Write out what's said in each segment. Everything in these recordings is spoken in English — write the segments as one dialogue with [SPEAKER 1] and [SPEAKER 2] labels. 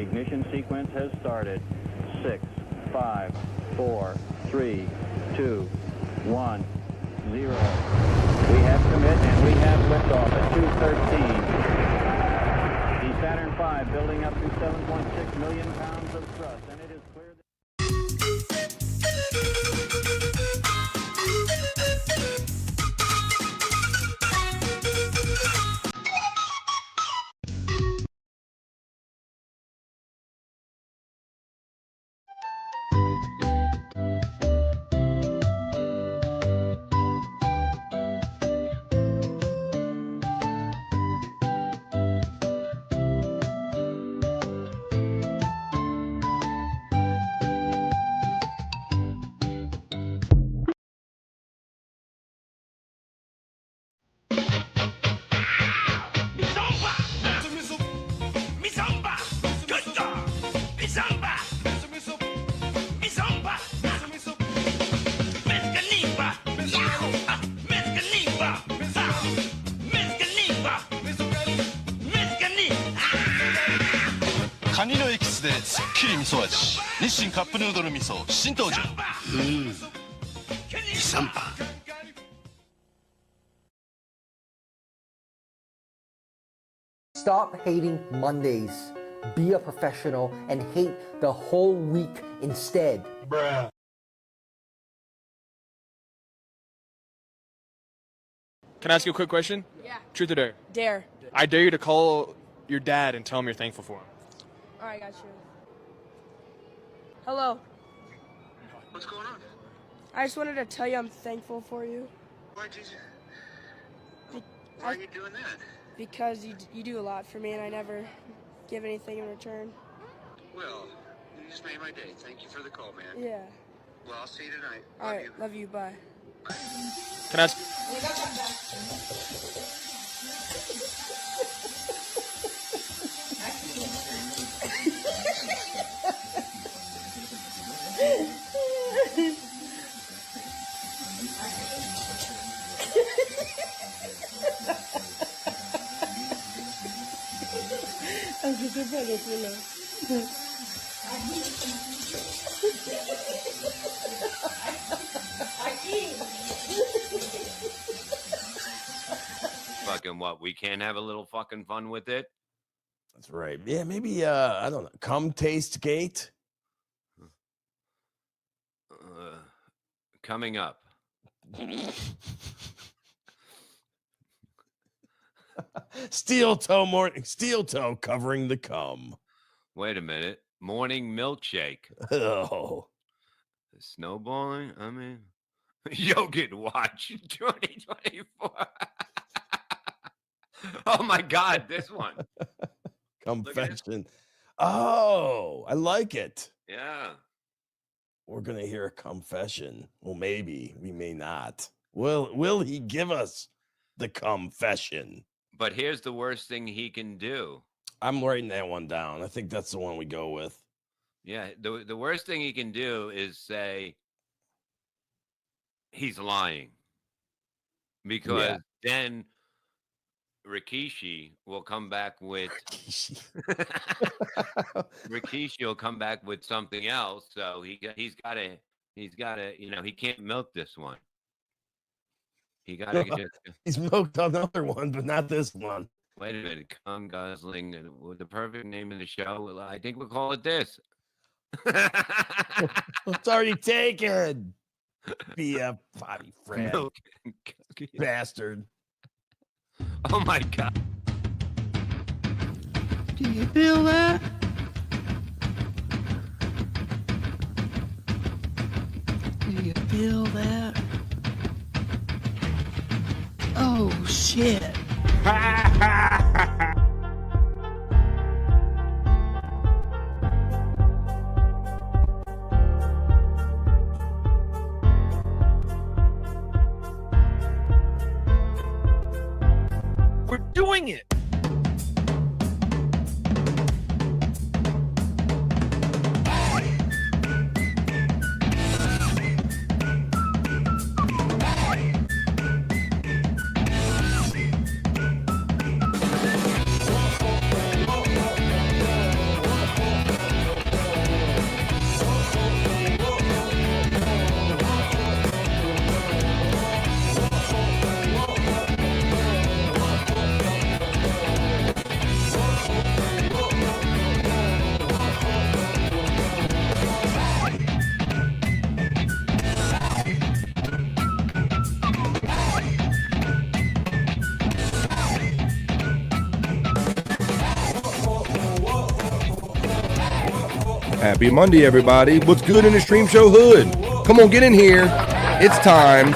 [SPEAKER 1] Ignition sequence has started. 6, 5, 4, 3, 2, 1, 0. We have commit and we have liftoff at 2:13. The Saturn V building up to 7.6 million pounds of thrust, and it is clear that
[SPEAKER 2] カニのエキスですっきり味噌味日清カップヌードル味噌新登場イサンバ
[SPEAKER 3] Stop hating Mondays. Be a professional and hate the whole week instead.
[SPEAKER 2] Bruh.
[SPEAKER 4] Can I ask you a quick question?
[SPEAKER 5] Yeah.
[SPEAKER 4] Truth or dare?
[SPEAKER 5] Dare.
[SPEAKER 4] I dare you to call your dad and tell him you're thankful for him.
[SPEAKER 5] All right, got you. Hello.
[SPEAKER 6] What's going on?
[SPEAKER 5] I just wanted to tell you I'm thankful for you.
[SPEAKER 6] Why are you doing that?
[SPEAKER 5] Because you do a lot for me and I never give anything in return.
[SPEAKER 6] Well, you just made my day. Thank you for the call, man.
[SPEAKER 5] Yeah.
[SPEAKER 6] Well, I'll see you tonight.
[SPEAKER 5] All right, love you. Bye.
[SPEAKER 4] Can I ask?
[SPEAKER 7] Fucking what? We can't have a little fucking fun with it?
[SPEAKER 8] That's right. Yeah, maybe I don't know. Cum taste gate.
[SPEAKER 7] Coming up.
[SPEAKER 8] Steel toe covering the cum.
[SPEAKER 7] Wait a minute. Morning milkshake.
[SPEAKER 8] Oh.
[SPEAKER 7] Snowballing? I mean, Yogurt Watch 2024. Oh my God, this one.
[SPEAKER 8] Confession. Oh, I like it.
[SPEAKER 7] Yeah.
[SPEAKER 8] We're gonna hear a confession. Well, maybe we may not. Will he give us the confession?
[SPEAKER 7] But here's the worst thing he can do.
[SPEAKER 8] I'm writing that one down. I think that's the one we go with.
[SPEAKER 7] Yeah, the worst thing he can do is say he's lying. Because then Rikishi will come back with Rikishi will come back with something else. So he's gotta, you know, he can't milk this one. He gotta
[SPEAKER 8] He's milked another one, but not this one.
[SPEAKER 7] Wait a minute, cum guzzling, with the perfect name of the show. I think we'll call it this.
[SPEAKER 8] It's already taken. BF Bobby Fred. Bastard.
[SPEAKER 7] Oh my God.
[SPEAKER 9] Do you feel that? Do you feel that? Oh shit.
[SPEAKER 4] We're doing it.
[SPEAKER 10] Happy Monday, everybody. What's good in the Stream Show hood? Come on, get in here. It's time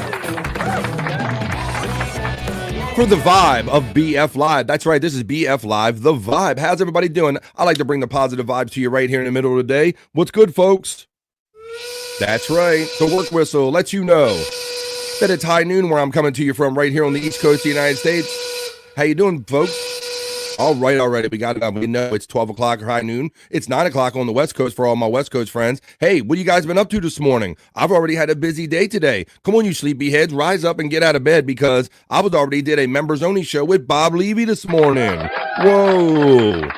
[SPEAKER 10] for the vibe of BF Live. That's right, this is BF Live, the vibe. How's everybody doing? I like to bring the positive vibes to you right here in the middle of the day. What's good, folks? That's right, the work whistle lets you know that it's high noon where I'm coming to you from right here on the East Coast of the United States. How you doing, folks? All right, already. We got it. We know it's 12 o'clock or high noon. It's 9 o'clock on the West Coast for all my West Coast friends. Hey, what you guys been up to this morning? I've already had a busy day today. Come on, you sleepyheads, rise up and get out of bed because I was already did a members only show with Bob Levy this morning. Whoa.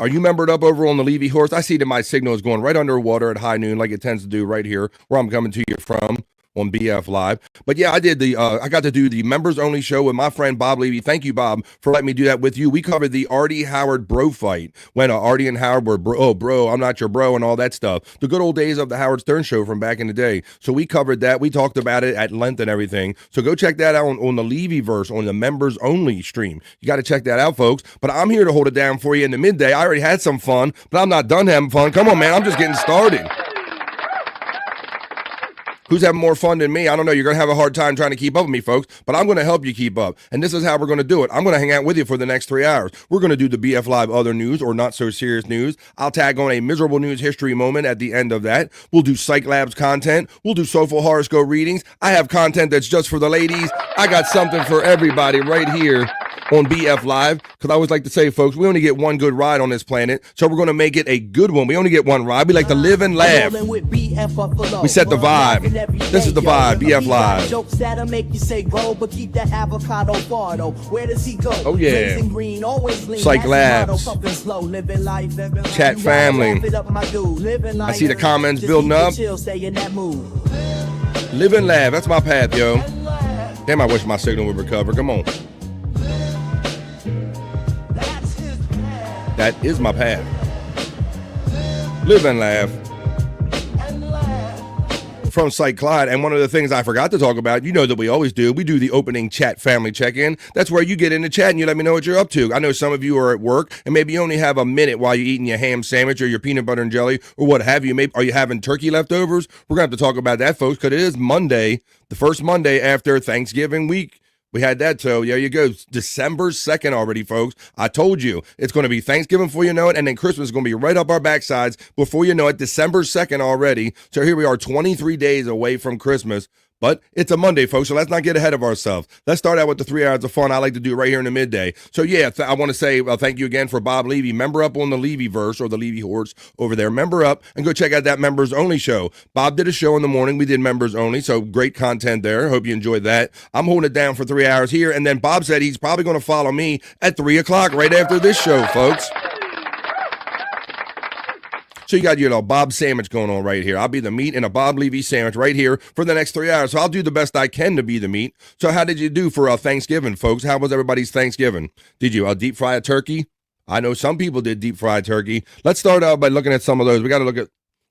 [SPEAKER 10] Are you membered up over on the Levy horse? I see that my signal is going right underwater at high noon like it tends to do right here where I'm coming to you from on BF Live. But yeah, I did I got to do the members only show with my friend Bob Levy. Thank you, Bob, for letting me do that with you. We covered the Artie Howard bro fight when Artie and Howard were bro, I'm not your bro and all that stuff. The good old days of the Howard Stern show from back in the day. So we covered that. We talked about it at length and everything. So go check that out on the Levy-verse on the members only stream. You got to check that out, folks. But I'm here to hold it down for you in the midday. I already had some fun, but I'm not done having fun. Come on, man. I'm just getting started. Who's having more fun than me? I don't know. You're going to have a hard time trying to keep up with me, folks, but I'm going to help you keep up. And this is how we're going to do it. I'm going to hang out with you for the next 3 hours. We're going to do the BF Live other news or not so serious news. I'll tag on a miserable news history moment at the end of that. We'll do Cyke Labs content. We'll do Soulful Horoscope readings. I have content that's just for the ladies. I got something for everybody right here on BF Live, because I always like to say, folks, we only get one good ride on this planet, so we're going to make it a good one. We only get one ride. We like to live and laugh. We set the vibe. This is the vibe, BF Live.
[SPEAKER 11] Jokes that'll make you say grow, but keep that avocado far though. Where does he go?
[SPEAKER 10] Oh yeah. Cyke Labs. Chat family. I see the comments building up. Live and laugh. That's my path, yo. Damn, I wish my signal would recover. Come on. That is my path. Live and laugh. From Cyke Clyde. And one of the things I forgot to talk about, you know that we always do, we do the opening chat family check-in. That's where you get in the chat and you let me know what you're up to. I know some of you are at work and maybe you only have a minute while you're eating your ham sandwich or your peanut butter and jelly or what have you. Maybe are you having turkey leftovers? We're going to have to talk about that, folks, because it is Monday, the first Monday after Thanksgiving week. We had that, so there you go. December 2nd already, folks. I told you, it's going to be Thanksgiving before you know it, and then Christmas is going to be right up our backsides before you know it. December 2nd already. So here we are, 23 days away from Christmas. But it's a Monday, folks, so let's not get ahead of ourselves. Let's start out with the 3 hours of fun I like to do right here in the midday. So, yeah, I want to say thank you again for Bob Levy. Member up on the Levy-verse or the Levy horse over there. Member up and go check out that members-only show. Bob did a show in the morning. We did members-only, so great content there. Hope you enjoyed that. I'm holding it down for 3 hours here, and then Bob said he's probably going to follow me at 3 o'clock right after this show, folks. So you got your little Bob sandwich going on right here. I'll be the meat in a Bob Levy sandwich right here for the next 3 hours. So I'll do the best I can to be the meat. So how did you do for Thanksgiving, folks? How was everybody's Thanksgiving? Did you deep fry a turkey? I know some people did deep fried turkey. Let's start out by looking at some of those.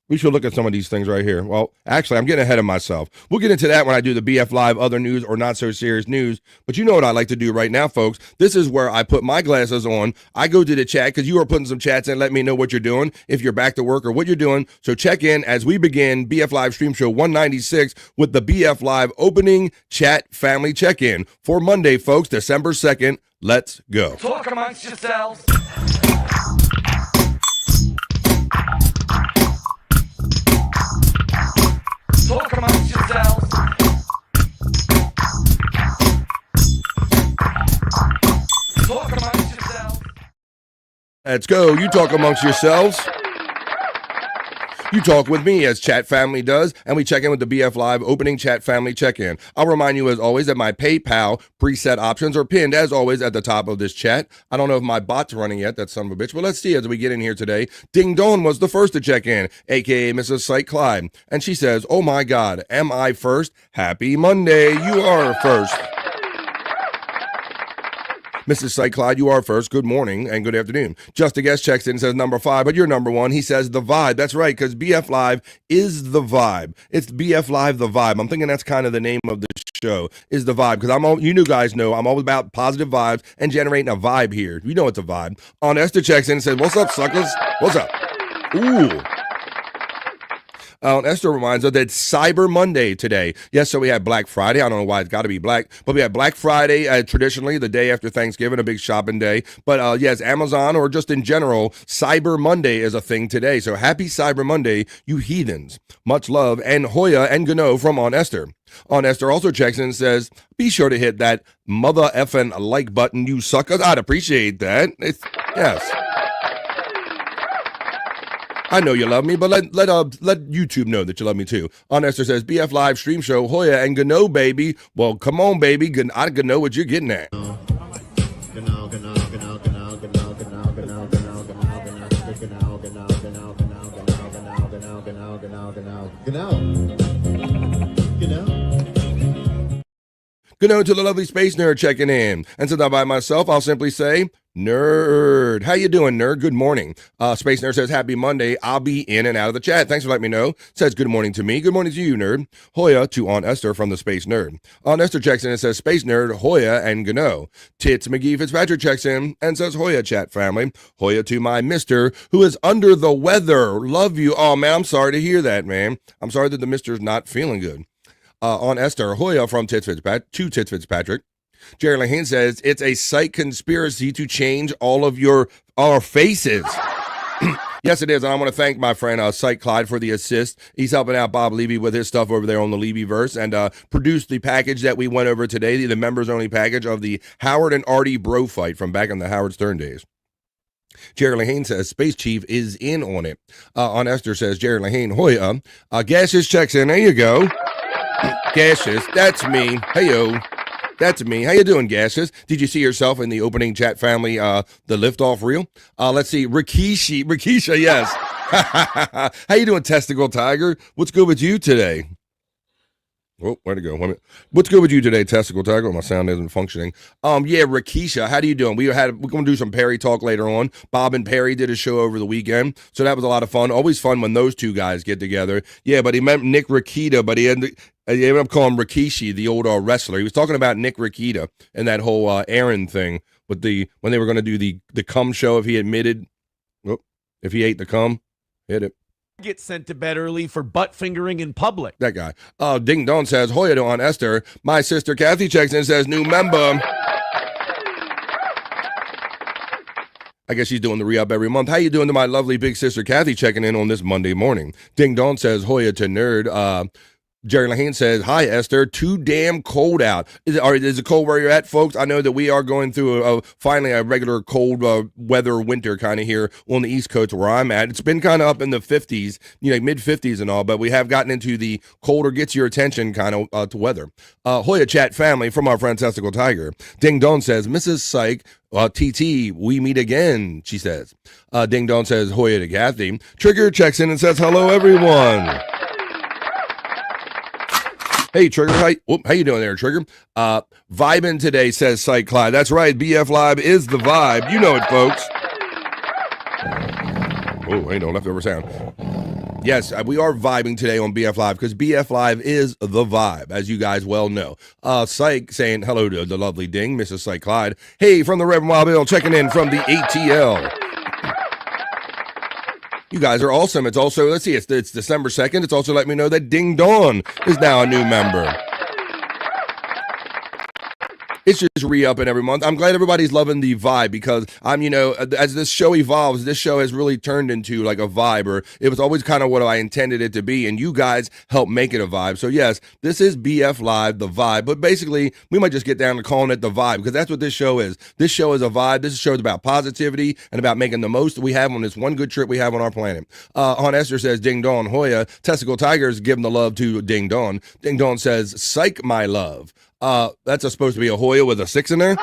[SPEAKER 10] We should look at some of these things right here. Well, actually, I'm getting ahead of myself. We'll get into that when I do the BF Live other news or not so serious news. But you know what I like to do right now, folks. This is where I put my glasses on. I go to the chat because you are putting some chats in. Let me know what you're doing, if you're back to work or what you're doing. So check in as we begin BF Live Stream Show 196 with the BF Live opening chat family check-in for Monday, folks, December 2nd. Let's go.
[SPEAKER 12] Talk amongst yourselves. Talk amongst yourselves. Talk amongst yourselves.
[SPEAKER 10] Let's go. You talk amongst yourselves. You talk with me as Chat Family does, and we check in with the BF Live opening Chat Family check-in. I'll remind you, as always, that my PayPal preset options are pinned, as always, at the top of this chat. I don't know if my bot's running yet, that son of a bitch, but let's see as we get in here today. Ding Dong was the first to check in, a.k.a. Mrs. Cyke Clyde, and she says, oh my God, am I first? Happy Monday, you are first. Mrs. Cyke Clyde, you are first. Good morning and good afternoon. Just a Guest checks in and says number 5, but you're number 1. He says the vibe. That's right, because BF Live is the vibe. It's BF Live, the vibe. I'm thinking that's kind of the name of the show, is the vibe, because you new guys know I'm all about positive vibes and generating a vibe here. You know it's a vibe. On Esther checks in and says, what's up, suckers? What's up? Ooh. Esther reminds us that it's Cyber Monday today. Yes, so we had Black Friday. I don't know why it's got to be black, but we had Black Friday, traditionally the day after Thanksgiving, a big shopping day. But yes, Amazon or just in general, Cyber Monday is a thing today. So happy Cyber Monday, you heathens. Much love. And Hoya and Gano from On Esther. On Esther also checks in and says, be sure to hit that mother effing like button, you suckers. I'd appreciate that. Yes. I know you love me, but let YouTube know that you love me too. On Esther says, BF Live stream show, Hoya and Gano, baby. Well, come on, baby. I know what you're getting at. Gano to the lovely space nerd checking in. And since I'm by myself, I'll simply say, nerd. How you doing, nerd? Good morning. Space Nerd says, happy Monday. I'll be in and out of the chat. Thanks for letting me know. Says good morning to me. Good morning to you, nerd. Hoya to On Esther from the Space Nerd. On Esther checks in and says, Space Nerd, Hoya and Gano. Tits McGee Fitzpatrick checks in and says, Hoya chat family. Hoya to my mister who is under the weather. Love you. Oh, man, I'm sorry to hear that, man. I'm sorry that the mister's not feeling good. On Esther, Hoya from Tits Fitzpatrick. Jerry Lahane says, it's a Cyke conspiracy to change all of our faces. Yes, it is. And I want to thank my friend Cyke Clyde for the assist. He's helping out Bob Levy with his stuff over there on the Levy-verse and produced the package that we went over today, the members-only package of the Howard and Artie bro fight from back in the Howard Stern days. Jerry Lahane says, Space Chief is in on it. On Esther says, Jerry Lahane, Hoya. Gaseous checks in. There you go. Gaseous, that's me. Hey-yo. That's me. How you doing, Gaseous? Did you see yourself in the opening chat family, the liftoff reel? Let's see. Rakisha, yes. How you doing, Testicle Tiger? What's good with you today? Oh, where'd it go? 1 minute. What's good with you today, Testicle Tiger? My sound isn't functioning. Yeah, Rakisha, how do you doing? We're going to do some Perry talk later on. Bob and Perry did a show over the weekend, so that was a lot of fun. Always fun when those two guys get together. Yeah, but he meant Nick Rakita, but he ended up calling him Rikishi, the old wrestler. He was talking about Nick Rakita and that whole Aaron thing with when they were going to do the cum show. If he admitted, if he ate the cum, hit it.
[SPEAKER 13] Get sent to bed early for butt fingering in public.
[SPEAKER 10] That guy. Ding Dong says, Hoya to On Esther. My sister Kathy checks in and says, new member. I guess she's doing the re-up every month. How you doing to my lovely big sister Kathy checking in on this Monday morning? Ding Dong says, Hoya to nerd. Jerry Lahane says, hi, Esther. Too damn cold out. Is it cold where you're at, folks? I know that we are going through finally a regular cold weather winter kind of here on the East Coast where I'm at. It's been kind of up in the 50s, mid-50s and all, but we have gotten into the colder gets your attention kind of to weather. Hoya chat family from our friend Testicle Tiger. Ding Dong says, Mrs. Cyke, TT, we meet again, she says. Ding Dong says, Hoya to Kathy. Trigger checks in and says, hello, everyone. Hey, Trigger. How you doing there, Trigger? Vibin' today, says Cyke Clyde. That's right. BF Live is the vibe. You know it, folks. Oh, ain't no leftover sound. Yes, we are vibing today on BF Live because BF Live is the vibe, as you guys well know. Cyke saying hello to the lovely Ding, Mrs. Cyke Clyde. Hey, from the Reverend Wild Bill, checking in from the ATL. You guys are awesome. It's also, let's see, it's December 2nd. It's also letting me know that Ding Dong is now a new member. It's just re-upping every month. I'm glad everybody's loving the vibe because as this show evolves, this show has really turned into like a vibe, or it was always kind of what I intended it to be, and you guys help make it a vibe. So yes, this is BF Live, the vibe, but basically we might just get down to calling it the vibe because that's what this show is. This show is a vibe. This show is about positivity and about making the most we have on this one good trip we have on our planet. On Esther says, Ding Dong, Hoya. Testicle Tigers giving the love to Ding Dong. Ding Dong says, Cyke my love. That's supposed to be a Hoya with a 6 in there.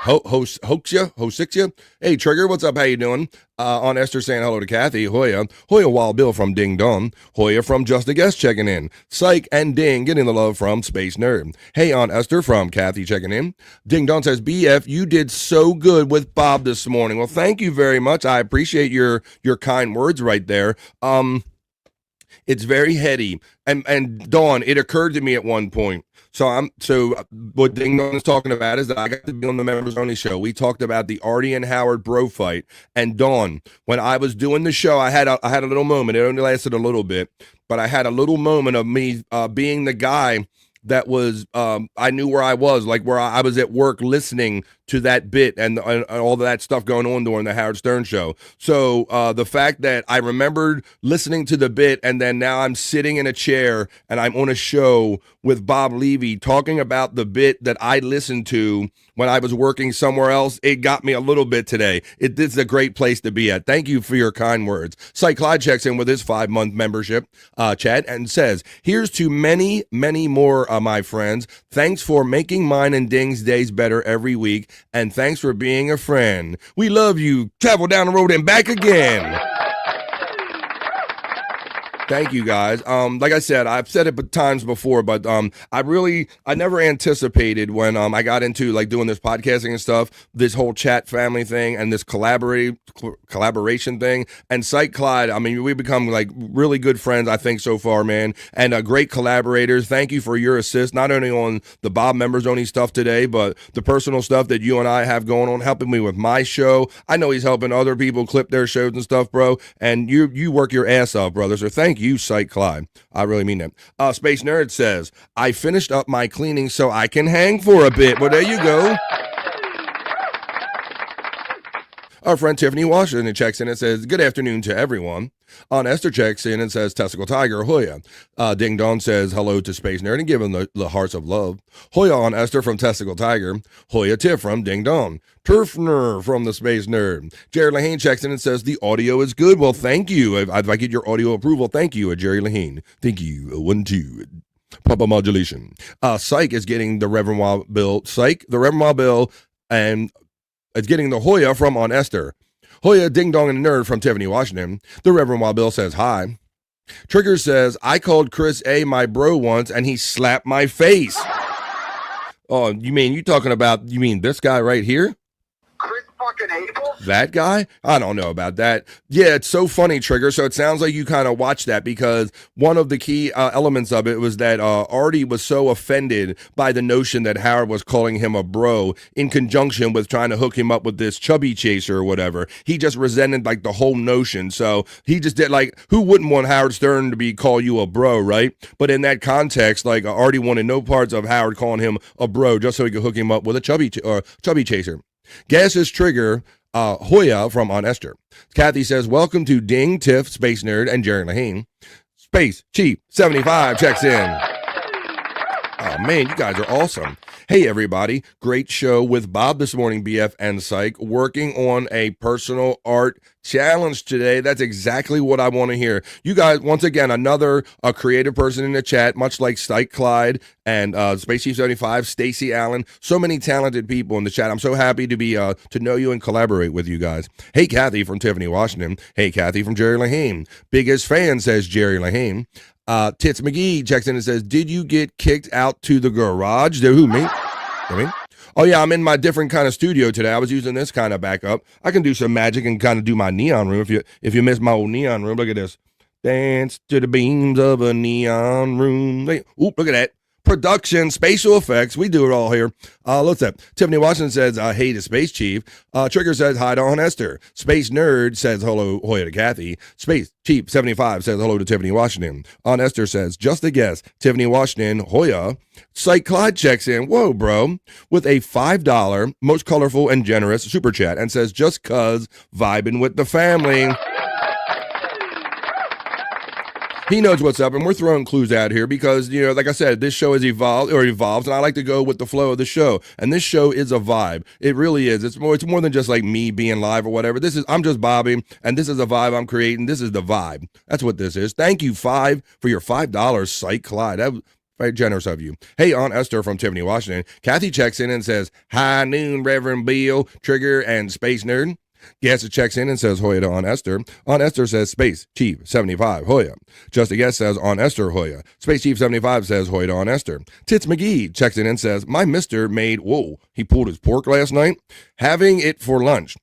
[SPEAKER 10] Hoaxia. Hey, Trigger, what's up? How you doing? On Esther saying hello to Kathy. Hoya Wild Bill from Ding Dong. Hoya from Just a Guest checking in. Cyke and Ding getting the love from Space Nerd. Hey, on Esther from Kathy checking in. Ding Dong says, BF, you did so good with Bob this morning. Well, thank you very much. I appreciate your kind words right there. It's very heady. And Dawn, it occurred to me at one point. So what Ding Dong is talking about is that I got to be on the members only show. We talked about the Artie and Howard bro fight. And Dawn, when I was doing the show, I had a little moment. It only lasted a little bit, but I had a little moment of me being the guy that was I knew where I was, like where I was at work listening to that bit and all that stuff going on during the Howard Stern show. So the fact that I remembered listening to the bit and then now I'm sitting in a chair and I'm on a show with Bob Levy talking about the bit that I listened to when I was working somewhere else, it got me a little bit today. This is a great place to be at. Thank you for your kind words. Cyke Clyde checks in with his 5-month membership chat and says, here's to many, many more, my friends. Thanks for making mine and Ding's days better every week. And thanks for being a friend. We love you. Travel down the road and back again. Thank you, guys. Like I said, I've said it times before, but I never anticipated when I got into like doing this podcasting and stuff, this whole chat family thing and this collaboration thing. And Cyke Clyde, I mean, we've become like really good friends, I think, so far, man, and great collaborators. Thank you for your assist, not only on the Bob members only stuff today, but the personal stuff that you and I have going on, helping me with my show. I know he's helping other people clip their shows and stuff, bro. And you work your ass off, brother. So thank you, Cyke Clyde. I really mean that. Space Nerd says, I finished up my cleaning so I can hang for a bit. Well, there you go. Our friend Tiffany Washington checks in and says, good afternoon to everyone. Esther checks in and says, Testicle Tiger, Hoya. Ding Dong says, hello to Space Nerd and give him the hearts of love. Hoya on Esther from Testicle Tiger. Hoya Tiff from Ding Dong. Turfner from the Space Nerd. Jerry Lahane checks in and says, the audio is good. Well, thank you. If I get your audio approval, thank you, Jerry Lahane. Thank you. 1, 2. Papa modulation. Cyke is getting the Reverend Wild Bill. Cyke, the Reverend Wild Bill, and it's getting the Hoya from on Esther. Hoya, Ding Dong, and Nerd from Tiffany Washington. The Reverend Wild Bill says hi. Trigger says, I called Chris A my bro once and he slapped my face. Oh, you mean this guy right here?
[SPEAKER 6] Chris fucking Abel?
[SPEAKER 10] That guy? I don't know about that. Yeah, it's so funny, Trigger. So it sounds like you kind of watched that because one of the key elements of it was that Artie was so offended by the notion that Howard was calling him a bro in conjunction with trying to hook him up with this chubby chaser or whatever. He just resented like the whole notion. So he just did like, who wouldn't want Howard Stern to call you a bro, right? But in that context, like Artie wanted no parts of Howard calling him a bro just so he could hook him up with a chubby chaser. Gas's Trigger, Hoya from On Esther. Kathy says, welcome to Ding, Tiff, Space Nerd, and Jerry Lahane. Space Chief 75 checks in. Oh, man, you guys are awesome. Hey, everybody. Great show with Bob this morning, BF and Cyke, working on a personal art challenge today. That's exactly what I want to hear. You guys, once again, another creative person in the chat, much like Cyke Clyde and Space Chief 75, Stacy Allen. So many talented people in the chat. I'm so happy to be to know you and collaborate with you guys. Hey, Kathy from Tiffany Washington. Hey, Kathy from Jerry Lahane. Biggest fan, says Jerry Lahane. Tits McGee checks in and says, did you get kicked out to the garage? Who, me? I mean, oh yeah, I'm in my different kind of studio today. I was using this kind of backup. I can do some magic and kind of do my neon room. If you miss my old neon room, look at this. Dance to the beams of a neon room. Oop, look at that. Production, spatial effects. We do it all here. What's that? Tiffany Washington says, hey to Space Chief. Trigger says, hi to On Esther. Space Nerd says, hello, Hoya to Kathy. Space Chief 75 says, hello to Tiffany Washington. On Esther says, just a guess. Tiffany Washington, Hoya. Cyke Clyde checks in, whoa, bro, with a $5 most colorful and generous super chat and says, just cuz vibing with the family. He knows what's up, and we're throwing clues out here because, you know, like I said, this show has evolved, and I like to go with the flow of the show. And this show is a vibe. It really is. It's more than just like me being live or whatever. I'm just Bobby, and this is a vibe I'm creating. This is the vibe. That's what this is. Thank you, for your $5, Cyke Clyde. That was very generous of you. Hey, Aunt Esther from Tiffany Washington. Kathy checks in and says, high noon, Reverend Bill, Trigger, and Space Nerd. Guest checks in and says Hoya to On Esther. On Esther says Space Chief 75 Hoya. Just a Guest says On Esther Hoya. Space Chief 75 says Hoya to On Esther. Tits McGee checks in and says, my mister made, he pulled his pork last night, having it for lunch.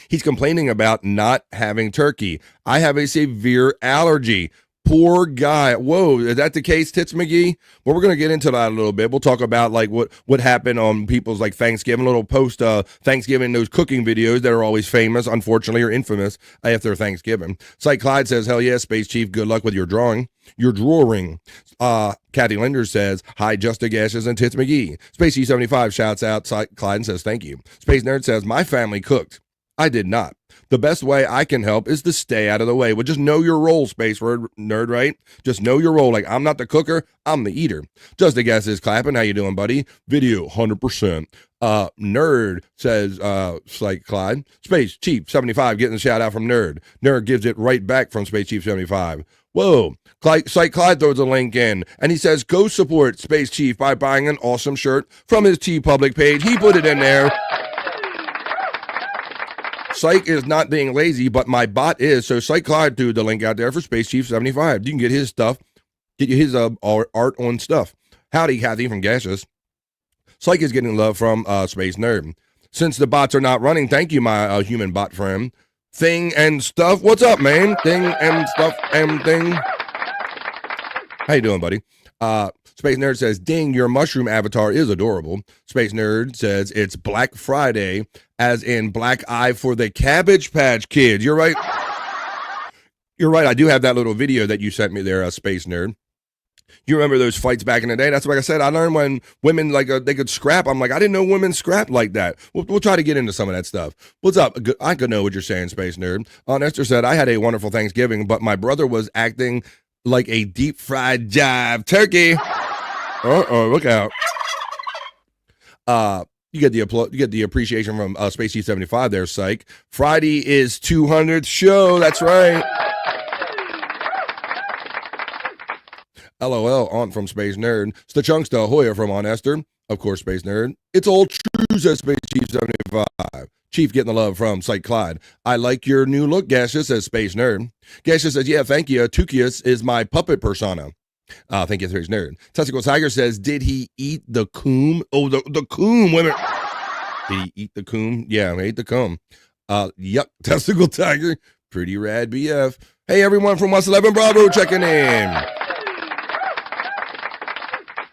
[SPEAKER 10] He's complaining about not having turkey. I have a severe allergy. Poor guy. Whoa, is that the case, Tits McGee? Well, we're gonna get into that a little bit. We'll talk about like what happened on people's like Thanksgiving, a little post Thanksgiving, those cooking videos that are always famous, unfortunately, or infamous after Thanksgiving. Cyke Clyde says, hell yeah, Space Chief, good luck with your drawing. Your drawing. Kathy Linder says, hi, Justa Gashes and Tits McGee. Space E75 shouts out Cyke Clyde and says, thank you. Space Nerd says, my family cooked. I did not. The best way I can help is to stay out of the way. Well, just know your role, Space Nerd, right? Just know your role. Like, I'm not the cooker, I'm the eater. Just a guess is clapping. How you doing, buddy? Video, 100%. Nerd says, Cyke Clyde. Space Chief 75 getting a shout out from Nerd. Nerd gives it right back from Space Chief 75. Whoa. Cyke Clyde throws a link in, and he says, go support Space Chief by buying an awesome shirt from his TeePublic page. He put it in there. Cyke is not being lazy, but my bot is. So Cyke Clyde threw the link out there for Space Chief 75. You can get his stuff, get his art on stuff. Howdy, Kathy from Gaseous. Cyke is getting love from Space Nerd. Since the bots are not running, thank you, my human bot friend. Thing and stuff. What's up, man? Thing and stuff and thing. How you doing, buddy? Space Nerd says, ding, your mushroom avatar is adorable. Space Nerd says, it's Black Friday, as in black eye for the Cabbage Patch Kids. You're right. You're right. I do have that little video that you sent me there, Space Nerd. You remember those fights back in the day? That's like I said, I learned when women, like, they could scrap. I'm like, I didn't know women scrapped like that. We'll try to get into some of that stuff. What's up? I could know what you're saying, Space Nerd. Esther said, I had a wonderful Thanksgiving, but my brother was acting like a deep fried jive turkey. Look out. You get the appreciation from Space G75 there, Cyke. Friday is 200th show. That's right. LOL, Aunt from Space Nerd. Stachunksta Hoya from Aunt Esther. Of course, Space Nerd. It's all true, says Space G75. Chief getting the love from Cyke Clyde. I like your new look, Gaseous, says Space Nerd. Gaseous says, yeah, thank you. Tukius is my puppet persona. Thank you, Space Nerd. Testicle Tiger says, did he eat the coom? Oh, the coom, women. Did he eat the coom? Yeah, he ate the coom. Yuck, Testicle Tiger. Pretty rad BF. Hey, everyone from West 11 Bravo checking in.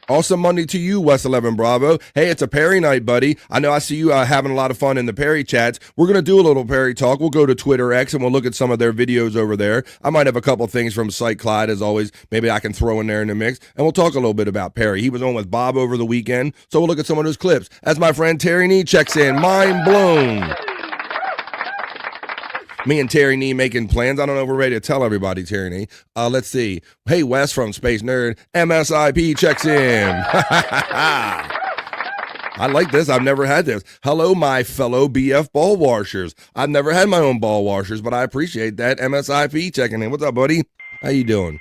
[SPEAKER 10] Awesome Monday to you, West 11 Bravo. Hey, it's a Perry night, buddy. I know I see you having a lot of fun in the Perry chats. We're going to do a little Perry talk. We'll go to Twitter X and we'll look at some of their videos over there. I might have a couple things from Cyke Clyde, as always. Maybe I can throw in there in the mix. And we'll talk a little bit about Perry. He was on with Bob over the weekend, so we'll look at some of those clips. As my friend Terry Nee checks in, mind blown. Me and Terry Nee making plans. I don't know if we're ready to tell everybody, Terry Nee. Let's see. Hey, Wes from Space Nerd. MSIP checks in. I like this. I've never had this. Hello, my fellow BF ball washers. I've never had my own ball washers, but I appreciate that. MSIP checking in. What's up, buddy? How you doing?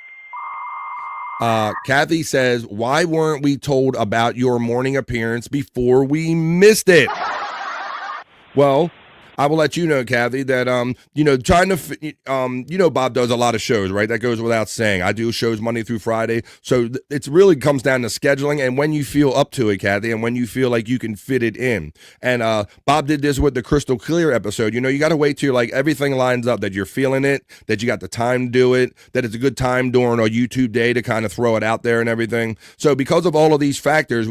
[SPEAKER 10] Kathy says, why weren't we told about your morning appearance before we missed it? Well, I will let you know, Kathy, that, trying to, Bob does a lot of shows, right? That goes without saying. I do shows Monday through Friday. So it really comes down to scheduling and when you feel up to it, Kathy, and when you feel like you can fit it in. And Bob did this with the Crystal Clear episode. You got to wait till like everything lines up, that you're feeling it, that you got the time to do it, that it's a good time during a YouTube day to kind of throw it out there and everything. So because of all of these factors,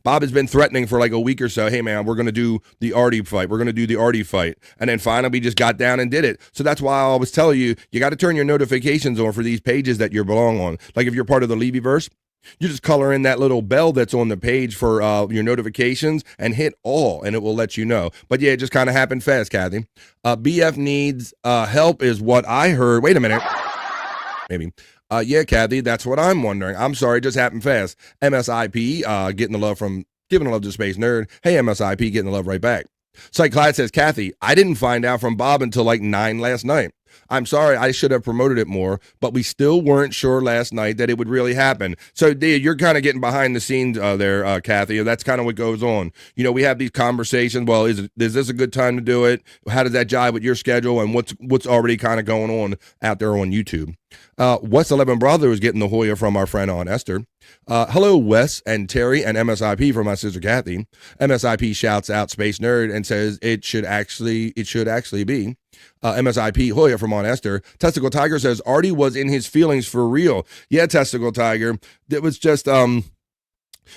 [SPEAKER 10] Bob has been threatening for like a week or so, hey, man, we're going to do the Artie fight. We're going to do the Artie fight. And then finally we just got down and did it. So that's why I always tell you, you got to turn your notifications on for these pages that you belong on. Like if you're part of the Levyverse, you just color in that little bell that's on the page for your notifications and hit all, and it will let you know. But yeah, it just kind of happened fast, Kathy. BF needs help is what I heard. Wait a minute. Maybe. Yeah, Kathy, that's what I'm wondering. I'm sorry, it just happened fast. MSIP giving the love to Space Nerd. Hey, MSIP getting the love right back. Cyke Clyde says, Kathy, I didn't find out from Bob until like 9 last night. I'm sorry, I should have promoted it more, but we still weren't sure last night that it would really happen. So you're kind of getting behind the scenes there, Kathy. That's kind of what goes on. We have these conversations. Well, is this a good time to do it? How does that jive with your schedule and what's already kind of going on out there on YouTube? West 11 Brother is getting the Hoya from our friend on Esther. Hello, Wes and Terry and MSIP from my sister Kathy. MSIP shouts out Space Nerd and says it should actually be. MSIP Hoya from on Esther. Testicle Tiger says Artie was in his feelings for real. Yeah, Testicle Tiger. It was just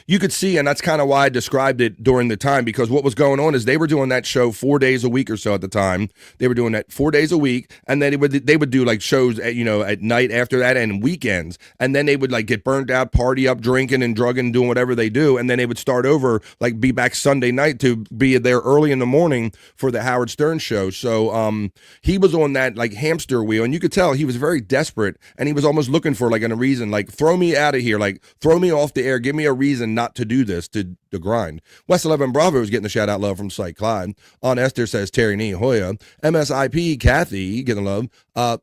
[SPEAKER 10] you could see, and that's kind of why I described it during the time, because what was going on is they were doing that show 4 days a week or so at the time. They were doing that 4 days a week, and then they would do like shows at, at night after that and weekends, and then they would like get burnt out, party up, drinking and drugging, doing whatever they do, and then they would start over, like be back Sunday night to be there early in the morning for the Howard Stern show. So he was on that like hamster wheel, and you could tell he was very desperate, and he was almost looking for like a reason, like throw me out of here, like throw me off the air, give me a reason not to do this, to grind. West 11 Bravo is getting the shout out love from Cyke Clyde. On Esther says Terry Nee Hoya. MSIP Kathy getting the love.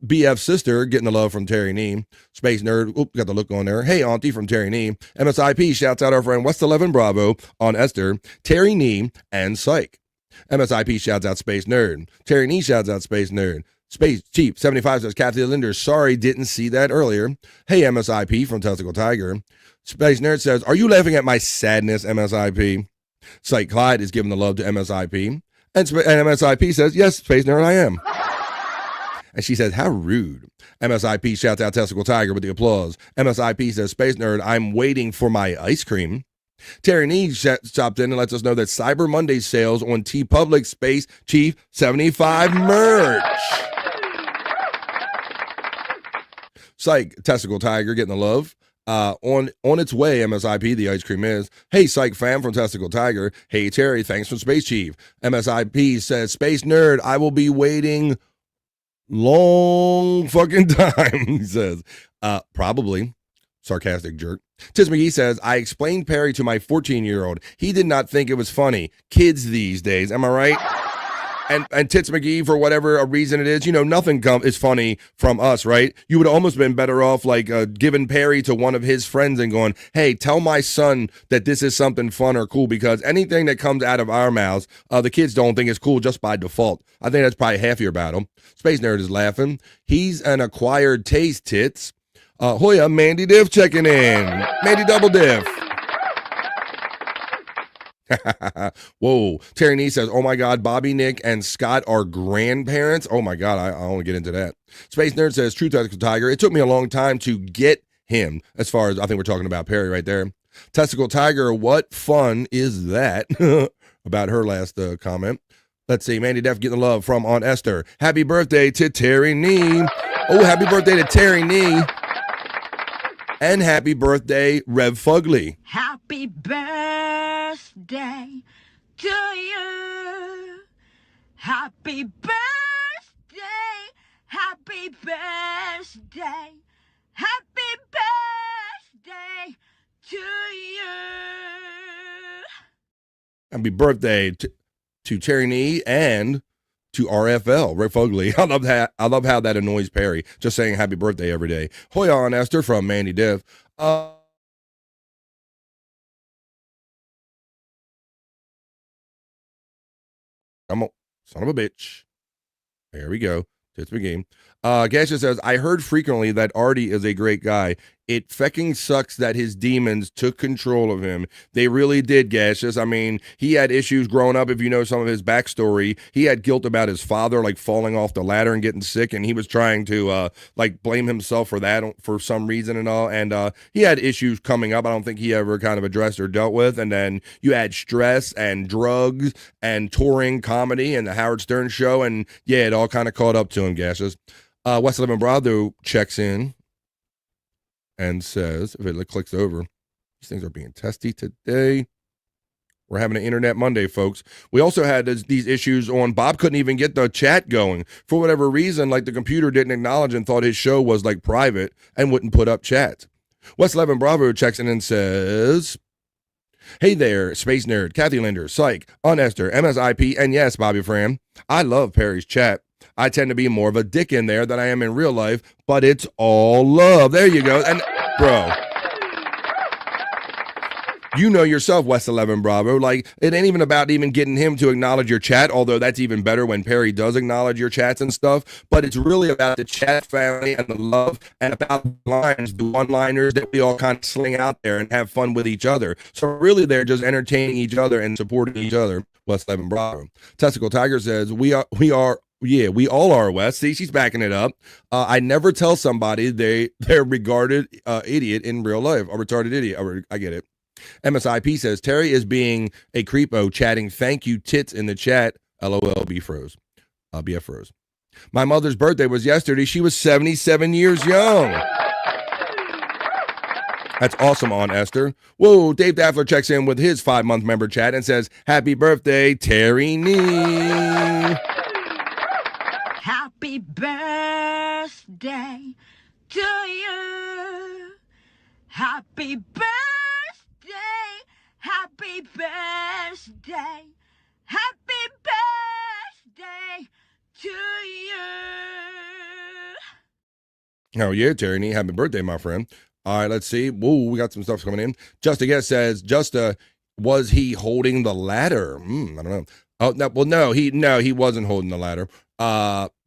[SPEAKER 10] BF Sister getting the love from Terry Nee. Space Nerd, got the look on there. Hey Auntie from Terry Nee. MSIP shouts out our friend West 11 Bravo on Esther, Terry Nee, and Cyke. MSIP shouts out Space Nerd. Terry Nee shouts out Space Nerd. Space Chief 75 says Kathy Linder, sorry, didn't see that earlier. Hey MSIP from Testicle Tiger. Space Nerd says, are you laughing at my sadness, MSIP? Cyke Clyde is giving the love to MSIP. And MSIP says, yes, Space Nerd, I am. And she says, how rude. MSIP shouts out Testicle Tiger with the applause. MSIP says, Space Nerd, I'm waiting for my ice cream. Terry Nee stopped in and lets us know that Cyber Monday sales on TeePublic Space Chief 75 merch. Cyke, Testicle Tiger getting the love. On its way, MSIP, the ice cream is. Hey, Cyke fam from Testicle Tiger. Hey, Terry, thanks from Space Chief. MSIP says, Space Nerd, I will be waiting long fucking time, he says. Probably. Sarcastic jerk. Tiz McGee says, I explained Perry to my 14-year-old. He did not think it was funny. Kids these days, am I right? And Tits McGee, for whatever a reason it is, nothing is funny from us, right? You would almost been better off like giving Perry to one of his friends and going, hey, tell my son that this is something fun or cool, because anything that comes out of our mouths, the kids don't think is cool just by default. I think that's probably half your battle. Space Nerd is laughing. He's an acquired taste, Tits. Hoya, Mandy Diff checking in. Mandy Double Diff. Whoa. Terry Nee says, oh my God, Bobby, Nick, and Scott are grandparents. Oh my God, I want to get into that. Space Nerd says, True Testicle Tiger, it took me a long time to get him, as far as I think we're talking about Perry right there. Testicle Tiger, what fun is that? About her last comment. Let's see, Mandy Def getting the love from Aunt Esther. Happy birthday to Terry Nee. Oh, happy birthday to Terry Nee. And happy birthday, Rev Fugly.
[SPEAKER 9] Happy birthday to you. Happy birthday. Happy birthday. Happy birthday to you.
[SPEAKER 10] Happy birthday to Terry Nee and to RFL, Rick Fugly. I love how that annoys Perry, just saying happy birthday every day. Hoya on Esther from Mandy Diff. I'm a son of a bitch. There we go. Tits McGee. Gasha says, I heard frequently that Artie is a great guy. It fecking sucks that his demons took control of him. They really did, Gaseous. I mean, he had issues growing up. If you know some of his backstory, he had guilt about his father, like falling off the ladder and getting sick, and he was trying to like blame himself for that for some reason and all. And he had issues coming up I don't think he ever kind of addressed or dealt with. And then you add stress and drugs and touring comedy and the Howard Stern show, and yeah, it all kind of caught up to him, Gaseous. West 11 Bravo checks in and says, if it clicks over, these things are being testy today. We're having an Internet Monday, folks. We also had these issues on Bob couldn't even get the chat going. For whatever reason, like the computer didn't acknowledge and thought his show was like private and wouldn't put up chat. West 11 Bravo checks in and says, hey there, Space Nerd, Kathy Linder, Cyke, on Esther, MSIP, and yes, Bobby Fram. I love Perry's chat. I tend to be more of a dick in there than I am in real life, but it's all love. There you go. And bro, You know yourself, West 11 Bravo. Like, it ain't even about even getting him to acknowledge your chat, although that's even better when Perry does acknowledge your chats and stuff. But it's really about the chat family and the love and about the lines, the one-liners that we all kind of sling out there and have fun with each other. So really, they're just entertaining each other and supporting each other. West 11 Bravo. Testicle Tiger says, we all are, Wes. See, she's backing it up. I never tell somebody they're regarded idiot in real life, a retarded idiot. I get it. MSIP says, Terry is being a creepo, chatting thank you tits in the chat. LOL, B froze. BF froze. My mother's birthday was yesterday. She was 77 years young. That's awesome, on Esther. Whoa, Dave Daffler checks in with his 5-month member chat and says, happy birthday, Terry Nee.
[SPEAKER 9] Happy birthday to you. Happy birthday. Happy birthday. Happy birthday to you.
[SPEAKER 10] Oh, yeah, Terry Nee. Happy birthday, my friend. All right, let's see. Whoa, we got some stuff coming in. Just a guess says, was he holding the ladder? I don't know. Oh, no, well, no, he wasn't holding the ladder.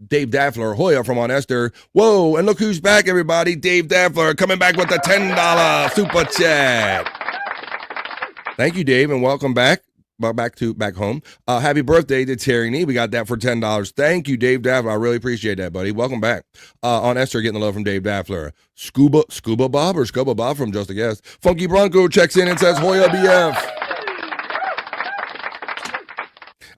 [SPEAKER 10] Dave Daffler, Hoya from On Esther. Whoa, and look who's back, everybody. Dave Daffler coming back with the $10 super chat. Thank you, Dave, and welcome back. Back home. Happy birthday to Terry Nee. We got that for $10. Thank you, Dave Daffler. I really appreciate that, buddy. Welcome back. On Esther, getting the love from Dave Daffler. Scuba Bob from Just a Guest. Funky Bronco checks in and says, Hoya BF.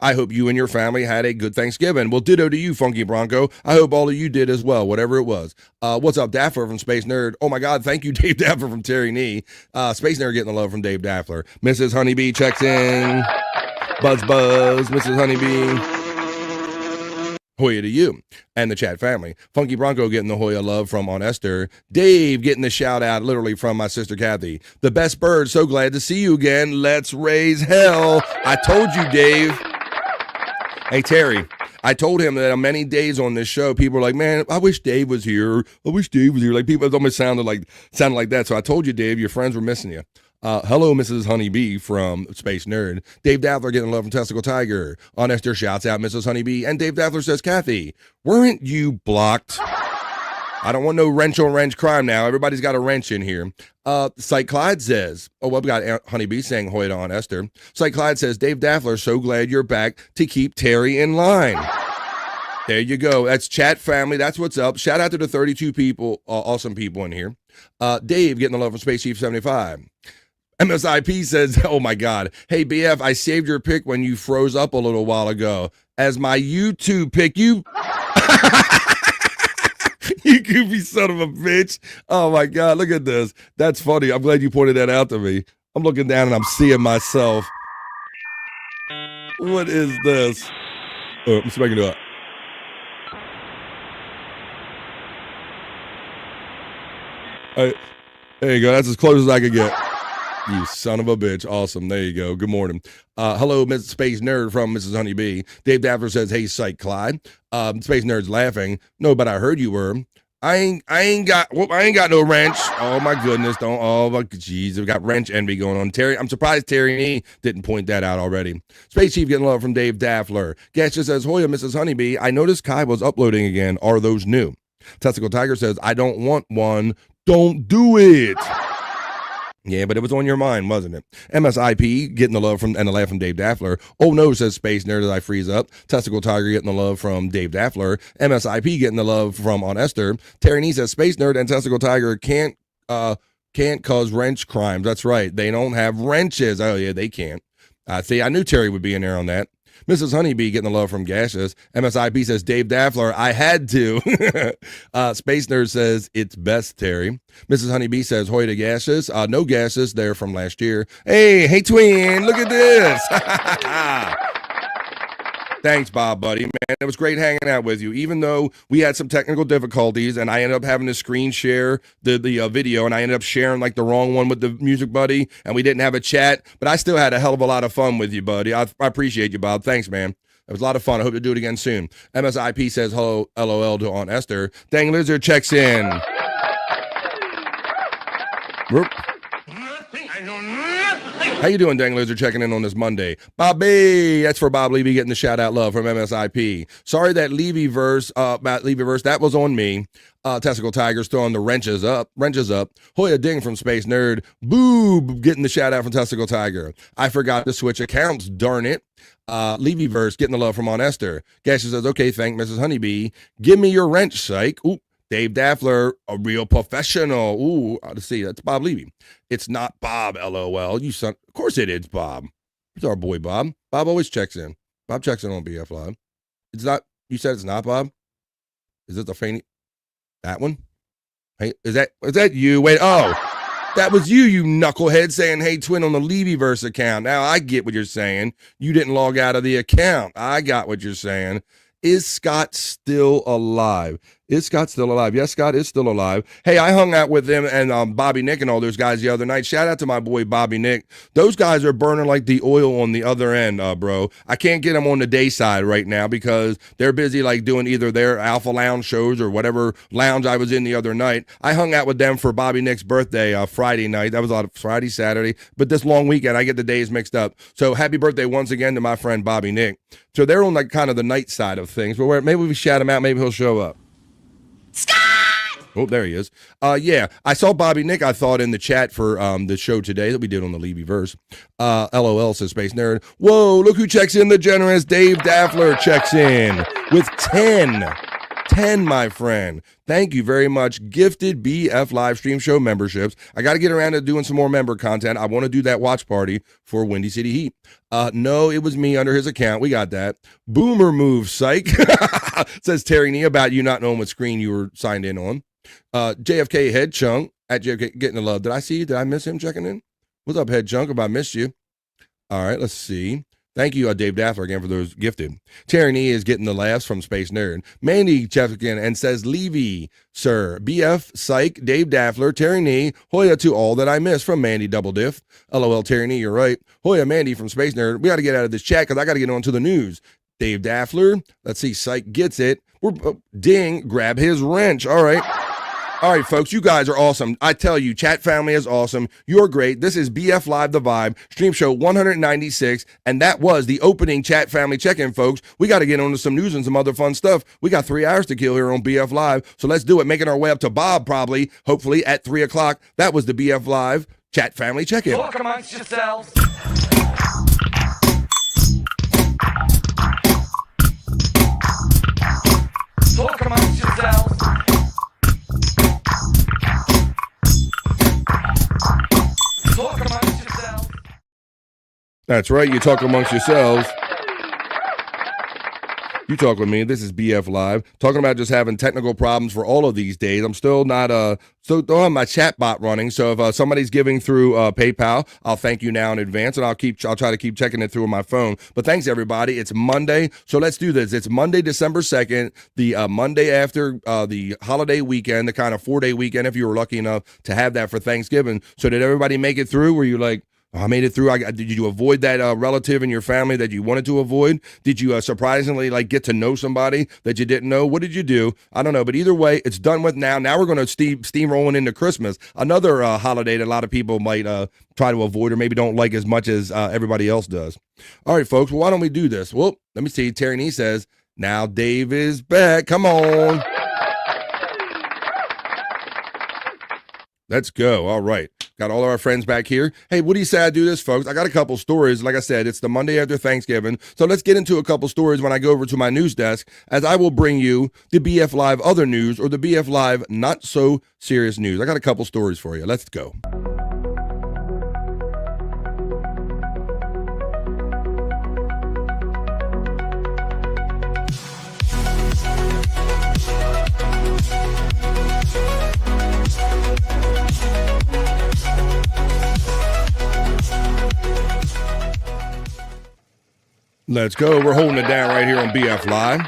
[SPEAKER 10] I hope you and your family had a good Thanksgiving. Well, ditto to you, Funky Bronco. I hope all of you did as well, whatever it was. What's up, Daffler from Space Nerd? Oh, my God. Thank you, Dave Daffler from Terry Nee. Space Nerd getting the love from Dave Daffler. Mrs. Honeybee checks in. Buzz, Mrs. Honeybee. Hoya to you and the chat family. Funky Bronco getting the Hoya love from On Esther. Dave getting the shout out literally from my sister Kathy. The best bird, so glad to see you again. Let's raise hell. I told you, Dave. Hey, Terry, I told him that on many days on this show, people were like, man, I wish Dave was here. Like, people, it almost sounded like that. So I told you, Dave, your friends were missing you. Hello, Mrs. Honeybee from Space Nerd. Dave Daffler getting love from Testicle Tiger. On Esther shouts out Mrs. Honeybee. And Dave Daffler says, Kathy, weren't you blocked? I don't want no wrench on wrench crime now. Everybody's got a wrench in here. Cyke Clyde says, we got Honeybee saying Hoya to On Esther. Cyke Clyde says, Dave Daffler, so glad you're back to keep Terry in line. There you go. That's chat family. That's what's up. Shout out to the 32 people, awesome people in here. Dave getting the love from Space Chief 75. MSIP says, oh my God. Hey, BF, I saved your pick when you froze up a little while ago as my YouTube pick. You goofy son of a bitch. Oh my God, look at this. That's funny. I'm glad you pointed that out to me. I'm looking down and I'm seeing myself. What is this? Oh, I'm speaking to it. There you go. That's as close as I could get. You son of a bitch. Awesome. There you go. Good morning. Hello, Mrs. Space Nerd from Mrs. Honeybee. Dave Daffler says, hey, Cyke Clyde. Space Nerd's laughing. No, but I heard you were. I ain't got no wrench. Oh my goodness. Jeez, we got wrench envy going on. Terry, I'm surprised Terry Nee didn't point that out already. Space Chief getting love from Dave Daffler. Gash just says, Hoya, Mrs. Honeybee. I noticed Kai was uploading again. Are those new? Testicle Tiger says, I don't want one. Don't do it. Yeah, but it was on your mind, wasn't it? MSIP getting the love from and the laugh from Dave Daffler. Oh no, says Space Nerd as I freeze up. Testicle Tiger getting the love from Dave Daffler. MSIP getting the love from On Esther. Terry Nee says Space Nerd and Testicle Tiger can't cause wrench crimes. That's right. They don't have wrenches. Oh yeah, they can't. See, I knew Terry would be in there on that. Mrs. Honeybee getting the love from Gaseous. MSIP says, Dave Daffler, I had to. Space Nerd says, it's best, Terry. Mrs. Honeybee says, Hoya to Gaseous. No Gaseous, there from last year. Hey, twin, look at this. Thanks, Bob, buddy. Man, it was great hanging out with you, even though we had some technical difficulties, and I ended up having to screen share the video, and I ended up sharing like the wrong one with the music buddy, and we didn't have a chat, but I still had a hell of a lot of fun with you, buddy. I appreciate you, Bob. Thanks, man. It was a lot of fun. I hope to do it again soon. MSIP says hello, LOL to On Esther. Dang Lizard checks in. How you doing, Danglers? Are checking in on this Monday. Bobby, that's for Bob Levy getting the shout out love from MSIP. Sorry that Levy verse, that was on me. Testicle Tigers throwing the wrenches up. Hoya Ding from Space Nerd. Boob getting the shout out from Testicle Tiger. I forgot to switch accounts, darn it. Levy verse getting the love from Aunt Esther. Gasher says, okay, thank Mrs. Honeybee. Give me your wrench, Cyke. Ooh, Dave Daffler, a real professional. Ooh, let's see, that's Bob Levy. It's not Bob, LOL. You son. Of course it is Bob. It's our boy Bob. Bob always checks in. Bob checks in on BF Live. It's not, you said it's not Bob? Is it the faint? That one? Hey, is that you? Wait, oh, that was you knucklehead saying, hey, twin on the Levyverse account. Now I get what you're saying. You didn't log out of the account. I got what you're saying. Is Scott still alive? Is Scott still alive? Yes, Scott is still alive. Hey, I hung out with them and Bobby Nick and all those guys the other night. Shout out to my boy Bobby Nick. Those guys are burning like the oil on the other end, bro. I can't get them on the day side right now because they're busy like doing either their Alpha Lounge shows or whatever lounge I was in the other night. I hung out with them for Bobby Nick's birthday Friday night. That was on Friday, Saturday. But this long weekend, I get the days mixed up. So happy birthday once again to my friend Bobby Nick. So they're on like kind of the night side of things. But maybe we shout him out. Maybe he'll show up. Scott! Oh, there he is. Yeah, I saw Bobby Nick, I thought, in the chat for the show today that we did on the Levyverse. LOL says Space Nerd. Whoa, look who checks in, the generous Dave Daffler checks in with 10. 10, my friend. Thank you very much. Gifted BF live stream show memberships. I got to get around to doing some more member content. I want to do that watch party for Windy City Heat. No, it was me under his account. We got that. Boomer move, Cyke. Says Terry Nee about you not knowing what screen you were signed in on. JFK Head Chunk at JFK getting the love. Did I see you? Did I miss him checking in? What's up, Head Chunk? If I missed you. All right, let's see. Thank you, Dave Daffler, again, for those gifted. Terry Nee is getting the laughs from Space Nerd. Mandy checks again and says, Levy, sir. BF, Cyke, Dave Daffler, Terry Nee, Hoya to all that I miss from Mandy Double Diff. LOL, Terry Nee, you're right. Hoya, Mandy from Space Nerd. We got to get out of this chat because I got to get on to the news. Dave Daffler, let's see, Cyke gets it. Ding, grab his wrench. All right. All right, folks, you guys are awesome. I tell you, chat family is awesome. You're great. This is BF Live The Vibe, stream show 196, and that was the opening chat family check-in, folks. We got to get on to some news and some other fun stuff. We got 3 hours to kill here on BF Live, so let's do it. Making our way up to Bob, probably, hopefully, at 3 o'clock. That was the BF Live chat family check-in.
[SPEAKER 12] Talk amongst yourselves. Talk amongst yourselves. Talk amongst yourselves.
[SPEAKER 10] That's right. You talk amongst yourselves. You talk with me. This is BF Live. Talking about just having technical problems for all of these days. I'm still not don't have my chat bot running. So if somebody's giving through PayPal, I'll thank you now in advance, and I'll try to keep checking it through on my phone. But thanks everybody. It's Monday, so let's do this. It's Monday, December 2nd, the Monday after the holiday weekend, the kind of 4-day weekend, if you were lucky enough to have that for Thanksgiving. So did everybody make it through? Were you like, I made it through. Did you avoid that relative in your family that you wanted to avoid? Did you surprisingly get to know somebody that you didn't know? What did you do? I don't know. But either way, it's done with now. Now we're going to steamrolling into Christmas, another holiday that a lot of people might try to avoid or maybe don't like as much as everybody else does. All right, folks. Well, why don't we do this? Well, let me see. Terry Nee says, now Dave is back. Come on. Let's go. All right. Got all of our friends back here. Hey, what do you say I do this, folks? I got a couple stories. Like I said, it's the Monday after Thanksgiving. So let's get into a couple stories when I go over to my news desk, as I will bring you the BF Live other news or the BF Live not so serious news. I got a couple stories for you. Let's go. Let's go. We're holding it down right here on BF Live.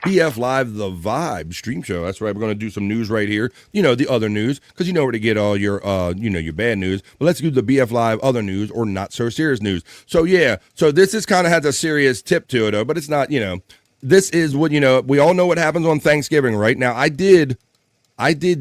[SPEAKER 10] BF Live, the Vibe stream show. That's right. We're going to do some news right here. You know, the other news, because you know where to get all your, your bad news. But let's do the BF Live other news or not so serious news. So, yeah. So this is kind of has a serious tip to it, though. But it's not, this is what, we all know what happens on Thanksgiving, right? Now, I did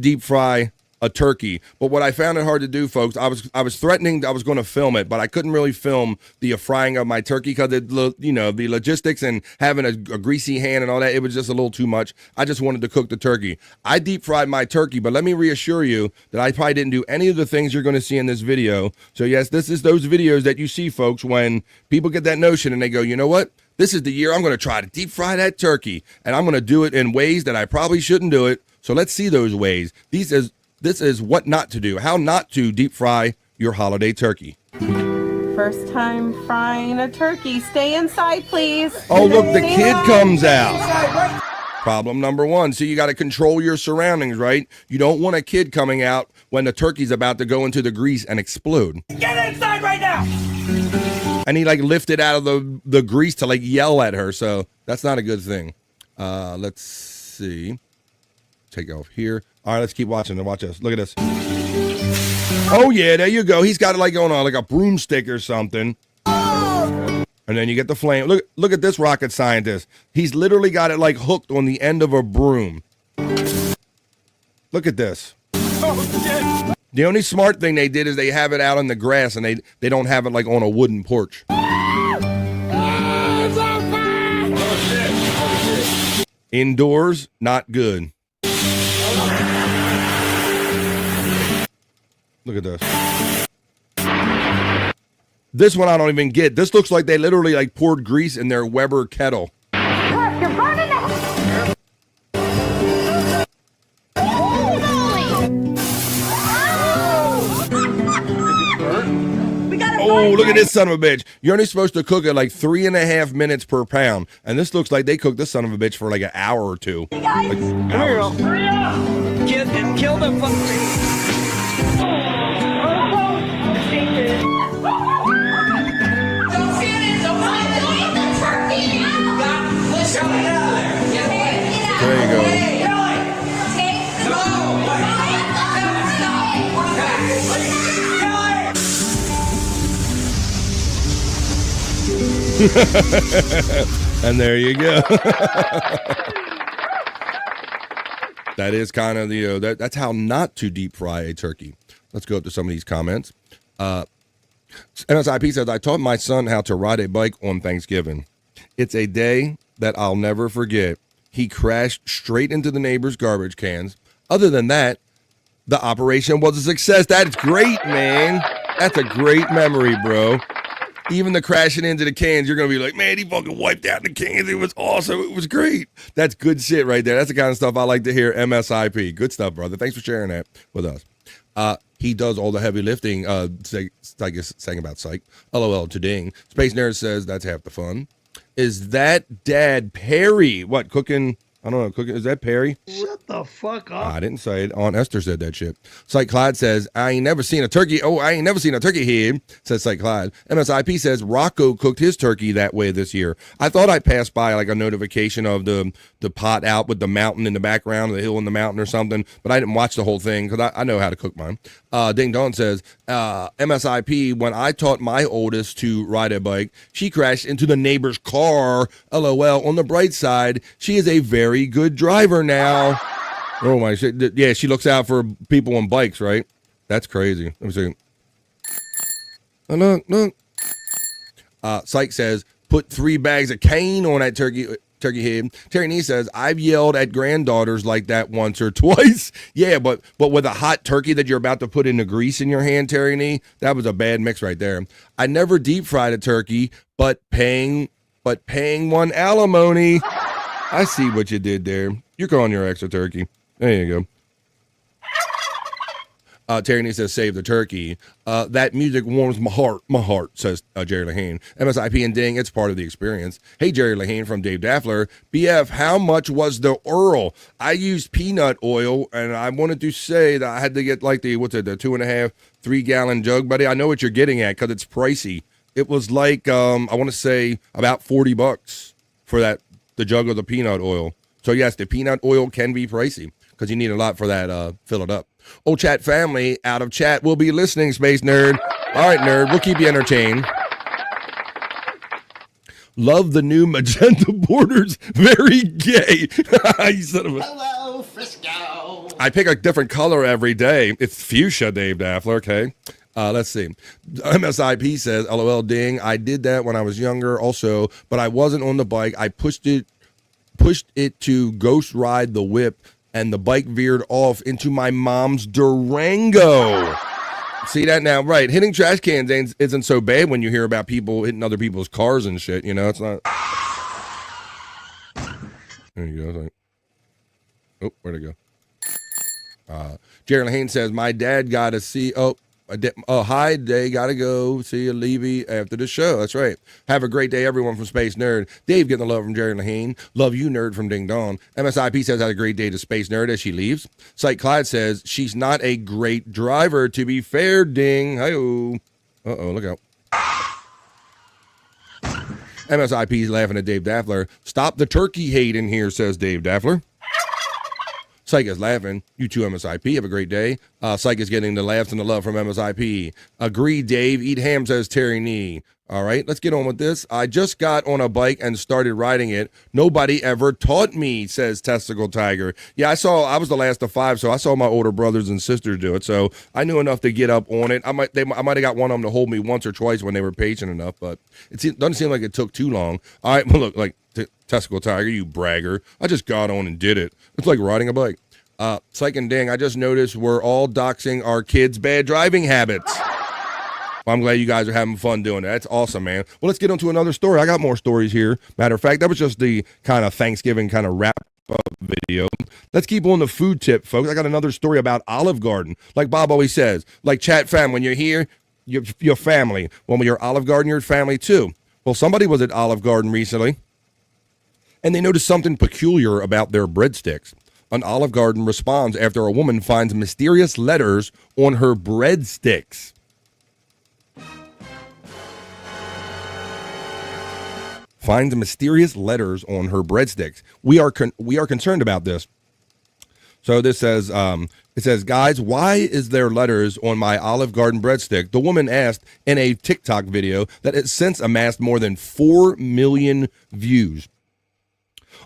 [SPEAKER 10] deep fry a turkey. But what I found it hard to do, folks, I was threatening I was going to film it, but I couldn't really film the frying of my turkey because the logistics and having a greasy hand and all that, it was just a little too much. I just wanted to cook the turkey. I deep fried my turkey, but let me reassure you that I probably didn't do any of the things you're going to see in this video. So yes, this is those videos that you see, folks, when people get that notion and they go, you know what? This is the year I'm going to try to deep fry that turkey, and I'm going to do it in ways that I probably shouldn't do it. So let's see those ways. This is what not to do, how not to deep fry your holiday turkey.
[SPEAKER 14] First time frying a turkey. Stay inside, please.
[SPEAKER 10] Oh, look, the kid comes out. Problem number one. So you got to control your surroundings, right? You don't want a kid coming out when the turkey's about to go into the grease and explode.
[SPEAKER 12] Get inside right now!
[SPEAKER 10] And he like lifted out of the grease to like yell at her. So that's not a good thing. Let's see. Take off here. All right, let's keep watching. Watch this. Look at this. Oh, yeah, there you go. He's got it like going on like a broomstick or something. And then you get the flame. Look at this rocket scientist. He's literally got it like hooked on the end of a broom. Look at this. The only smart thing they did is they have it out in the grass and they don't have it like on a wooden porch. Indoors, not good. Look at this. This one I don't even get. This looks like they literally like poured grease in their Weber kettle.
[SPEAKER 9] Look, you're burning the...
[SPEAKER 10] Oh, look at this son of a bitch. You're only supposed to cook it like 3.5 minutes per pound. And this looks like they cooked this son of a bitch for like an hour or two.
[SPEAKER 9] Hey guys,
[SPEAKER 10] Like
[SPEAKER 12] Hurry up! Kill the fucking...
[SPEAKER 10] There you go. And there you go. That is kind of the that's how not to deep fry a turkey. Let's go up to some of these comments. MSIP says, I taught my son how to ride a bike on Thanksgiving. It's a day that I'll never forget. He crashed straight into the neighbor's garbage cans. Other than that, the operation was a success. That's great, man. That's a great memory, bro. Even the crashing into the cans, you're going to be like, man, he fucking wiped out the cans. It was awesome. It was great. That's good shit right there. That's the kind of stuff I like to hear. MSIP. Good stuff, brother. Thanks for sharing that with us. He does all the heavy lifting. Saying about Cyke. LOL to ding. Space Nerd says that's half the fun. Is that Dad Perry? What, cooking? I don't know. Cooking? Is that Perry?
[SPEAKER 15] Shut the fuck up.
[SPEAKER 10] I didn't say it. Aunt Esther said that shit. Cyke Clyde says, I ain't never seen a turkey. Oh, I ain't never seen a turkey head, says Cyke Clyde. MSIP says, Rocco cooked his turkey that way this year. I thought I passed by like a notification of the pot out with the mountain in the background, the hill in the mountain or something, but I didn't watch the whole thing because I know how to cook mine. Ding Dong says, MSIP, when I taught my oldest to ride a bike, she crashed into the neighbor's car. LOL. On the bright side, she is a very good driver now. Oh my shit. Yeah, she looks out for people on bikes, right? That's crazy. Let me see. Look. Cyke says, put 3 bags of cane on that turkey head. Terry Nee says, I've yelled at granddaughters like that once or twice. Yeah, but with a hot turkey that you're about to put in the grease in your hand, Terry Nee, that was a bad mix right there. I never deep fried a turkey, but paying one alimony. I see what you did there. You're calling your ex a turkey. There you go. Terry Nee says, save the turkey. That music warms my heart, says Jerry Lahane. MSIP and Ding, it's part of the experience. Hey, Jerry Lahane from Dave Daffler. BF, how much was the Earl? I used peanut oil, and I wanted to say that I had to get like the 2.5, 3 gallon jug, buddy. I know what you're getting at because it's pricey. It was like, I want to say about $40 for the jug of the peanut oil. So yes, the peanut oil can be pricey because you need a lot for that, fill it up. Oh, chat family, out of chat, we'll be listening, Space Nerd. All right, nerd, we'll keep you entertained. Love the new magenta borders, very gay. You son of a...
[SPEAKER 16] Hello, Frisco.
[SPEAKER 10] I pick a different color every day. It's fuchsia, Dave Daffler. Okay. Let's see. MSIP says, LOL ding. I did that when I was younger also, but I wasn't on the bike. I pushed it to ghost ride the whip, and the bike veered off into my mom's Durango. See that now? Right. Hitting trash cans isn't so bad when you hear about people hitting other people's cars and shit. You know, it's not. There you go. Oh, where'd it go? Jared Lehane says, my dad got to see. Hi, they got to go see you, Levy, after the show. That's right. Have a great day, everyone from Space Nerd. Dave getting the love from Jerry Lehane. Love you, Nerd from Ding Dong. MSIP says, had a great day to Space Nerd as she leaves. Cyke Clyde says, she's not a great driver, to be fair, Ding. Hi-oh. Uh-oh, look out. MSIP is laughing at Dave Daffler. Stop the turkey hate in here, says Dave Daffler. Cyke is laughing. You too, MSIP. Have a great day. Cyke is getting the laughs and the love from MSIP. Agree, Dave. Eat ham, says Terry Nee. All right, let's get on with this. I just got on a bike and started riding it. Nobody ever taught me, says Testicle Tiger. Yeah, I was the last of 5, so I saw my older brothers and sisters do it. So I knew enough to get up on it. I might have got one of them to hold me once or twice when they were patient enough, but it doesn't seem like it took too long. All right, well, look, like Testicle Tiger, you bragger. I just got on and did it. It's like riding a bike. Cyke and Ding, I just noticed we're all doxing our kids' bad driving habits. Well, I'm glad you guys are having fun doing that. That's awesome, man. Well, let's get on to another story. I got more stories here. Matter of fact, that was just the kind of Thanksgiving kind of wrap-up video. Let's keep on the food tip, folks. I got another story about Olive Garden. Like Bob always says, like chat fam, when you're here, you're family. When you're Olive Garden, you're family too. Well, somebody was at Olive Garden recently, and they noticed something peculiar about their breadsticks. An Olive Garden responds after a woman finds mysterious letters on her breadsticks. Finds mysterious letters on her breadsticks. We are concerned about this. So this says, it says, guys, why is there letters on my Olive Garden breadstick? The woman asked in a TikTok video that has since amassed more than 4 million views.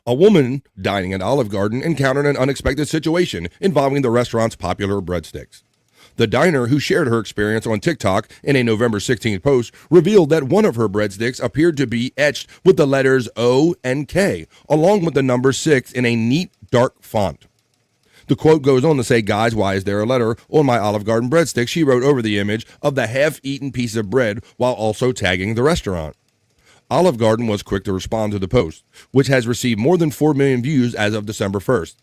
[SPEAKER 10] A woman dining at Olive Garden encountered an unexpected situation involving the restaurant's popular breadsticks. The diner, who shared her experience on TikTok in a November 16th post, revealed that one of her breadsticks appeared to be etched with the letters O and K, along with the number 6 in a neat, dark font. The quote goes on to say, guys, why is there a letter on my Olive Garden breadstick? She wrote over the image of the half-eaten piece of bread while also tagging the restaurant. Olive Garden was quick to respond to the post, which has received more than 4 million views as of December 1st.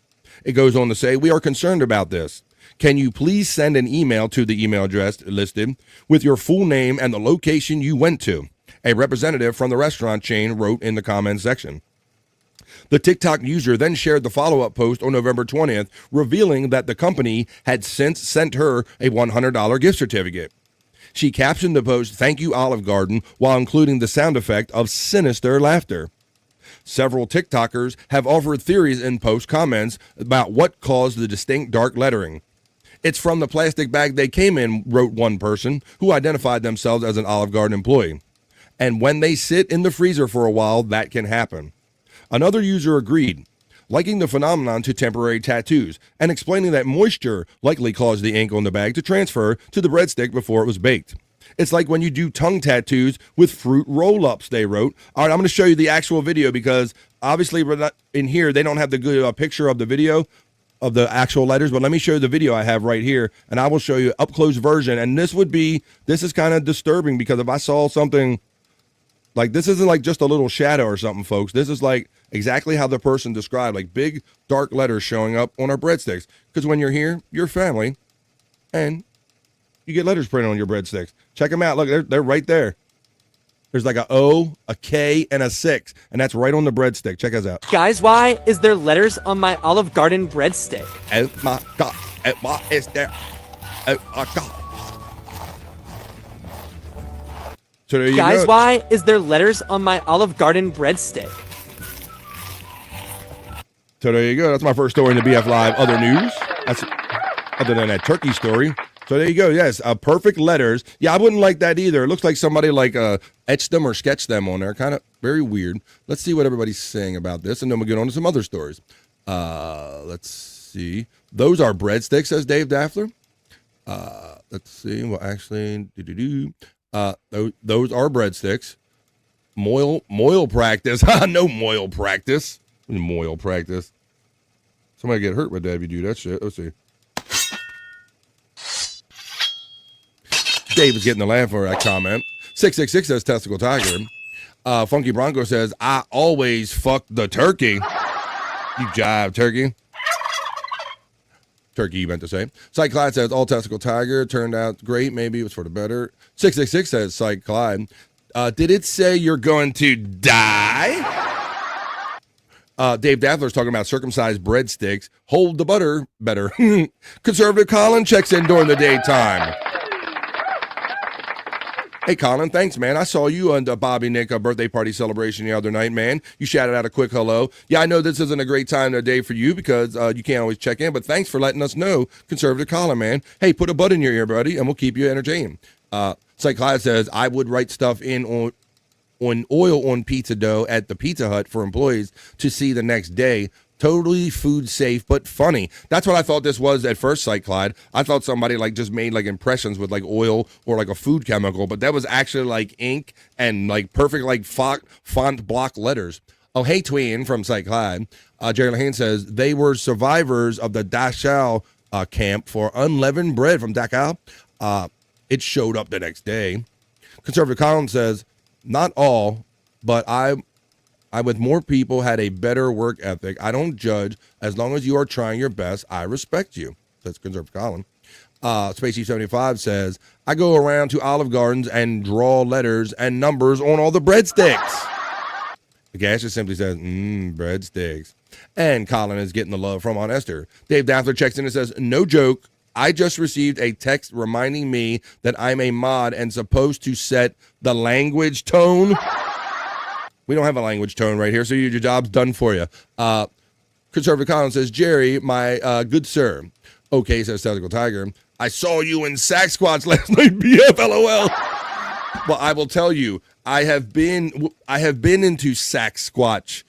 [SPEAKER 10] It goes on to say, we are concerned about this. Can you please send an email to the email address listed with your full name and the location you went to? A representative from the restaurant chain wrote in the comments section. The TikTok user then shared the follow-up post on November 20th, revealing that the company had since sent her a $100 gift certificate. She captioned the post, "Thank you, Olive Garden," while including the sound effect of sinister laughter. Several TikTokers have offered theories in post comments about what caused the distinct dark lettering. It's from the plastic bag they came in, wrote one person, who identified themselves as an Olive Garden employee. And when they sit in the freezer for a while, that can happen. Another user agreed, liking the phenomenon to temporary tattoos and explaining that moisture likely caused the ink on the bag to transfer to the breadstick before it was baked. It's like when you do tongue tattoos with fruit roll-ups, they wrote. All right, I'm going to show you the actual video because obviously we're not in here. They don't have the good picture of the video of the actual letters, but let me show you the video I have right here, and I will show you up-close version. And this is kind of disturbing because if I saw something like this, isn't like just a little shadow or something, folks. This is like exactly how the person described, like big dark letters showing up on our breadsticks. Because when you're here, you're family, and you get letters printed on your breadsticks. Check them out. Look, they're right there. There's like a O, a K, and a 6, and that's right on the breadstick. Check us out.
[SPEAKER 15] Guys, why is there letters on my Olive Garden breadstick?
[SPEAKER 10] Oh my God! Why is there? Oh my God! So there you
[SPEAKER 15] Guys,
[SPEAKER 10] go.
[SPEAKER 15] why is there letters on my Olive Garden breadstick?
[SPEAKER 10] So there you go. That's my first story in the BF Live Other News. That's other than that turkey story. So there you go. Yes, perfect letters. Yeah, I wouldn't like that either. It looks like somebody etched them or sketched them on there. Kind of very weird. Let's see what everybody's saying about this, and then we'll get on to some other stories. Let's see. Those are breadsticks, says Dave Daffler. Let's see. Well, actually, those are breadsticks. Moil practice. No moil practice. Moil practice. Somebody get hurt with that if you do that shit. Let's see. Dave is getting the laugh for that comment. 666 says Testicle Tiger. Funky Bronco says, I always fuck the turkey. You jive, turkey. Turkey, you meant to say. Cyke Clyde says, all Testicle Tiger turned out great. Maybe it was for the better. 666 says, Cyke Clyde. Did it say you're going to die? Dave Daffler's talking about circumcised breadsticks. Hold the butter better. Conservative Colin checks in during the daytime. Hey, Colin, thanks, man. I saw you on the Bobby Nick birthday party celebration the other night, man. You shouted out a quick hello. Yeah, I know this isn't a great time of day for you because you can't always check in, but thanks for letting us know, Conservative Colin, man. Hey, put a bud in your ear, buddy, and we'll keep you entertained. Cyke Clyde says, I would write stuff in on oil on pizza dough at the Pizza Hut for employees to see the next day. Totally food safe, but funny. That's what I thought this was at first, Cyke Clyde. I thought somebody like just made like impressions with like oil or like a food chemical, but that was actually like ink and like perfect like font block letters. Oh, hey, tween from Cyke Clyde. Jerry Lehane says they were survivors of the Dachau camp for unleavened bread from Dachau. It showed up the next day. Conservative Colin says, not all, but I with more people had a better work ethic. I don't judge. As long as you are trying your best, I respect you. That's Conservative Colin. Spacey 75 says, I go around to Olive Gardens and draw letters and numbers on all the breadsticks. The gas just simply says, breadsticks. And Colin is getting the love from Aunt Esther. Dave Daffler checks in and says, no joke. I just received a text reminding me that I'm a mod and supposed to set the language tone. We don't have a language tone right here, so your job's done for you. Conservative Colin says, Jerry, my good sir. Okay, says Testicle Tiger. I saw you in Sack Squats last night, BF, LOL. Well, I will tell you, I have been into Sack Squatch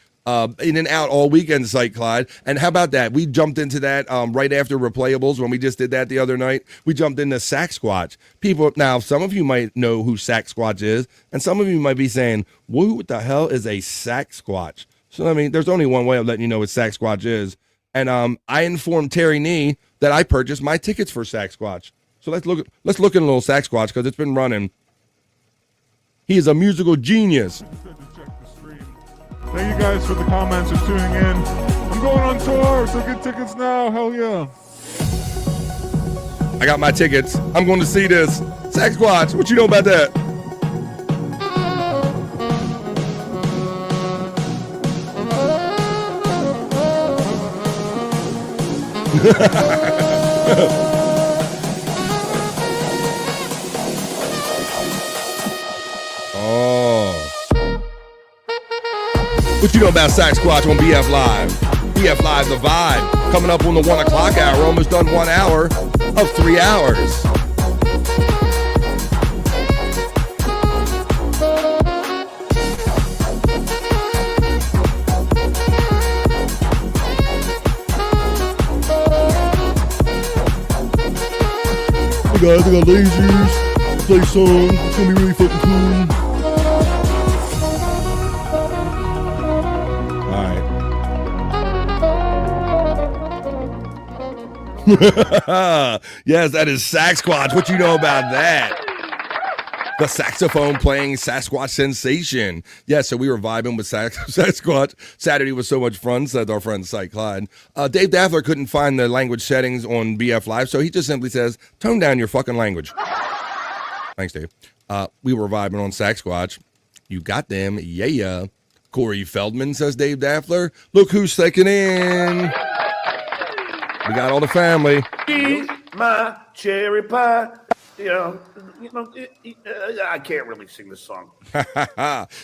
[SPEAKER 10] in and out all weekend, Cyke Clyde. And how about that? We jumped into that right after Replayables when we just did that the other night. We jumped into Sack Squatch. People, now, some of you might know who Sack Squatch is, and some of you might be saying, what the hell is a Sack Squatch? So, I mean, there's only one way of letting you know what Sack Squatch is. And I informed Terry Nee that I purchased my tickets for Sack Squatch. So let's look at a little Sack Squatch because it's been running. He is a musical genius.
[SPEAKER 16] Thank you guys for the comments and tuning in. I'm going on tour, so get tickets now. Hell yeah.
[SPEAKER 10] I got my tickets. I'm going to see this. Sack Squatch, what you know about that? Oh. What you know about Sack Squatch on BF Live? BF Live, the vibe. Coming up on the 1 o'clock hour. Almost done 1 hour of 3 hours. Hey guys, I got lasers. Play a song. It's gonna be really fucking cool. Yes, that is Sasquatch. What you know about that? The saxophone playing Sasquatch sensation. Yeah, so we were vibing with Sasquatch. Saturday was so much fun, said our friend Cyke Clyde. Dave Daffler couldn't find the language settings on BF Live, so he just simply says, tone down your fucking language. Thanks, Dave. We were vibing on Sasquatch. You got them. Yeah. Corey Feldman, says Dave Daffler. Look who's second in. We got all the family.
[SPEAKER 17] Eat my cherry pie. I can't really sing this song.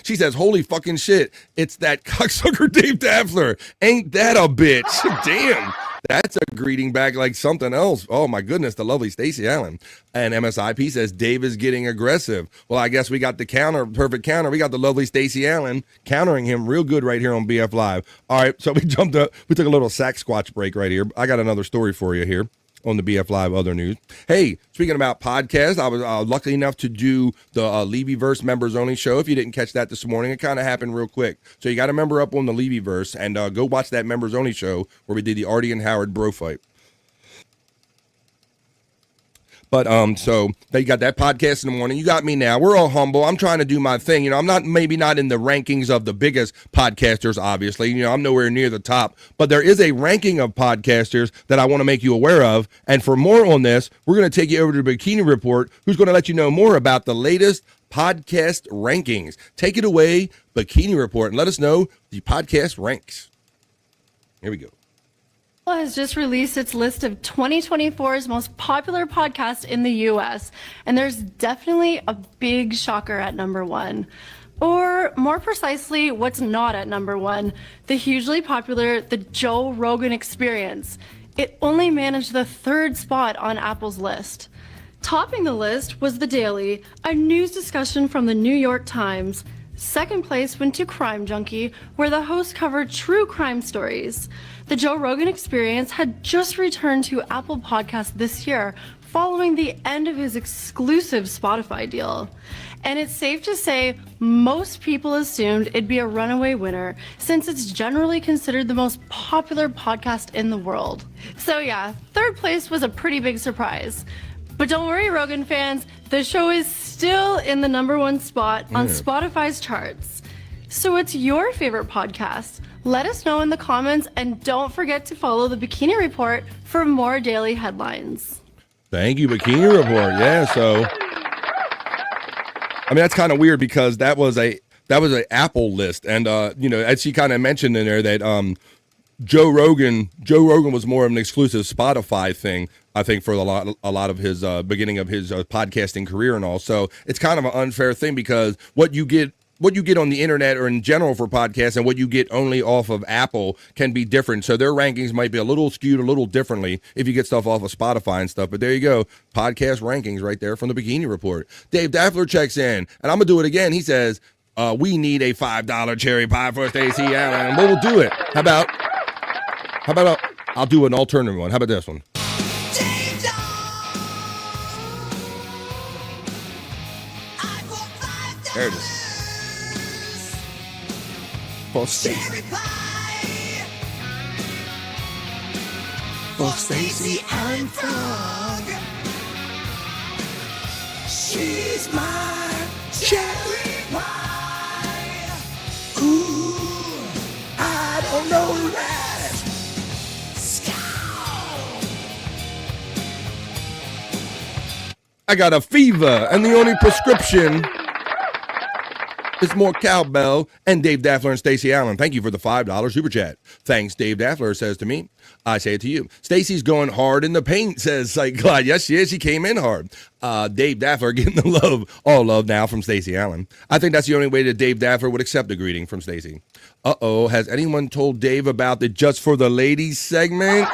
[SPEAKER 10] She says, holy fucking shit. It's that cocksucker Dave Daffler. Ain't that a bitch? Damn. That's a greeting back like something else. Oh my goodness, the lovely Stacey Allen. And MSIP says Dave is getting aggressive. Well, I guess we got the perfect counter. We got the lovely Stacey Allen countering him real good right here on BF Live. All right, so we jumped up. We took a little sack squatch break right here. I got another story for you here on the BF Live other news. Hey, speaking about podcasts, I was lucky enough to do the Levyverse members only show. If you didn't catch that this morning, it kind of happened real quick. So you got to member up on the Levyverse and go watch that members only show where we did the Artie and Howard bro fight. But so they got that podcast in the morning. You got me now. We're all humble. I'm trying to do my thing. You know, I'm not in the rankings of the biggest podcasters, obviously. You know, I'm nowhere near the top. But there is a ranking of podcasters that I want to make you aware of. And for more on this, we're going to take you over to the Bikini Report, who's going to let you know more about the latest podcast rankings. Take it away, Bikini Report, and let us know the podcast ranks. Here we go.
[SPEAKER 18] Has just released its list of 2024's most popular podcasts in the U.S., and there's definitely a big shocker at number one. Or more precisely, what's not at number one, the hugely popular The Joe Rogan Experience. It only managed the 3rd spot on Apple's list. Topping the list was The Daily, a news discussion from the New York Times. Second place went to Crime Junkie, where the host covered true crime stories. The Joe Rogan Experience had just returned to Apple Podcasts this year, following the end of his exclusive Spotify deal. And it's safe to say most people assumed it'd be a runaway winner, since it's generally considered the most popular podcast in the world. So yeah, 3rd place was a pretty big surprise. But don't worry, Rogan fans, the show is still in the number 1 spot on Spotify's charts. So what's your favorite podcast? Let us know in the comments, and don't forget to follow the Bikini Report for more daily headlines.
[SPEAKER 10] Thank you, Bikini Report. Yeah, so I mean that's kind of weird because that was an Apple list, and you know, as she kind of mentioned in there that Joe Rogan was more of an exclusive Spotify thing, I think, for a lot of his beginning of his podcasting career and all. So it's kind of an unfair thing because what you get on the internet or in general for podcasts and what you get only off of Apple can be different. So their rankings might be a little skewed a little differently if you get stuff off of Spotify and stuff. But there you go. Podcast rankings right there from the Bikini Report. Dave Daffler checks in, and I'm going to do it again. He says, we need a $5 cherry pie for Stacey Allen. And we'll do it. How about I'll do an alternative one. How about this one? There it is. For Stacey.
[SPEAKER 11] For Stacey Allen Frog. She's my cherry pie. Ooh, I don't know that.
[SPEAKER 10] I got a fever, and the only prescription is more cowbell. And Dave Daffler and Stacey Allen, thank you for the $5 super chat. Thanks, Dave Daffler says to me. I say it to you. Stacey's going hard in the paint, says Cyke. Yes, she is. She came in hard. Dave Daffler getting the love, all love now from Stacey Allen. I think that's the only way that Dave Daffler would accept a greeting from Stacey. Uh-oh, has anyone told Dave about the Just for the Ladies segment?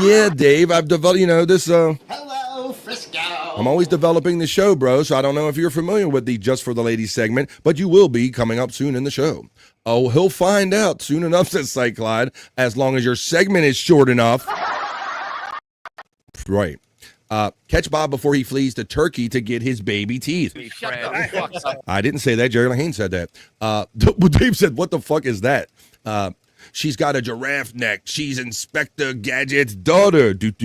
[SPEAKER 10] Yeah, Dave, I've developed, you know, this,
[SPEAKER 12] Hello, Frisco.
[SPEAKER 10] I'm always developing the show, bro, so I don't know if you're familiar with the Just for the Ladies segment, but you will be coming up soon in the show. Oh, he'll find out soon enough, says Cyke Clyde, as long as your segment is short enough. Right. Catch Bob before he flees to Turkey to get his baby teeth. I didn't say that. Jerry Lahane said that. Dave said, what the fuck is that? She's got a giraffe neck. She's Inspector Gadget's daughter. Isaac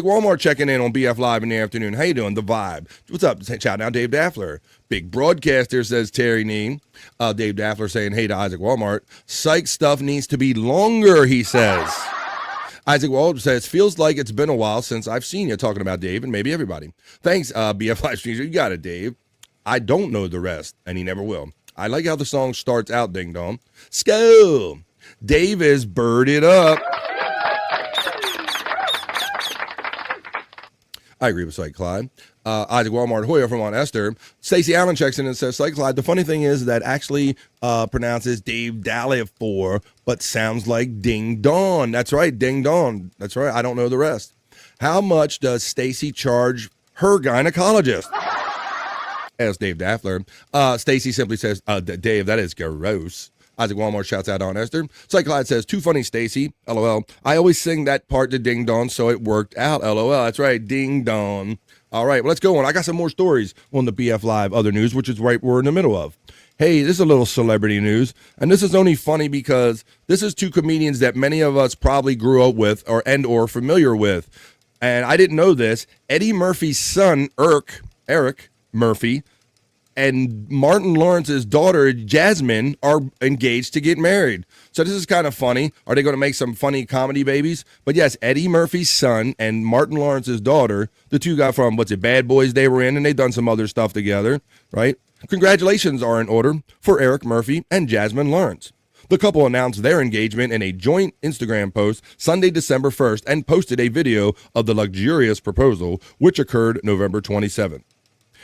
[SPEAKER 10] Walmart checking in on BF Live in the afternoon. How you doing? The Vibe. What's up? Shout out Dave Daffler. Big broadcaster, says Terry Neen. Dave Daffler saying, hey to Isaac Walmart. Psych stuff needs to be longer, he says. Isaac Walmart says, feels like it's been a while since I've seen you talking about Dave and maybe everybody. Thanks, BF Live Streams. You got it, Dave. I don't know the rest, and he never will. I like how the song starts out, ding dong. Skull. Dave is birded up. I agree with Cyke Clyde. Isaac Walmart Hoyer from Aunt Esther. Stacey Allen checks in and says, Cyke Clyde, the funny thing is that actually pronounces Dave Dalifor, but sounds like Ding Dong. That's right, Ding Dong. That's right. I don't know the rest. How much does Stacey charge her gynecologist? Asks Dave Daffler. Stacey simply says, Dave, that is gross. Isaac Walmart shouts out on Esther. Cyke Clyde says, too funny, Stacey. LOL. I always sing that part to Ding Dong, so it worked out. LOL. That's right. Ding Dong. All right, well, let's go on. I got some more stories on the BF Live other news, which is right we're in the middle of. Hey, this is a little celebrity news, and this is only funny because this is two comedians that many of us probably grew up with or familiar with. And I didn't know this. Eddie Murphy's son, Eric Murphy, and Martin Lawrence's daughter, Jasmine, are engaged to get married. So this is kind of funny. Are they going to make some funny comedy babies? But yes, Eddie Murphy's son and Martin Lawrence's daughter, the two got from, Bad Boys they were in, and they've done some other stuff together, right? Congratulations are in order for Eric Murphy and Jasmine Lawrence. The couple announced their engagement in a joint Instagram post Sunday, December 1st, and posted a video of the luxurious proposal, which occurred November 27th.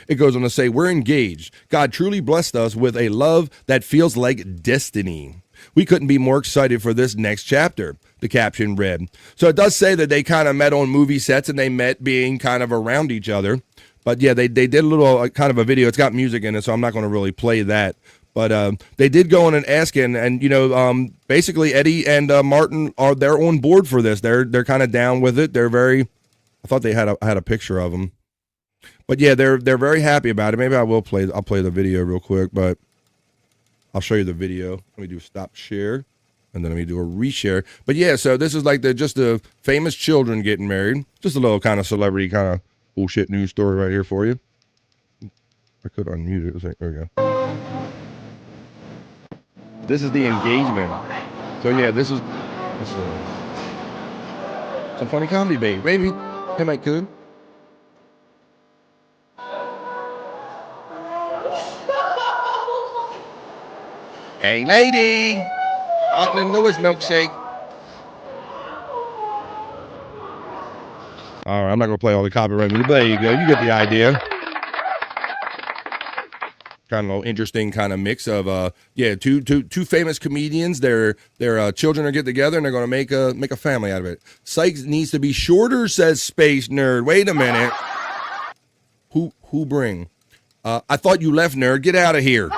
[SPEAKER 10] It goes on to say, we're engaged. God truly blessed us with a love that feels like destiny. We couldn't be more excited for this next chapter, the caption read. So it does say that they kind of met on movie sets and they met being kind of around each other. But yeah, they did a little kind of a video. It's got music in it, so I'm not going to really play that. But they did go in and ask, and basically Eddie and Martin they're on board for this. They're kind of down with it. They're very. I thought they had a picture of them. But yeah, they're very happy about it. Maybe I'll play the video real quick, but I'll show you the video. Let me do stop share, and then let me do a reshare. But yeah, so this is like just the famous children getting married. Just a little kind of celebrity kind of bullshit news story right here for you. I could unmute it. There we go. This is the engagement. So yeah, this is some funny comedy, baby. Maybe. Hey, Mike, good. Hey, lady! Auckland Lewis milkshake. All right, I'm not going to play all the copyright music, but there you go. You get the idea. Kind of interesting kind of mix of, two famous comedians. Their children are get together, and they're going to make a family out of it. Cyke needs to be shorter, says Space Nerd. Wait a minute. Who bring? I thought you left, nerd. Get out of here.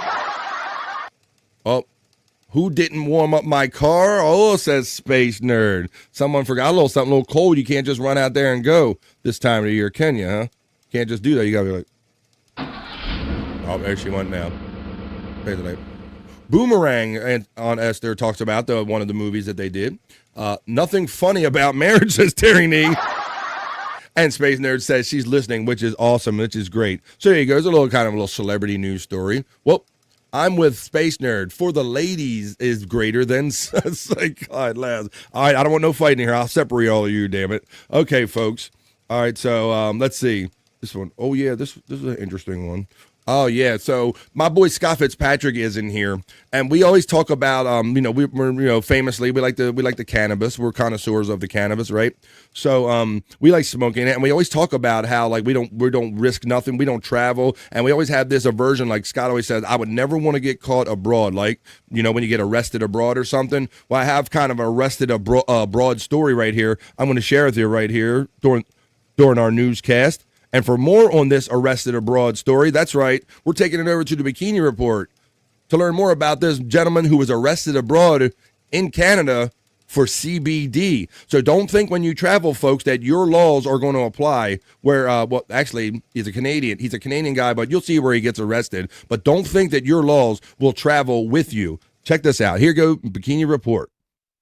[SPEAKER 10] Oh, who didn't warm up my car? Oh, says Space Nerd. Someone forgot a little cold. You can't just run out there and go this time of the year, can you, huh? Can't just do that. You got to be like, oh, there she went now. Boomerang on Esther talks about one of the movies that they did. Nothing funny about marriage, says Terry Nee. And Space Nerd says she's listening, which is awesome, which is great. So there you go. It's a little celebrity news story. Well, I'm with Space Nerd. For the ladies is greater than Cyke Clyde Labs. All right, I don't want no fighting here. I'll separate all of you, damn it. Okay, folks. All right, so let's see. This one. Oh, yeah, this is an interesting one. Oh, yeah. So my boy Scott Fitzpatrick is in here, and we always talk about, we're famously, we like the cannabis. We're connoisseurs of the cannabis, right? So we like smoking it, and we always talk about how, like, we don't risk nothing. We don't travel, and we always have this aversion, like Scott always says, I would never want to get caught abroad, like, when you get arrested abroad or something. Well, I have kind of arrested abroad story right here. I'm going to share with you right here during our newscast. And for more on this arrested abroad story, that's right, we're taking it over to the Bikini Report to learn more about this gentleman who was arrested abroad in Canada for CBD. So don't think when you travel, folks, that your laws are going to apply where, actually, he's a Canadian. He's a Canadian guy, but you'll see where he gets arrested. But don't think that your laws will travel with you. Check this out. Here go Bikini Report.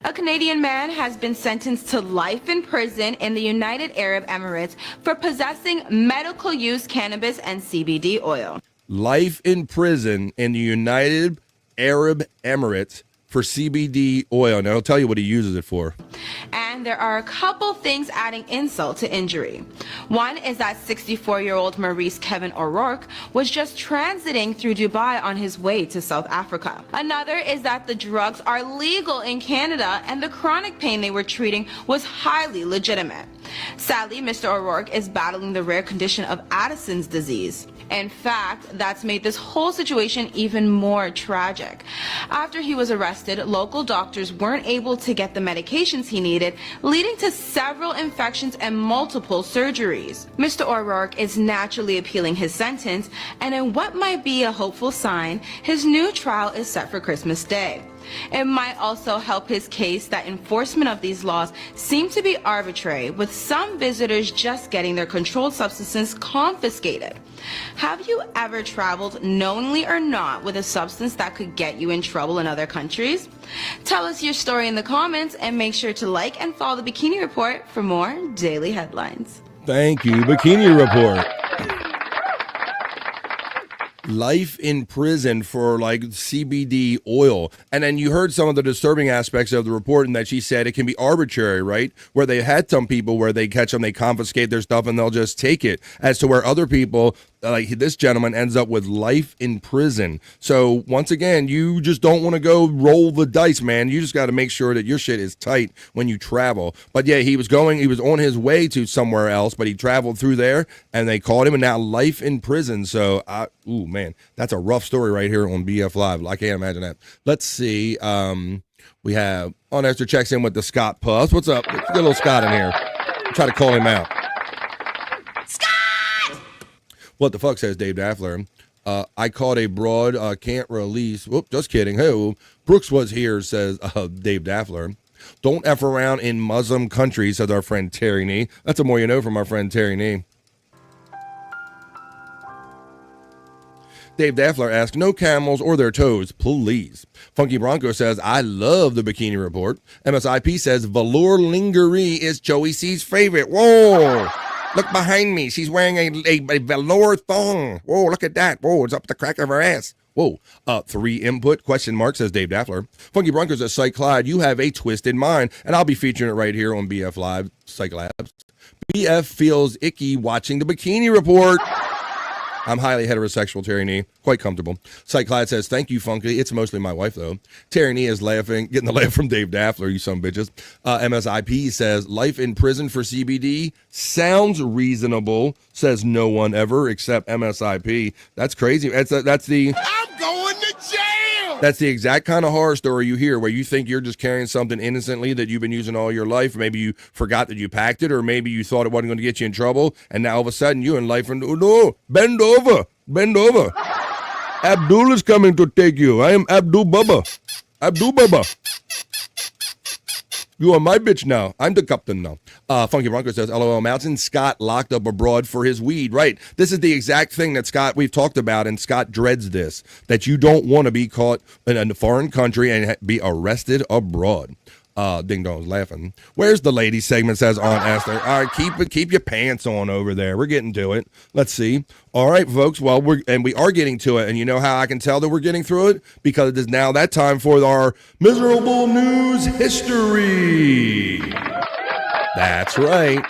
[SPEAKER 19] A Canadian man has been sentenced to life in prison in the United Arab Emirates for possessing medical use cannabis and CBD oil.
[SPEAKER 10] Life in prison in the United Arab Emirates for CBD oil. Now, I'll tell you what he uses it for.
[SPEAKER 19] And there are a couple things adding insult to injury. One is that 64-year-old Maurice Kevin O'Rourke was just transiting through Dubai on his way to South Africa. Another is that the drugs are legal in Canada and the chronic pain they were treating was highly legitimate. Sadly, Mr. O'Rourke is battling the rare condition of Addison's disease. In fact, that's made this whole situation even more tragic. After he was arrested, local doctors weren't able to get the medications he needed, leading to several infections and multiple surgeries. Mr. O'Rourke is naturally appealing his sentence, and in what might be a hopeful sign, his new trial is set for Christmas Day. It might also help his case that enforcement of these laws seem to be arbitrary, with some visitors just getting their controlled substances confiscated. Have you ever traveled, knowingly or not, with a substance that could get you in trouble in other countries? Tell us your story in the comments and make sure to like and follow the Bikini Report for more daily headlines.
[SPEAKER 10] Thank you, Bikini Report. Life in prison for like CBD oil. And then you heard some of the disturbing aspects of the report, and that she said it can be arbitrary, right? Where they had some people where they catch them, they confiscate their stuff and they'll just take it, as to where other people, like this gentleman, ends up with life in prison. So once again, you just don't want to go roll the dice, man. You just got to make sure that your shit is tight when you travel. But yeah, he was on his way to somewhere else, but he traveled through there and they caught him, and now life in prison. So ooh, man, that's a rough story right here on BF Live. I can't imagine that. Let's see. We have Esther checks in with the Scott Puffs. What's up? Let's get a little Scott in here. Try to call him out. What the fuck, says Dave Daffler. I caught a broad, can't release. Whoop, just kidding. Hey, Brooks was here, says Dave Daffler. Don't F around in Muslim countries, says our friend Terry Nee. That's a more you know from our friend Terry Nee. Dave Daffler asks, no camels or their toes, please. Funky Bronco says, I love the Bikini Report. MSIP says, velour lingerie is Joey C's favorite. Whoa. Look behind me. She's wearing a velour thong. Whoa, look at that. Whoa, it's up the crack of her ass. Whoa. 3 input, question mark, says Dave Daffler. Funky Broncos says, Cyke Clyde, you have a twisted mind. And I'll be featuring it right here on BF Live, Cyke Labs. BF feels icky watching the Bikini Report. I'm highly heterosexual, Terry Nee. Quite comfortable. Cyke Clyde says, thank you, Funky. It's mostly my wife, though. Terry Nee is laughing, getting the laugh from Dave Daffler, you some bitches. MSIP says, life in prison for CBD sounds reasonable, says no one ever except MSIP. That's crazy. That's the...
[SPEAKER 12] I'm going to jail!
[SPEAKER 10] That's the exact kind of horror story you hear, where you think you're just carrying something innocently that you've been using all your life. Maybe you forgot that you packed it, or maybe you thought it wasn't going to get you in trouble, and now all of a sudden you're in life and, oh no, bend over. Abdul is coming to take you. I am Abdul Baba. You are my bitch now. I'm the captain now. Funky Bronco says, LOL Mountain, Scott locked up abroad for his weed. Right. This is the exact thing that we've talked about, and Scott dreads this, that you don't want to be caught in a foreign country and be arrested abroad. Ding Dong's laughing. Where's the lady segment, says Aunt Esther. All right, keep your pants on over there. We're getting to it. Let's see. All right, folks. Well, we are getting to it, and you know how I can tell that we're getting through it? Because it is now that time for our miserable news history. That's right.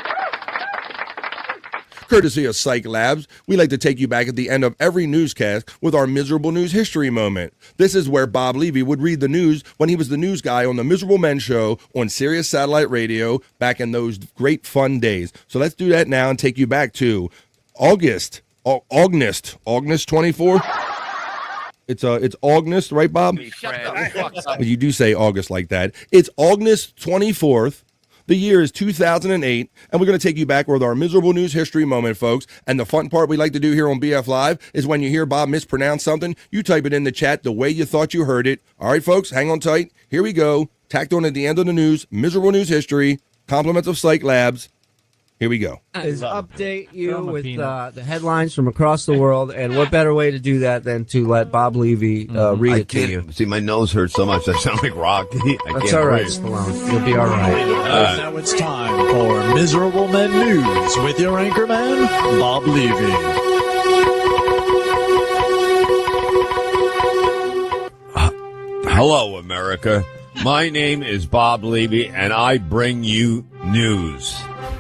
[SPEAKER 10] Courtesy of Cyke Labs, we like to take you back at the end of every newscast with our miserable news history moment. This is where Bob Levy would read the news when he was the news guy on the Miserable Men Show on Sirius Satellite Radio back in those great fun days. So let's do that now and take you back to August 24th. It's August, right, Bob? You do say August like that. It's August 24th. The year is 2008, and we're going to take you back with our miserable news history moment, folks. And the fun part we like to do here on BF Live is when you hear Bob mispronounce something, you type it in the chat the way you thought you heard it. All right, folks, hang on tight. Here we go. Tacked on at the end of the news, miserable news history, compliments of Cyke Labs. Here we go.
[SPEAKER 20] Is update you with the headlines from across the world, and what better way to do that than to let Bob Levy read it to you?
[SPEAKER 21] See, my nose hurts so much. I sound like Rocky.
[SPEAKER 20] That's all right, Stallone. You'll be all right.
[SPEAKER 22] Now it's time for Miserable Men News with your anchorman, Bob Levy.
[SPEAKER 21] Hello, America. My name is Bob Levy, and I bring you news.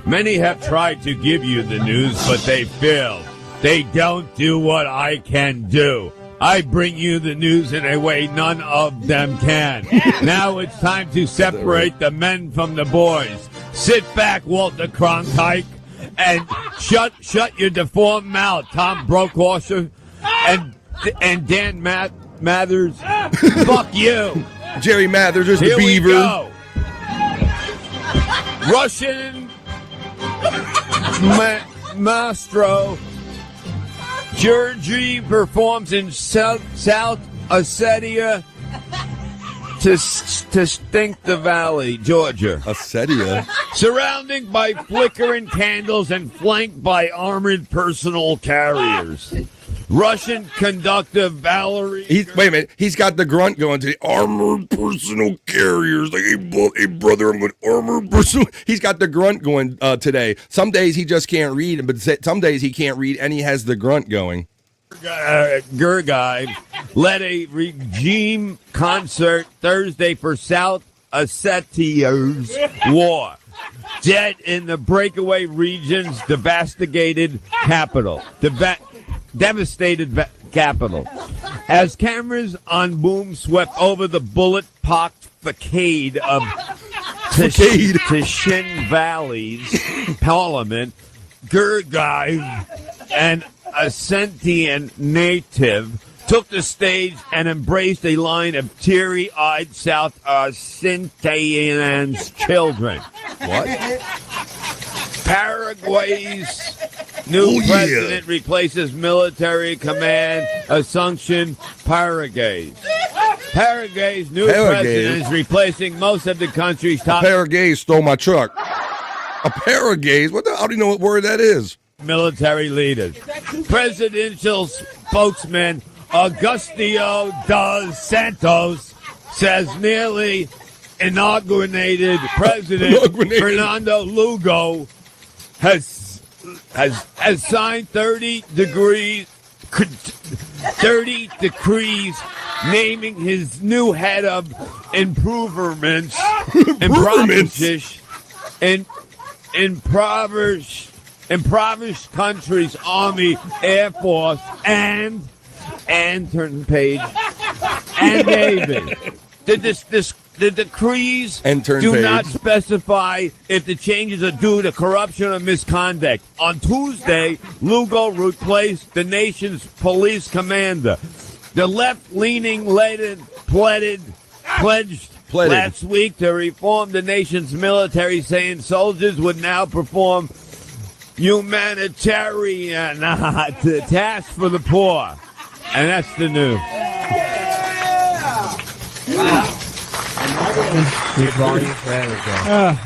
[SPEAKER 21] Many have tried to give you the news, but they failed. They don't do what I can do. I bring you the news in a way none of them can. Now it's time to separate the men from the boys. Sit back, Walter Cronkite, and shut your deformed mouth, Tom Brokaw and Dan Mathers. Fuck you.
[SPEAKER 10] Jerry Mathers is the
[SPEAKER 21] Here
[SPEAKER 10] beaver.
[SPEAKER 21] We go. Russian maestro Georgie performs in South Ossetia to stink the valley, Georgia.
[SPEAKER 10] Ossetia?
[SPEAKER 21] Surrounded by flickering candles and flanked by armored personal carriers. Russian conductor Valerie.
[SPEAKER 10] Wait a minute. He's got the grunt going to the armored personal carriers. Like, hey, brother, I'm with armored personal. He's got the grunt going today. Some days he just can't read, but some days he can't read, and he has the grunt going.
[SPEAKER 21] Gurgai led a regime concert Thursday for South Ossetia's war. Dead in the breakaway region's devastated capital. As cameras on boom swept over the bullet-pocked facade of Tishin Valley's parliament, Gurgai, an Ossetian native, took the stage and embraced a line of teary-eyed South Ossetians children.
[SPEAKER 10] What?
[SPEAKER 21] Paraguay's new president replaces military command Assumption Paraguay. Paraguay's new president is replacing most of the country's top...
[SPEAKER 10] Paraguay stole my truck. A Paraguay? What the... I don't even know what word that is.
[SPEAKER 21] Military leaders. Presidential spokesman Augustio dos Santos says nearly inaugurated President Fernando Lugo has signed 30 decrees naming his new head of impoverished countries, Army, Air Force, and turn the page, and Navy. The decrees do not specify if the changes are due to corruption or misconduct. On Tuesday, Lugo replaced the nation's police commander. The left-leaning pledged last week to reform the nation's military, saying soldiers would now perform humanitarian tasks for the poor. And that's the news.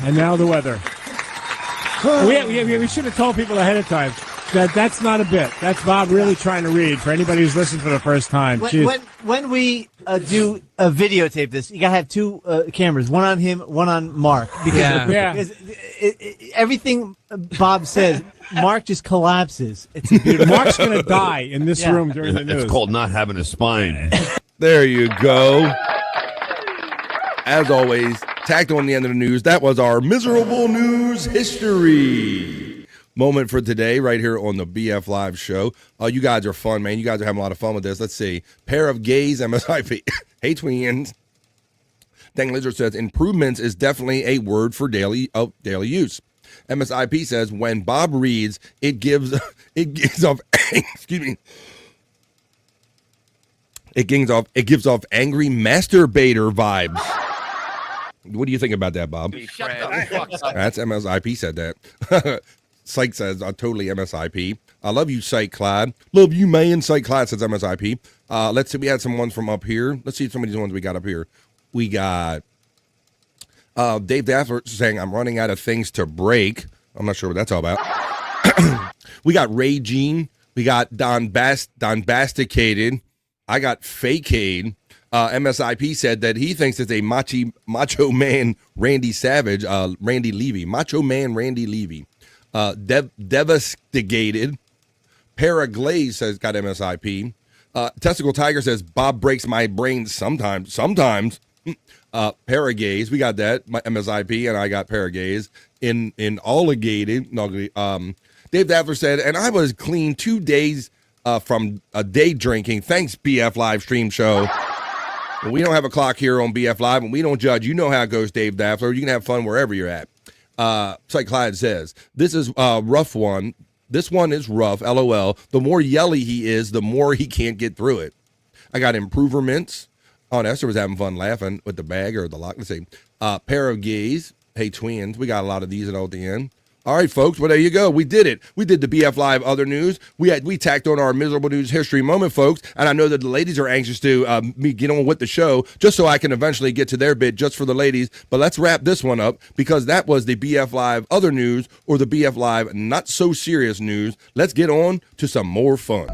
[SPEAKER 1] And now the weather. We should have told people ahead of time that that's not a bit. That's Bob really trying to read for anybody who's listening for the first time.
[SPEAKER 3] When we do a videotape this, you gotta have two cameras, one on him, one on Mark. Because everything Bob says, Mark just collapses. It's beautiful.
[SPEAKER 1] Mark's gonna die in this room during the news.
[SPEAKER 21] It's called not having a spine.
[SPEAKER 10] There you go. As always, tacked on the end of the news, that was our miserable news history moment for today right here on the BF Live show. You guys are fun, man. You guys are having a lot of fun with this. Let's see. Pair of gays, MSIP. Hey, twins. Dang Lizard says, improvements is definitely a word for daily use. MSIP says, when Bob reads, it gives off excuse me. It gives off angry masturbator vibes. What do you think about that, Bob? That's MSIP said that. Cyke says, totally MSIP. I love you, Cyke Clyde. Love you, man. Cyke Clyde says MSIP. Let's see. We had some ones from up here. Let's see some of these ones we got up here. We got Dave Daffler saying, I'm running out of things to break. I'm not sure what that's all about. We got Ray Jean. We got Don Basticated. I got Fakeade. MSIP said that he thinks it's a macho man Randy Savage, Randy Levy. Macho man Randy Levy. Devastated. Paraglaze says got MSIP. Testicle Tiger says Bob breaks my brain sometimes. Paragaze, we got that. My MSIP and I got Paragaze in Alligated. Dave Daffler said, and I was clean 2 days from a day drinking. Thanks, BF Live Stream Show. We don't have a clock here on BF Live, and we don't judge. You know how it goes, Dave Daffler. You can have fun wherever you're at. Cyke Clyde says, this is a rough one. This one is rough, LOL. The more yelly he is, the more he can't get through it. I got improvements. Oh, Esther was having fun laughing with the bag or the lock. Let's see. Pair of gays. Hey, twins. We got a lot of these at the end. All right, folks. Well, there you go. We did it. We did the BF Live other news. We tacked on our miserable news history moment, folks. And I know that the ladies are anxious to me get on with the show just so I can eventually get to their bit just for the ladies. But let's wrap this one up because that was the BF Live other news or the BF Live not so serious news. Let's get on to some more fun.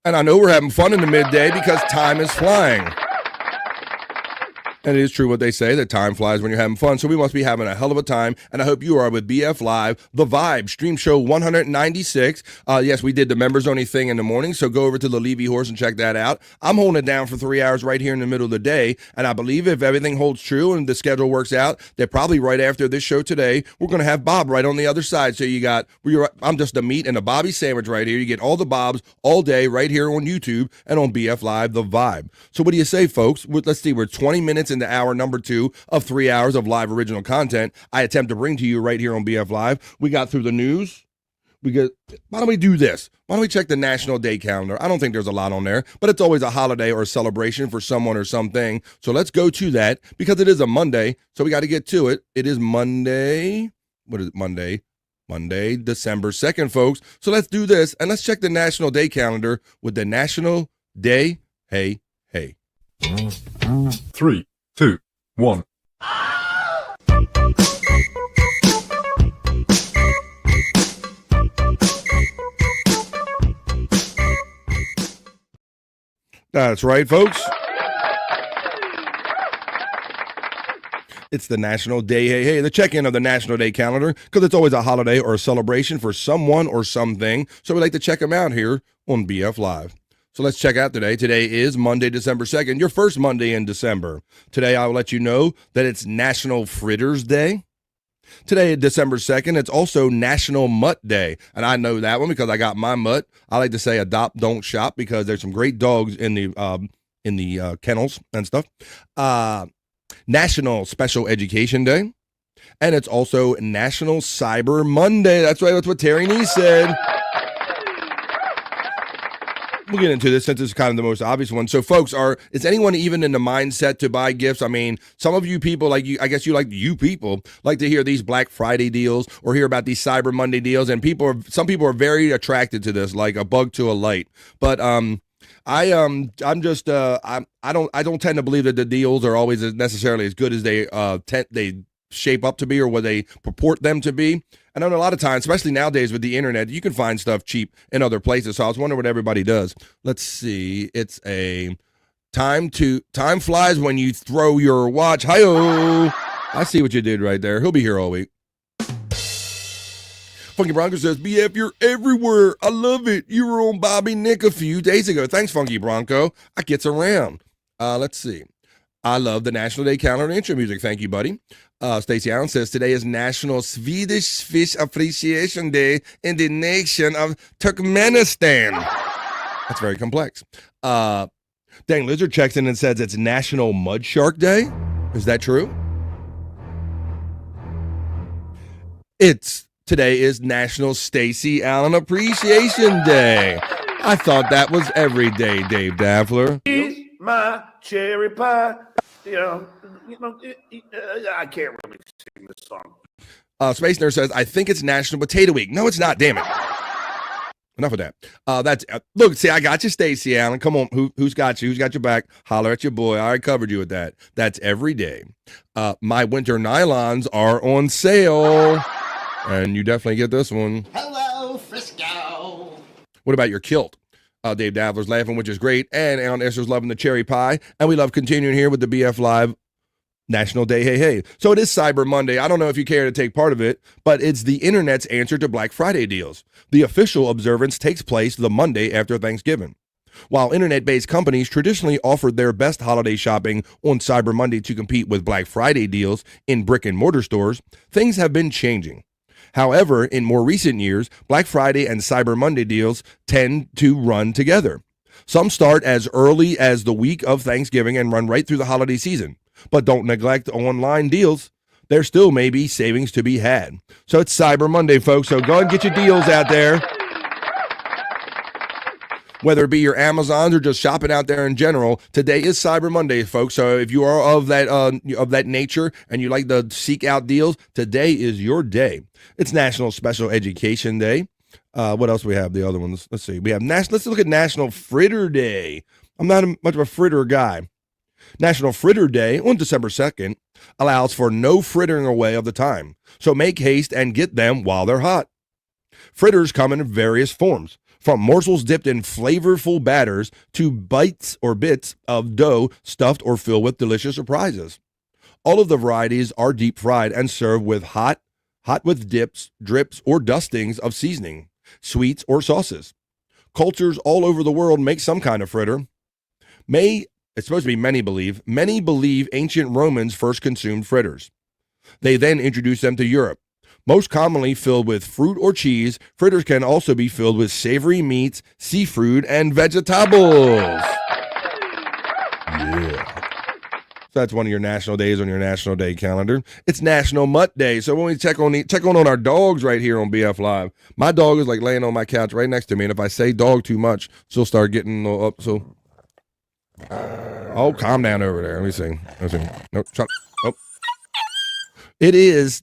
[SPEAKER 10] And I know we're having fun in the midday because time is flying. And it is true what they say, that time flies when you're having fun. So we must be having a hell of a time. And I hope you are with BF Live, The Vibe, Stream Show 196. Yes, we did the members only thing in the morning. So go over to the Levy Horse and check that out. I'm holding it down for 3 hours right here in the middle of the day. And I believe if everything holds true and the schedule works out, that probably right after this show today, we're going to have Bob right on the other side. So you got, I'm just a meat and a Bobby sandwich right here. You get all the Bobs all day right here on YouTube and on BF Live, The Vibe. So what do you say, folks? Let's see, we're 20 minutes into hour number 2 of 3 hours of live original content I attempt to bring to you right here on BF Live. We got through the news. Why don't we do this? Why don't we check the National Day calendar? I don't think there's a lot on there, but it's always a holiday or a celebration for someone or something. So let's go to that because it is a Monday, so we got to get to it. It is Monday. What is it? Monday, December 2nd, folks. So let's do this, and let's check the National Day calendar with the National Day. Hey.
[SPEAKER 16] 3, 2, 1.
[SPEAKER 10] That's right, folks. It's the National Day, hey, the check-in of the National Day calendar, because it's always a holiday or a celebration for someone or something. So we like to check them out here on BF Live. So let's check out today. Today is Monday, December 2nd, your first Monday in December. Today, I will let you know that it's National Fritters Day. Today, December 2nd, it's also National Mutt Day. And I know that one because I got my mutt. I like to say adopt, don't shop, because there's some great dogs in the kennels and stuff. National Special Education Day. And it's also National Cyber Monday. That's right, that's what Terry Nee said. We'll get into this since it's kind of the most obvious one. So, folks, is anyone even in the mindset to buy gifts? I mean, some of you people, like you, I guess you people like to hear these Black Friday deals or hear about these Cyber Monday deals, and some people are very attracted to this, like a bug to a light. But I don't tend to believe that the deals are always necessarily as good as they shape up to be or what they purport them to be. And I know a lot of times, especially nowadays with the internet, you can find stuff cheap in other places. So I was wondering what everybody does. Let's see. It's a time flies when you throw your watch. Hi-oh. I see what you did right there. He'll be here all week. Funky Bronco says, BF, you're everywhere. I love it. You were on Bobby Nick a few days ago. Thanks, Funky Bronco. I gets around. Let's see. I love the National Day calendar intro music. Thank you, buddy. Stacey Allen says today is National Swedish Fish Appreciation Day in the nation of Turkmenistan. That's very complex. Dang Lizard checks in and says it's National Mud Shark Day. Is that true? Today is National Stacey Allen Appreciation Day. I thought that was every day, Dave Daffler.
[SPEAKER 17] My cherry pie. I can't really sing this song.
[SPEAKER 10] Space Nurse says, I think it's National Potato Week. No, it's not. Damn it. Enough of that. Look, see, I got you, Stacey Allen. Come on. Who's got you? Who's got your back? Holler at your boy. I already covered you with that. That's every day. My winter nylons are on sale. And you definitely get this one.
[SPEAKER 12] Hello, Frisco.
[SPEAKER 10] What about your kilt? Dave Davler's laughing, which is great. And Alan Esther's loving the cherry pie. And we love continuing here with the BF Live National Day Hey Hey. So it is Cyber Monday. I don't know if you care to take part of it, but it's the internet's answer to Black Friday deals. The official observance takes place the Monday after Thanksgiving. While internet-based companies traditionally offered their best holiday shopping on Cyber Monday to compete with Black Friday deals in brick-and-mortar stores, things have been changing. However, in more recent years, Black Friday and Cyber Monday deals tend to run together. Some start as early as the week of Thanksgiving and run right through the holiday season. But don't neglect online deals. There still may be savings to be had. So it's Cyber Monday, folks, so go and get your deals out there. Whether it be your Amazons or just shopping out there in general, today is Cyber Monday, folks. So if you are of that nature and you like to seek out deals, today is your day. It's National Special Education Day. What else do we have? The other ones. Let's see. We have let's look at National Fritter Day. I'm not much of a fritter guy. National Fritter Day on December 2nd allows for no frittering away of the time. So make haste and get them while they're hot. Fritters come in various forms, from morsels dipped in flavorful batters to bites or bits of dough stuffed or filled with delicious surprises. All of the varieties are deep fried and served with hot with dips, drips, or dustings of seasoning, sweets, or sauces. Cultures all over the world make some kind of fritter. It's supposed to be many believe ancient Romans first consumed fritters. They then introduced them to Europe. Most commonly filled with fruit or cheese, fritters can also be filled with savory meats, seafood, and vegetables. Yeah. So that's one of your national days on your National Day calendar. It's National Mutt Day. So when we check on our dogs right here on BF Live, my dog is like laying on my couch right next to me, and if I say dog too much, she'll start getting up. So, oh, calm down over there. Let me see. Nope, shut up. Oh.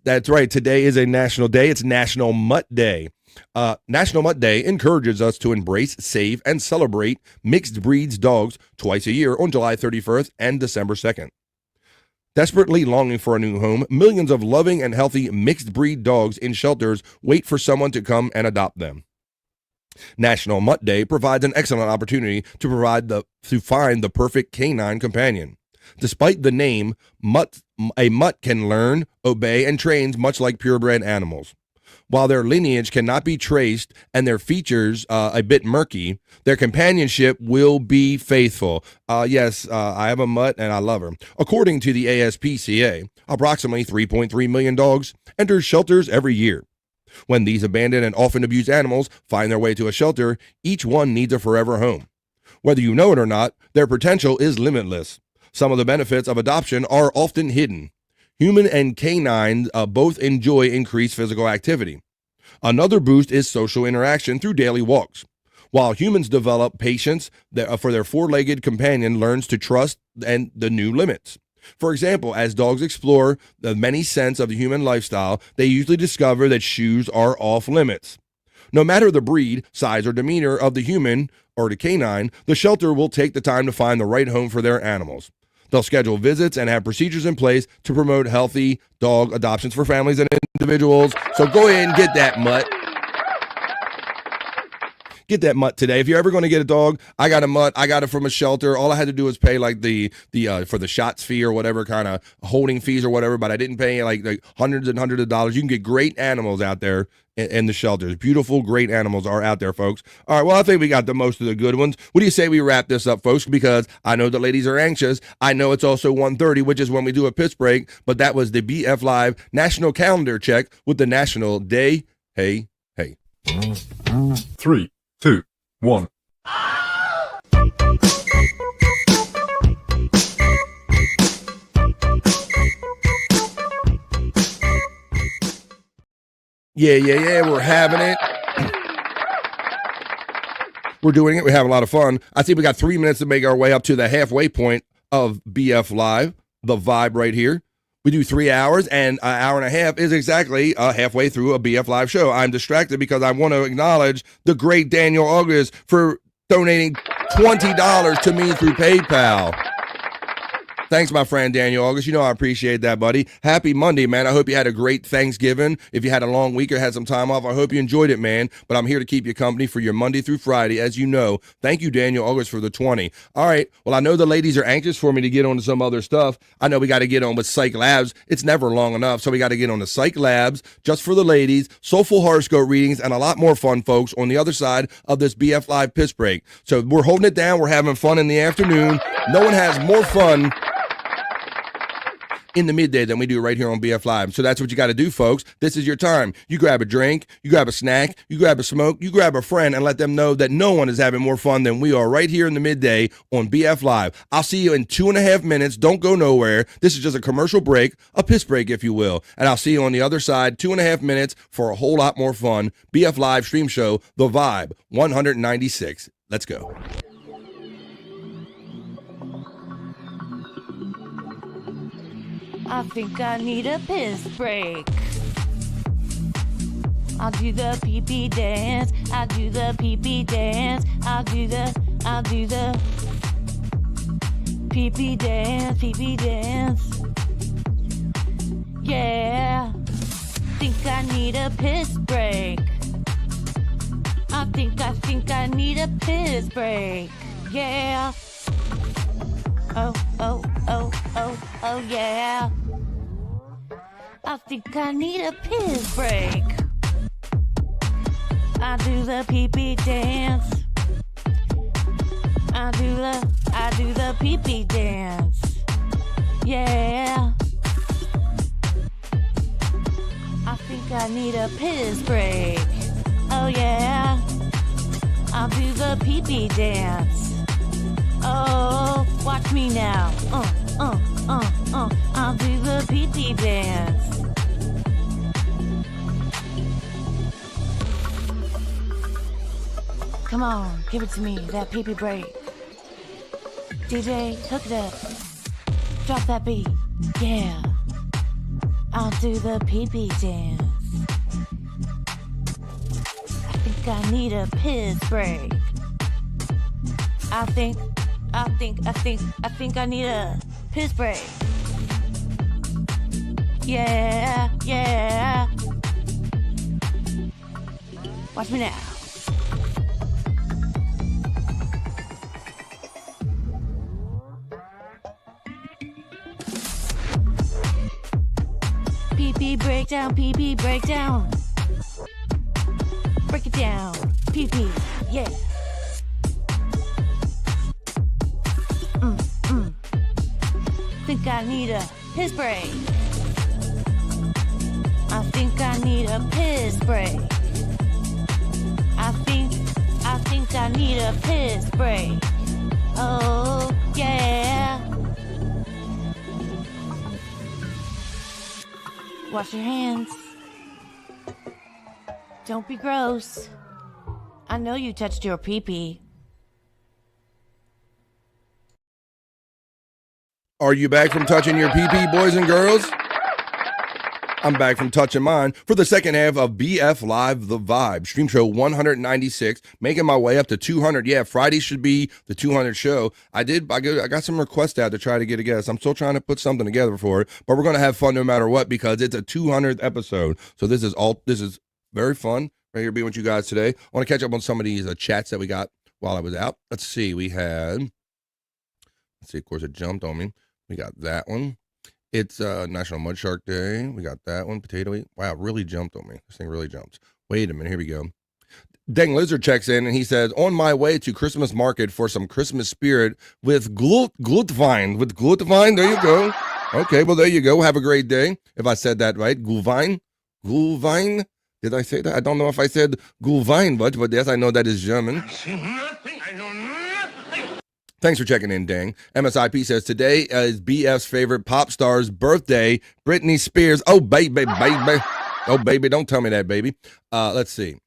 [SPEAKER 10] That's right. Today is a national day. It's National Mutt Day. National Mutt Day encourages us to embrace, save, and celebrate mixed breeds dogs twice a year on July 31st and December 2nd. Desperately longing for a new home, millions of loving and healthy mixed breed dogs in shelters wait for someone to come and adopt them. National Mutt Day provides an excellent opportunity to find the perfect canine companion. Despite the name, a mutt can learn, obey, and trains much like purebred animals. While their lineage cannot be traced and their features a bit murky, their companionship will be faithful. Yes, I have a mutt and I love her. According to the ASPCA, approximately 3.3 million dogs enter shelters every year. When these abandoned and often abused animals find their way to a shelter, each one needs a forever home. Whether you know it or not, their potential is limitless. Some of the benefits of adoption are often hidden. Human and canine both enjoy increased physical activity. Another boost is social interaction through daily walks. While humans develop patience for their four-legged companion learns to trust and the new limits. For example, as dogs explore the many scents of the human lifestyle, they usually discover that shoes are off limits. No matter the breed, size, or demeanor of the human or the canine, the shelter will take the time to find the right home for their animals. They'll schedule visits and have procedures in place to promote healthy dog adoptions for families and individuals. So go ahead and get that mutt. Get that mutt today. If you're ever going to get a dog, I got a mutt. I got it from a shelter. All I had to do was pay like the for the shots fee or whatever kind of holding fees or whatever, but I didn't pay like hundreds and hundreds of dollars. You can get great animals out there in the shelters. Beautiful, great animals are out there, folks. All right, well, I think we got the most of the good ones. What do you say we wrap this up, folks? Because I know the ladies are anxious. I know it's also 1:30, which is when we do a piss break, but that was the BF Live National Calendar Check with the National Day Hey Hey.
[SPEAKER 16] 3, 2, 1.
[SPEAKER 10] Yeah, we're having it. We're doing it. We have a lot of fun. I think we got 3 minutes to make our way up to the halfway point of BF Live, the vibe right here. We do 3 hours, and an hour and a half is exactly halfway through a BF Live show. I'm distracted because I want to acknowledge the great Daniel August for donating $20 to me through PayPal. Thanks, my friend Daniel August. You know I appreciate that, buddy. Happy Monday, man. I hope you had a great Thanksgiving. If you had a long week or had some time off, I hope you enjoyed it, man. But I'm here to keep you company for your Monday through Friday, as you know. Thank you, Daniel August, for the 20. All right. Well, I know the ladies are anxious for me to get on to some other stuff. I know we got to get on with Cyke Labs. It's never long enough, so we got to get on to Cyke Labs just for the ladies, Soulful horoscope readings, and a lot more fun, folks, on the other side of this BF Live piss break. So we're holding it down. We're having fun in the afternoon. No one has more fun in the midday than we do right here on BF Live. So that's what you got to do, folks. This is your time. You grab a drink, you grab a snack, you grab a smoke, you grab a friend, and let them know that no one is having more fun than we are right here in the midday on BF Live. I'll see you in 2.5 minutes. Don't go nowhere. This is just a commercial break, a piss break, if you will. And I'll see you on the other side, 2.5 minutes for a whole lot more fun. BF Live stream show, The Vibe 196. Let's go.
[SPEAKER 2] I think I need a piss break. I'll do the pee-pee dance. I'll do the pee-pee dance. I'll do the pee-pee dance, pee-pee dance. Yeah. Think I need a piss break. I think I need a piss break. Yeah. Oh, yeah. I think I need a piss break. I do the pee-pee dance. I do the pee-pee dance. Yeah. I think I need a piss break. Oh yeah. I'll do the pee-pee dance. Oh, watch me now. I'll do the pee-pee dance. Come on, give it to me, that pee-pee break. DJ, hook it up. Drop that beat. Yeah. I'll do the pee-pee dance. I think I need a piss break. I think I need a piss break. Yeah. Watch me now. Pee-pee breakdown, pee-pee breakdown. Break it down, pee-pee, yeah. Think I need a piss break. I think I need a piss break. I think I need a piss break. Oh yeah. Wash your hands. Don't be gross. I know you touched your pee-pee.
[SPEAKER 10] Are you back from touching your pee-pee, boys and girls? I'm back from touching mine for the second half of BF Live The Vibe, stream show 196, making my way up to 200. Yeah, Friday should be the 200 show. I got some requests out to try to get a guest. I'm still trying to put something together for it, but we're going to have fun no matter what because it's a 200th episode. So this is very fun right here being with you guys today. I want to catch up on some of these chats that we got while I was out. Let's see. Of course, it jumped on me. We got that one. It's National Mud Shark Day. We got that one. Potato Eat. Wow, it really jumped on me. This thing really jumped. Wait a minute. Here we go. Dang Lizard checks in and he says, on my way to Christmas market for some Christmas spirit with Glühwein. With Glühwein. There you go. Okay, well, there you go. Have a great day. If I said that right. Glühwein. Glühwein. Did I say that? I don't know if I said Glühwein, but yes, I know that is German. Thanks for checking in, Dang. MSIP says, today is BF's favorite pop star's birthday, Britney Spears. Oh, baby. Oh, baby, don't tell me that, baby. Let's see.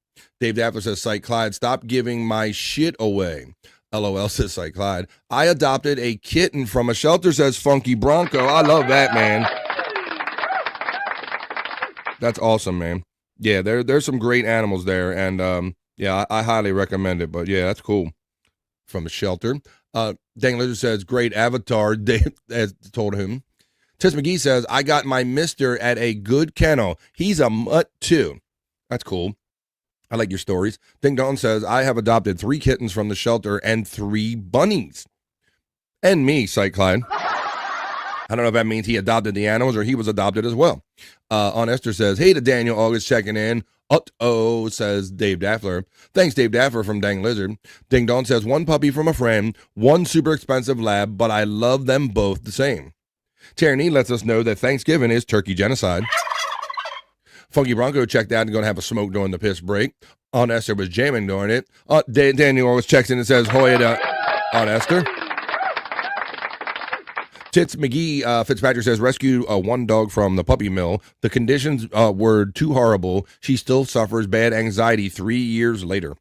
[SPEAKER 10] Dave Dappler says, Cyke Clyde, stop giving my shit away. LOL, says Cyke Clyde. I adopted a kitten from a shelter, says Funky Bronco. I love that, man. That's awesome, man. Yeah, there's some great animals there, and yeah, I highly recommend it, but yeah, that's cool. from the shelter. Dang Lizard says, great avatar, Dave has told him. Tis McGee says, I got my mister at a good kennel. He's a mutt too. That's cool. I like your stories. Ding Dong says, I have adopted 3 kittens from the shelter and 3 bunnies. And me, Cyke Clyde. I don't know if that means he adopted the animals or he was adopted as well. On Esther says, hey to Daniel August checking in. Uh-oh, says Dave Daffler. Thanks, Dave Daffler from Dang Lizard. Ding Dong says, 1 puppy from a friend, 1 super expensive lab, but I love them both the same. Tyranny lets us know that Thanksgiving is turkey genocide. Funky Bronco checked out and going to have a smoke during the piss break. Aunt Esther was jamming during it. Daniel always checks in and says, hoy it, Aunt Esther. Tits McGee Fitzpatrick says, rescue 1 dog from the puppy mill. The conditions were too horrible. She still suffers bad anxiety 3 years later.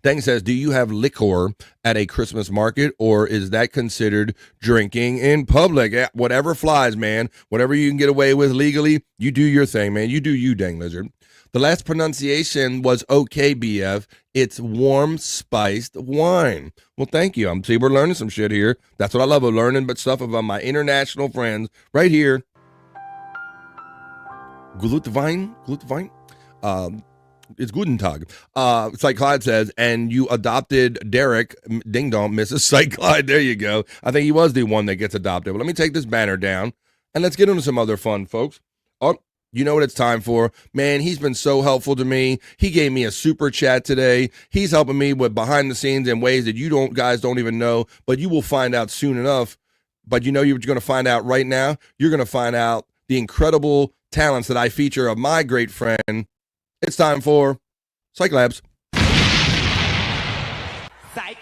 [SPEAKER 10] Dang says, do you have liquor at a Christmas market, or is that considered drinking in public? Yeah, whatever flies, man. Whatever you can get away with legally, you do your thing, man. You do you, Dang Lizard. The last pronunciation was okay, BF. It's warm spiced wine. Well, thank you. See, we're learning some shit here. That's what I love of learning, but stuff about my international friends right here. Glutwein. It's Guten Tag. Cyke Clyde says, and you adopted Derek, ding dong, Mrs. Cyke Clyde. There you go. I think he was the one that gets adopted. Well, let me take this banner down and let's get into some other fun, folks. Oh, you know what it's time for? Man, he's been so helpful to me. He gave me a super chat today. He's helping me with behind the scenes in ways that you guys don't even know, but you will find out soon enough. But you know you're going to find out right now? You're going to find out the incredible talents that I feature of my great friend. It's time for Cyke Labs.
[SPEAKER 12] Cyke.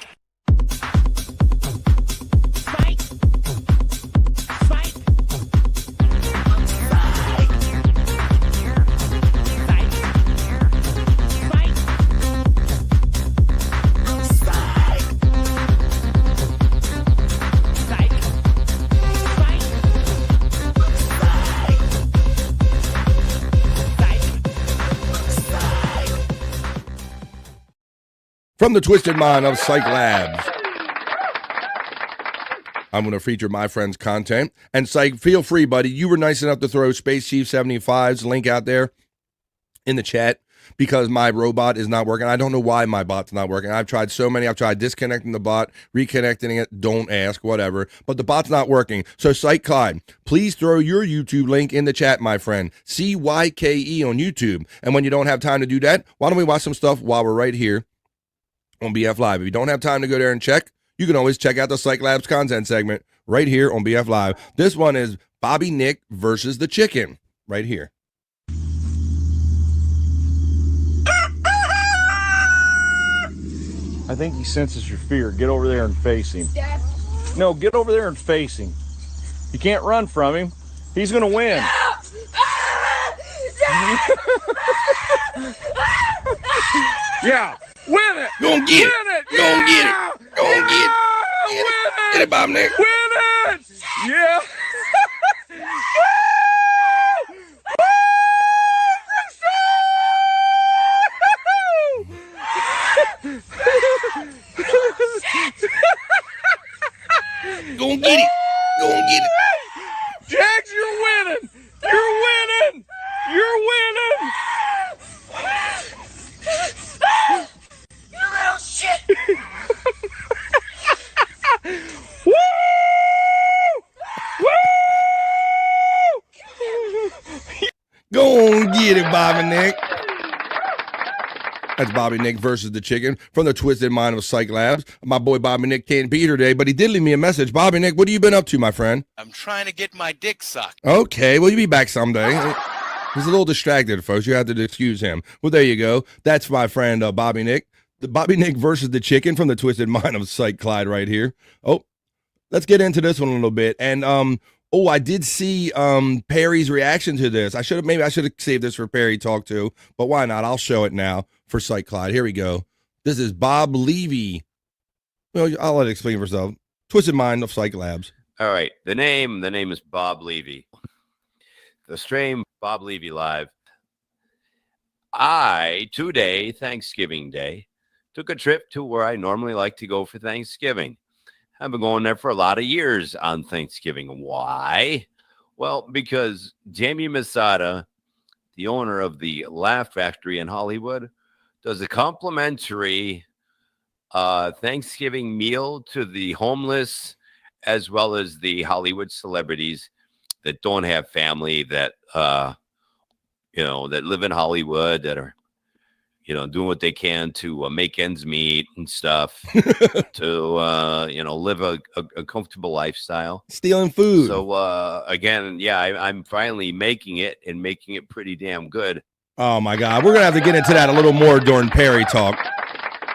[SPEAKER 10] From the twisted mind of Cyke Labs, I'm going to feature my friend's content. And Cyke, feel free, buddy. You were nice enough to throw Space Chief 75's link out there in the chat because my robot is not working. I don't know why my bot's not working. I've tried so many. I've tried disconnecting the bot, reconnecting it. Don't ask, whatever. But the bot's not working. So Cyke Clyde, please throw your YouTube link in the chat, my friend. CYKE on YouTube. And when you don't have time to do that, why don't we watch some stuff while we're right here on BF Live? If you don't have time to go there and check, you can always check out the Cyke Labs content segment right here on BF Live. This one is Bobby Nick versus the chicken right here.
[SPEAKER 16] I think he senses your fear. Get over there and face him. No, get over there and face him. You can't run from him. He's going to win. Yeah. Win it!
[SPEAKER 10] Go and get it! Go and get it! Go and get it! Get it, Bob Nick!
[SPEAKER 16] Win it! Yeah!
[SPEAKER 10] Go and get it! Go and get it!
[SPEAKER 16] Jax, you're winning! You're winning! You're winning!
[SPEAKER 12] You little shit!
[SPEAKER 16] Woo! Woo!
[SPEAKER 10] Go on, get it, Bobby Nick. That's Bobby Nick versus the chicken from the twisted mind of Cyke Labs. My boy Bobby Nick can't be here today, but he did leave me a message. Bobby Nick, what have you been up to, my friend?
[SPEAKER 4] I'm trying to get my dick sucked.
[SPEAKER 10] Okay, well, you'll be back someday. He's a little distracted, folks. You have to excuse him. Well, there you go. That's my friend Bobby Nick. The Bobby Nick versus the chicken from the twisted mind of Cyke Clyde right here. Oh, let's get into this one a little bit. And I did see Perry's reaction to this. I should have saved this for Perry Talk to, but why not? I'll show it now for Cyke Clyde. Here we go. This is Bob Levy. Well, I'll let it explain for itself. Twisted mind of Cyke Labs.
[SPEAKER 7] All right. The name is Bob Levy. The stream, Bob Levy Live. Today, Thanksgiving Day, took a trip to where I normally like to go for Thanksgiving. I've been going there for a lot of years on Thanksgiving. Why? Well, because Jamie Masada, the owner of the Laugh Factory in Hollywood, does a complimentary Thanksgiving meal to the homeless as well as the Hollywood celebrities that don't have family, that that live in Hollywood, that are doing what they can to make ends meet and stuff, to live a comfortable lifestyle,
[SPEAKER 10] stealing food.
[SPEAKER 7] So again, yeah, I'm finally making it and making it pretty damn good.
[SPEAKER 10] Oh my God, we're gonna have to get into that a little more during Perry Talk.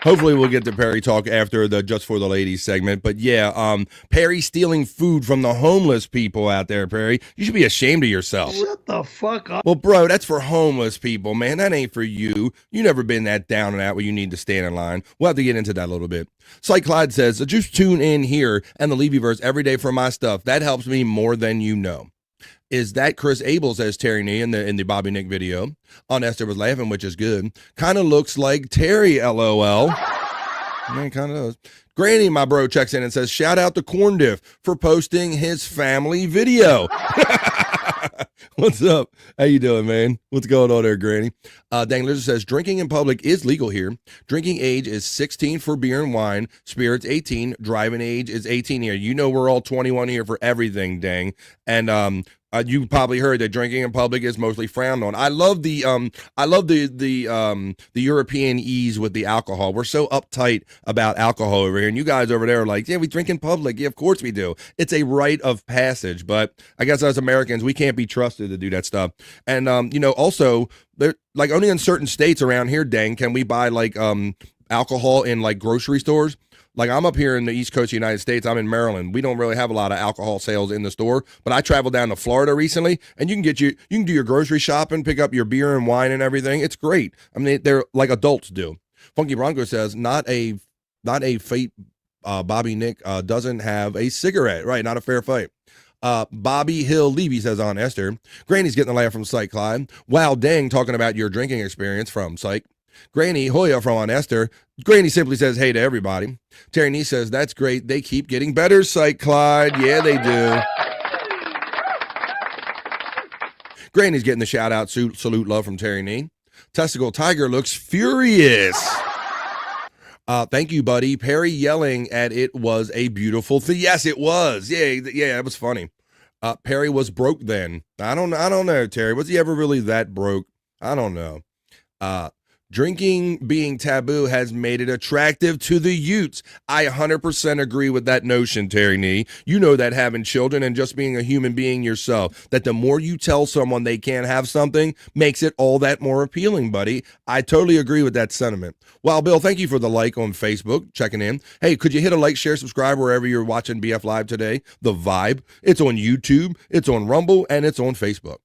[SPEAKER 10] Hopefully we'll get to Perry Talk after the Just for the Ladies segment. But yeah, Perry stealing food from the homeless people out there, Perry. You should be ashamed of yourself.
[SPEAKER 17] Shut the fuck up.
[SPEAKER 10] Well, bro, that's for homeless people, man. That ain't for you. You never been that down and out where you need to stand in line. We'll have to get into that a little bit. Cyke Clyde says, just tune in here and the Levyverse every day for my stuff. That helps me more than you know. Is that Chris Abel, says Terry Nee in the Bobby Nick video. On Esther was laughing, which is good. Kind of looks like Terry, LOL. Man, kind of does. Granny, my bro, checks in and says, shout out to Corn Diff for posting his family video. What's up? How you doing, man? What's going on there, Granny? Dang Lizard says, drinking in public is legal here. Drinking age is 16 for beer and wine. Spirits 18. Driving age is 18 here. You know we're all 21 here for everything, dang. And you probably heard that drinking in public is mostly frowned on. I love the European ease with the alcohol. We're so uptight about alcohol over here, and you guys over there are like, yeah, we drink in public. Yeah, of course we do. It's a rite of passage, but I guess as Americans, we can't be trusted to do that stuff. And also, like only in certain states around here, dang, can we buy like alcohol in like grocery stores. Like I'm up here in the East Coast of the United States. I'm in Maryland. We don't really have a lot of alcohol sales in the store, but I traveled down to Florida recently, and you can do your grocery shopping, pick up your beer and wine and everything. It's great. I mean, they're like adults do. Funky Bronco says, not a fight. Bobby Nick doesn't have a cigarette. Right, not a fair fight. Bobby Hill Levy says on Esther. Granny's getting a laugh from Cyke Clyde. Wow, dang, talking about your drinking experience from Cyke. Granny Hoya from on Esther. Granny simply says, hey to everybody. Terry Nee says, that's great. They keep getting better, Cyke Clyde. Yeah, they do. Granny's getting the shout out, salute love from Terry Nee. Testicle Tiger looks furious. Thank you, buddy. Perry yelling at it was a beautiful thing. Yes, it was. Yeah, it was funny. Perry was broke then. I don't know, Terry. Was he ever really that broke? I don't know. Drinking being taboo has made it attractive to the youths. I 100% agree with that notion, Terry Nee. You know that having children and just being a human being yourself, that the more you tell someone they can't have something makes it all that more appealing, buddy. I totally agree with that sentiment. Well, Bill, thank you for the like on Facebook, checking in. Hey, could you hit a like, share, subscribe wherever you're watching BF Live today? The Vibe. It's on YouTube, it's on Rumble, and it's on Facebook.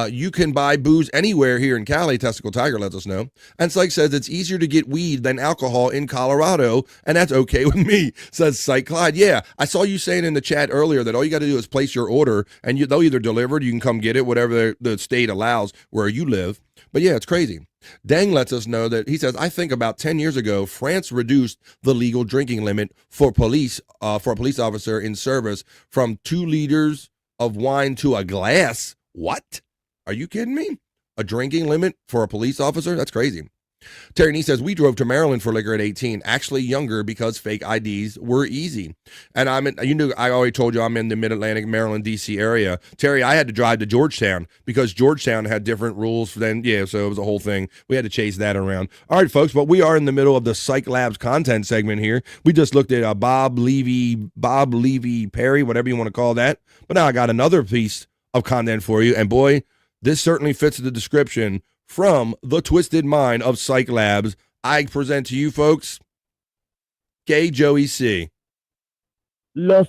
[SPEAKER 10] You can buy booze anywhere here in Cali. Testicle Tiger lets us know. And Cyke says it's easier to get weed than alcohol in Colorado, and that's okay with me, says Cyke Clyde. Yeah, I saw you saying in the chat earlier that all you got to do is place your order, and they'll either deliver it, you can come get it, whatever the state allows where you live. But yeah, it's crazy. Dang lets us know that he says, I think about 10 years ago, France reduced the legal drinking limit for a police officer in service from 2 liters of wine to a glass. What? Are you kidding me? A drinking limit for a police officer? That's crazy. Terry Nee says, we drove to Maryland for liquor at 18, actually younger because fake IDs were easy. And I already told you I'm in the mid-Atlantic, Maryland, D.C. area. Terry, I had to drive to Georgetown because Georgetown had different rules so it was a whole thing. We had to chase that around. All right, folks, but we are in the middle of the Cyke Labs content segment here. We just looked at Bob Levy Perry, whatever you want to call that. But now I got another piece of content for you, and boy, this certainly fits the description from the twisted mind of Cyke Labs. I present to you, folks, Gay Joey C.
[SPEAKER 5] Los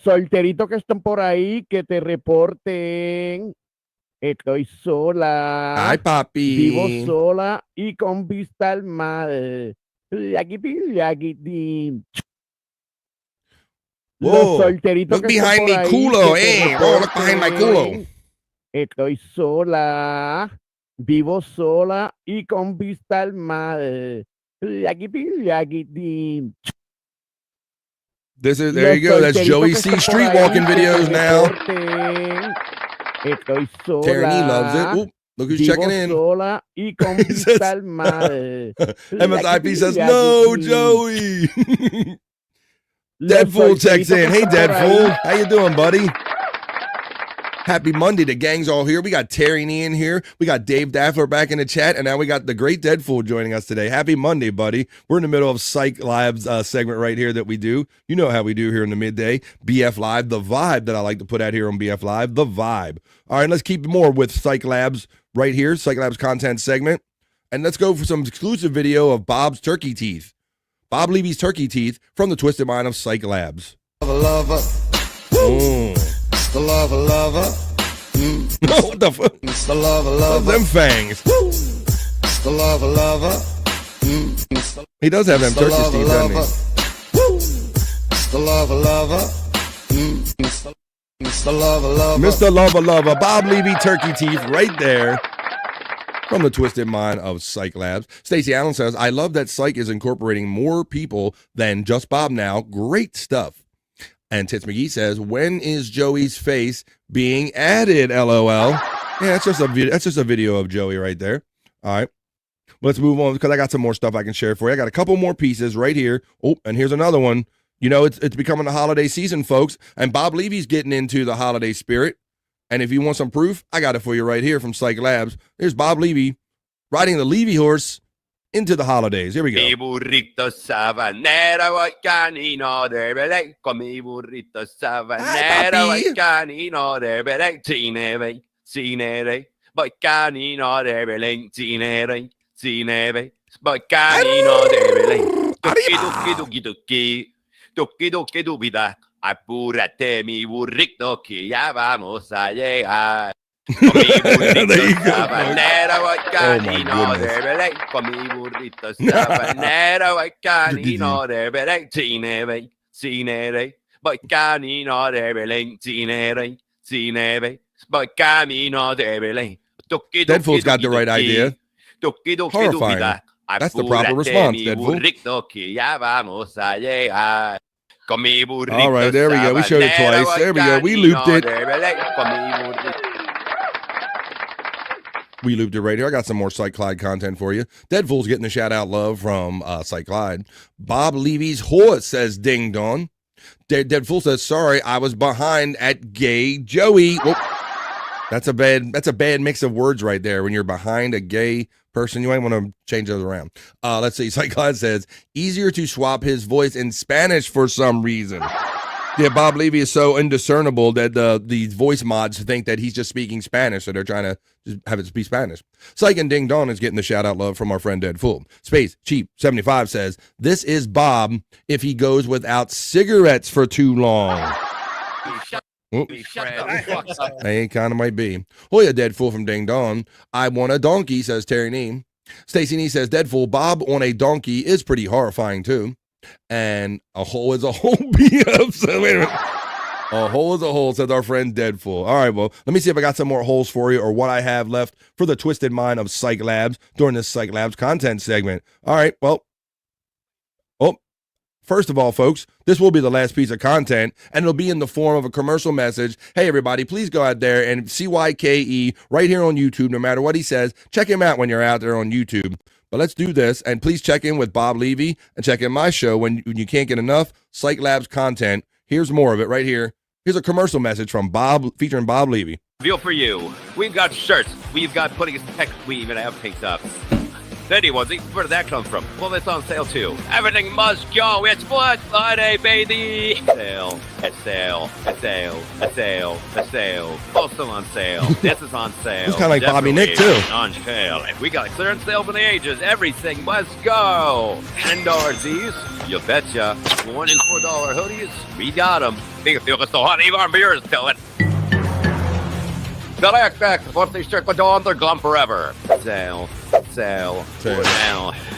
[SPEAKER 5] solteritos que están por ahí, que te reporten. Estoy sola.
[SPEAKER 10] Ay, papi.
[SPEAKER 5] Vivo sola y con vista al mar.
[SPEAKER 10] Whoa, look behind me, culo, eh. Whoa, look behind my culo.
[SPEAKER 5] Estoy sola, vivo sola y con vista al mar.
[SPEAKER 10] This is there you go. That's Joey C. Street walking videos now. Tierney loves it. Oop, look who's checking in. MSIP says, no, Joey. Deadpool checks in. Hey, Deadpool. How you doing, buddy? Happy Monday. The gang's all here. We got Tierney in here. We got Dave Daffler back in the chat. And now we got the great Deadpool joining us today. Happy Monday, buddy. We're in the middle of Cyke Labs segment right here that we do. You know how we do here in the midday. BF Live, the vibe that I like to put out here on BF Live, the vibe. All right, let's keep more with Cyke Labs right here, Cyke Labs content segment. And let's go for some exclusive video of Bob's turkey teeth. Bob Levy's turkey teeth from the Twisted Mind of Cyke Labs.
[SPEAKER 8] Lover. It's the lover.
[SPEAKER 10] What the fuck?
[SPEAKER 8] It's the lover.
[SPEAKER 10] Them fangs.
[SPEAKER 8] It's the lover.
[SPEAKER 10] He does have them turkey teeth, doesn't he?
[SPEAKER 8] It's the lover. It's the lover.
[SPEAKER 10] Mr. Lover. Bob Levy turkey teeth right there. From the Twisted Mind of Cyke Labs. Stacey Allen says, I love that Cyke is incorporating more people than just Bob now. Great stuff. And Tits McGee says, when is Joey's face being added? LOL. Yeah, that's just a video of Joey right there. All right. Let's move on because I got some more stuff I can share for you. I got a couple more pieces right here. Oh, and here's another one. You know, it's becoming the holiday season, folks. And Bob Levy's getting into the holiday spirit. And if you want some proof, I got it for you right here from Cyke Labs. There's Bob Levy riding the Levy horse into the holidays. Here we go.
[SPEAKER 7] Mi burrito sabanero, voy canino de Belén. Con mi burrito sabanero, voy canino de Belén. Cinere, voy canino de Belén. Cinere, voy canino de Belén. Tuki, dubida. Apúrate, mi burrito, que ya vamos a llegar. Con mi burrito sabanero, voy canino de Belén. Con mi burrito sabanero, voy canino de Belén. Cinere, voy canino de Belén. Cinere, voy camino de Belén.
[SPEAKER 10] Deadpool's got the right idea. Horrifying. That's the proper response, Deadpool. All right, there we go. We showed it twice. There we go. We looped it. We looped it right here. I got some more Cyke Clyde content for you. Deadpool's getting the shout out love from Cyke Clyde. Bob Levy's horse says ding dong. Deadpool says, sorry, I was behind at gay Joey. Whoop. That's a bad mix of words right there. When you're behind a gay person, you might want to change those around. Let's see. Cyke Clyde says, easier to swap his voice in Spanish for some reason. Yeah, Bob Levy is so indiscernible that the voice mods think that he's just speaking Spanish, so they're trying to just have it speak Spanish. Cyke and Ding Dong is getting the shout-out love from our friend Deadpool. Space Cheap 75 says, this is Bob if he goes without cigarettes for too long. They kind of might be. Oh yeah, Deadpool from Ding Dong. I want a donkey, says Terry Nee. Stacey Nee says, Deadpool, Bob on a donkey is pretty horrifying too. And a hole is a hole. BF. So wait a minute. A hole is a hole, says our friend Deadpool. All right, well, let me see if I got some more holes for you or what I have left for the Twisted Mind of Cyke Labs during this Cyke Labs content segment. All right, well. First of all, folks, this will be the last piece of content, and it'll be in the form of a commercial message. Hey, everybody, please go out there and CYKE right here on YouTube, no matter what he says. Check him out when you're out there on YouTube. But let's do this, and please check in with Bob Levy and check in my show when you can't get enough Cyke Labs content. Here's more of it right here. Here's a commercial message from Bob, featuring Bob Levy.
[SPEAKER 7] Feel for you. We've got shirts. We've got puddings. Heck, we even have pink tops. Anyone's where did that come from? Well, it's on sale too. Everything must go. It's Black Friday, baby. Sale, a sale, a sale, a sale, a sale. Also on sale. This is on sale.
[SPEAKER 10] It's kind of like Bobby Nick too.
[SPEAKER 7] On sale. And we got a clearance sale for the ages. Everything must go. $10 these. You betcha. $1 and $4 hoodies. We got them. Think it feels so hot. Even our beers do it. The backpack, what they stick with on, they're gone forever. Sale.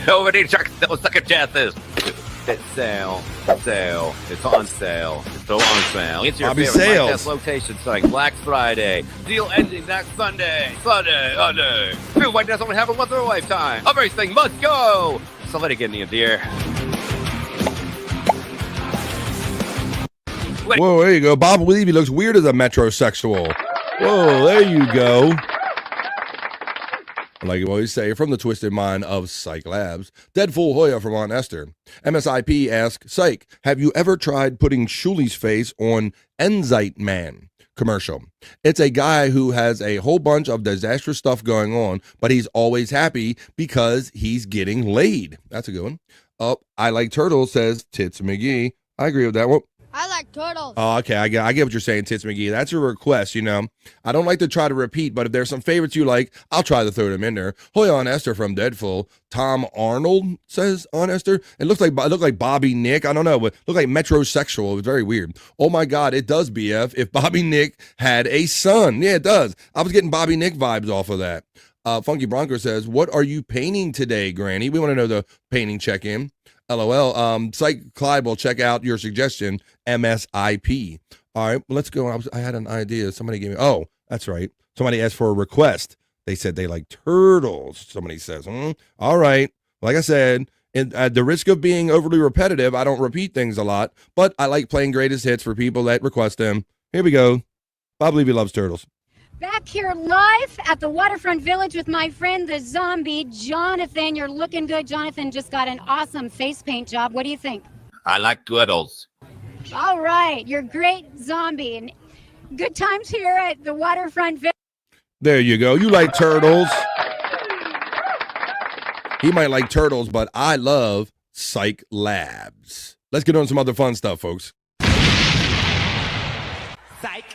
[SPEAKER 7] Nobody checks those second chances. It's sale. It's on sale. It's so on sale. It's your
[SPEAKER 10] Bobby
[SPEAKER 7] favorite
[SPEAKER 10] sales.
[SPEAKER 7] podcast location site, Black Friday. Deal ending next Sunday. Feel like that's only happen once in a lifetime. Everything must go. Somebody get me a beer.
[SPEAKER 10] Whoa, there you go. Bob Levy looks weird as a metrosexual. Whoa, there you go. Like you always say, from the twisted mind of Cyke Labs, Deadful Hoya from Aunt Esther. MSIP asks, Cyke, have you ever tried putting Shuli's face on Enzyte Man commercial? It's a guy who has a whole bunch of disastrous stuff going on, but he's always happy because he's getting laid. That's a good one. Oh, I Like Turtles says Tits McGee. I agree with that one.
[SPEAKER 6] I like turtles.
[SPEAKER 10] Oh, okay. I get what you're saying, Tits McGee. That's a request, you know. I don't like to try to repeat, but if there's some favorites you like, I'll try to throw them in there. Hoya on Esther from Deadful. Tom Arnold says on Esther. It looked like Bobby Nick. I don't know, but looked like metrosexual. It was very weird. Oh my God, it does, BF. If Bobby Nick had a son. Yeah, it does. I was getting Bobby Nick vibes off of that. Funky Bronco says, what are you painting today, Granny? We want to know the painting check-in. LOL. Cyke Clyde will check out your suggestion, MSIP. All right, well, let's go. I had an idea. Somebody gave me, oh, that's right. Somebody asked for a request. They said they like turtles. Somebody says, all right. Like I said, at the risk of being overly repetitive, I don't repeat things a lot, but I like playing greatest hits for people that request them. Here we go. Bob Levy loves turtles.
[SPEAKER 6] Back here live at the Waterfront Village with my friend the zombie, Jonathan. You're looking good. Jonathan just got an awesome face paint job. What do you think?
[SPEAKER 7] I like turtles.
[SPEAKER 6] All right. You're great, zombie. And good times here at the Waterfront Village.
[SPEAKER 10] There you go. You like turtles. He might like turtles, but I love Cyke Labs. Let's get on some other fun stuff, folks.
[SPEAKER 12] Cyke.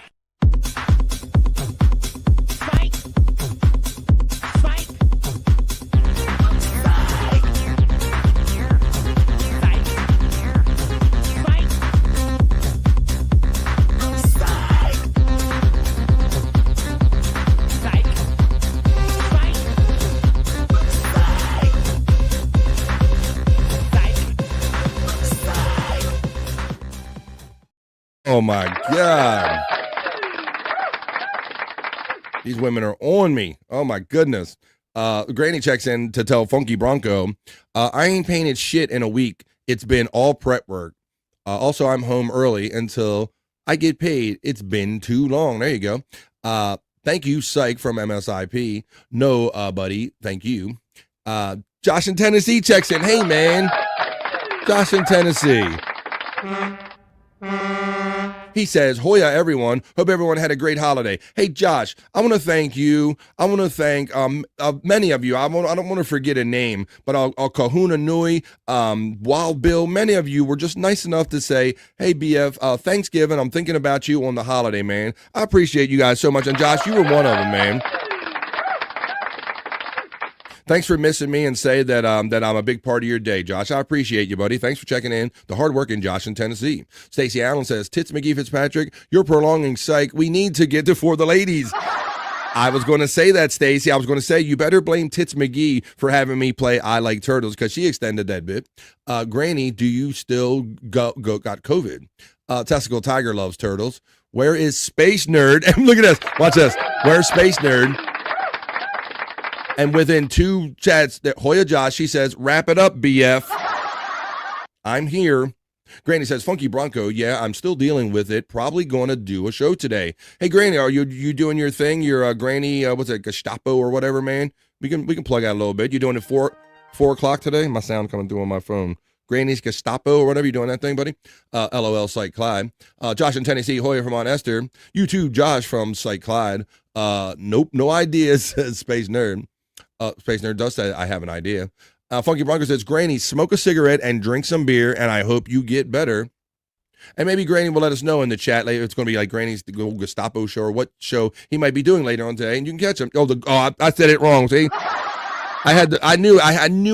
[SPEAKER 10] Oh my God. These women are on me. Oh my goodness. Granny checks in to tell Funky Bronco, I ain't painted shit in a week. It's been all prep work. Also, I'm home early until I get paid. It's been too long. There you go. Thank you, Cyke from MSIP. No, buddy. Thank you. Josh in Tennessee checks in. Hey, man. Josh in Tennessee. He says, Hoya, everyone. Hope everyone had a great holiday. Hey, Josh, I want to thank you. I want to thank many of you. I don't want to forget a name, but I'll Kahuna Nui, Wild Bill. Many of you were just nice enough to say, hey, BF, Thanksgiving, I'm thinking about you on the holiday, man. I appreciate you guys so much. And, Josh, you were one of them, man. Thanks for missing me and say that I'm a big part of your day, Josh. I appreciate you, buddy. Thanks for checking in. The hardworking Josh in Tennessee. Stacey Allen says, Tits McGee Fitzpatrick, you're prolonging Cyke. We need to get to For the Ladies. I was going to say that, Stacey. I was going to say you better blame Tits McGee for having me play I Like Turtles because she extended that bit. Granny, do you still got COVID? Testicle Tiger loves turtles. Where is Space Nerd? And look at this. Watch this. Where's Space Nerd? And within two chats, that Hoya Josh, she says, wrap it up, BF. I'm here. Granny says, Funky Bronco, yeah, I'm still dealing with it. Probably going to do a show today. Hey, Granny, are you doing your thing? Your Granny, what's it, Gestapo or whatever, man? We can plug out a little bit. You doing it 4 o'clock today? My sound coming through on my phone. Granny's Gestapo or whatever. You doing that thing, buddy? LOL, Cyke Clyde. Josh in Tennessee, Hoya from Aunt Esther. You too, Josh from Cyke Clyde. Nope, no ideas, says Space Nerd. Space Nerd does say I have an idea. Funky Bronco says, Granny, smoke a cigarette and drink some beer, and I hope you get better. And maybe Granny will let us know in the chat later. It's going to be like Granny's Gestapo show or what show he might be doing later on today, and you can catch him. I said it wrong. See, I knew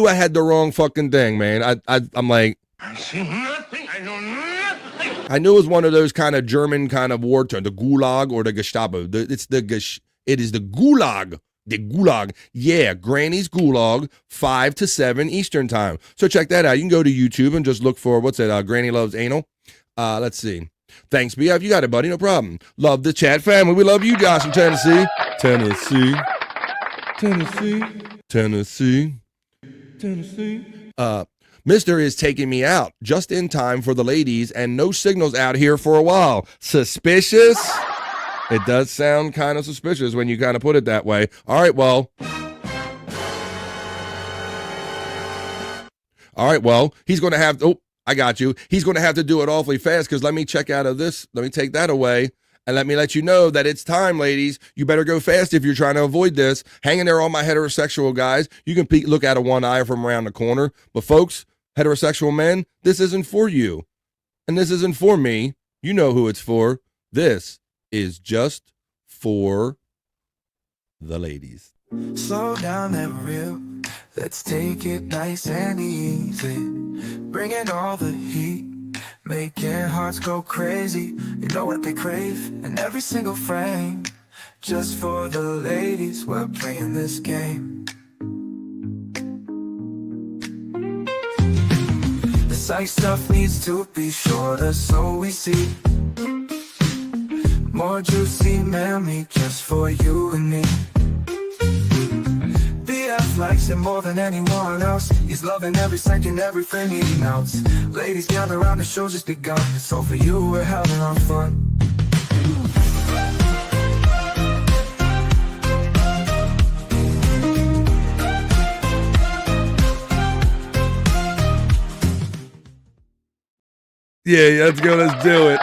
[SPEAKER 10] I had the wrong fucking thing, man. I'm like,
[SPEAKER 12] I see nothing. I know nothing.
[SPEAKER 10] I knew it was one of those kind of German kind of war term, the Gulag or the Gestapo. It is the Gulag. The Gulag. Yeah, Granny's Gulag, 5 to 7 Eastern time. So check that out. You can go to YouTube and just look for, what's it, Granny Loves Anal. Let's see. Thanks, BF. You got it, buddy. No problem. Love the chat family. We love you, Josh in Tennessee. Tennessee. Tennessee. Tennessee. Tennessee. Mister is taking me out just in time for the ladies and no signals out here for a while. Suspicious? It does sound kind of suspicious when you kind of put it that way. All right, well, he's going to have, I got you. He's going to have to do it awfully fast because let me check out of this. Let me take that away. And let me let you know that it's time, ladies. You better go fast if you're trying to avoid this. Hanging there, all my heterosexual guys. You can look out of one eye from around the corner. But folks, heterosexual men, this isn't for you. And this isn't for me. You know who it's for. This is just for the ladies.
[SPEAKER 13] Slow down and real. Let's take it nice and easy. Bringing all the heat. Making hearts go crazy. You know what they crave in every single frame. Just for the ladies, we're playing this game. The Cyke stuff needs to be shorter, so we see more juicy memory just for you and me. BF likes it more than anyone else. He's loving every second, every frame he melts. Ladies gather around, the show's just begun. So for you, we're having our fun.
[SPEAKER 10] Yeah, let's go. Let's do it.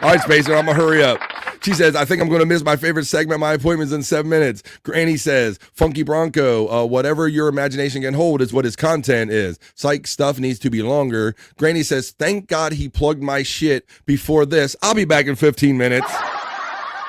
[SPEAKER 10] All right, Spacer, I'm going to hurry up. She says, I think I'm going to miss my favorite segment. My appointment's in 7 minutes. Granny says, Funky Bronco, whatever your imagination can hold is what his content is. Cyke stuff needs to be longer. Granny says, thank God he plugged my shit before this. I'll be back in 15 minutes.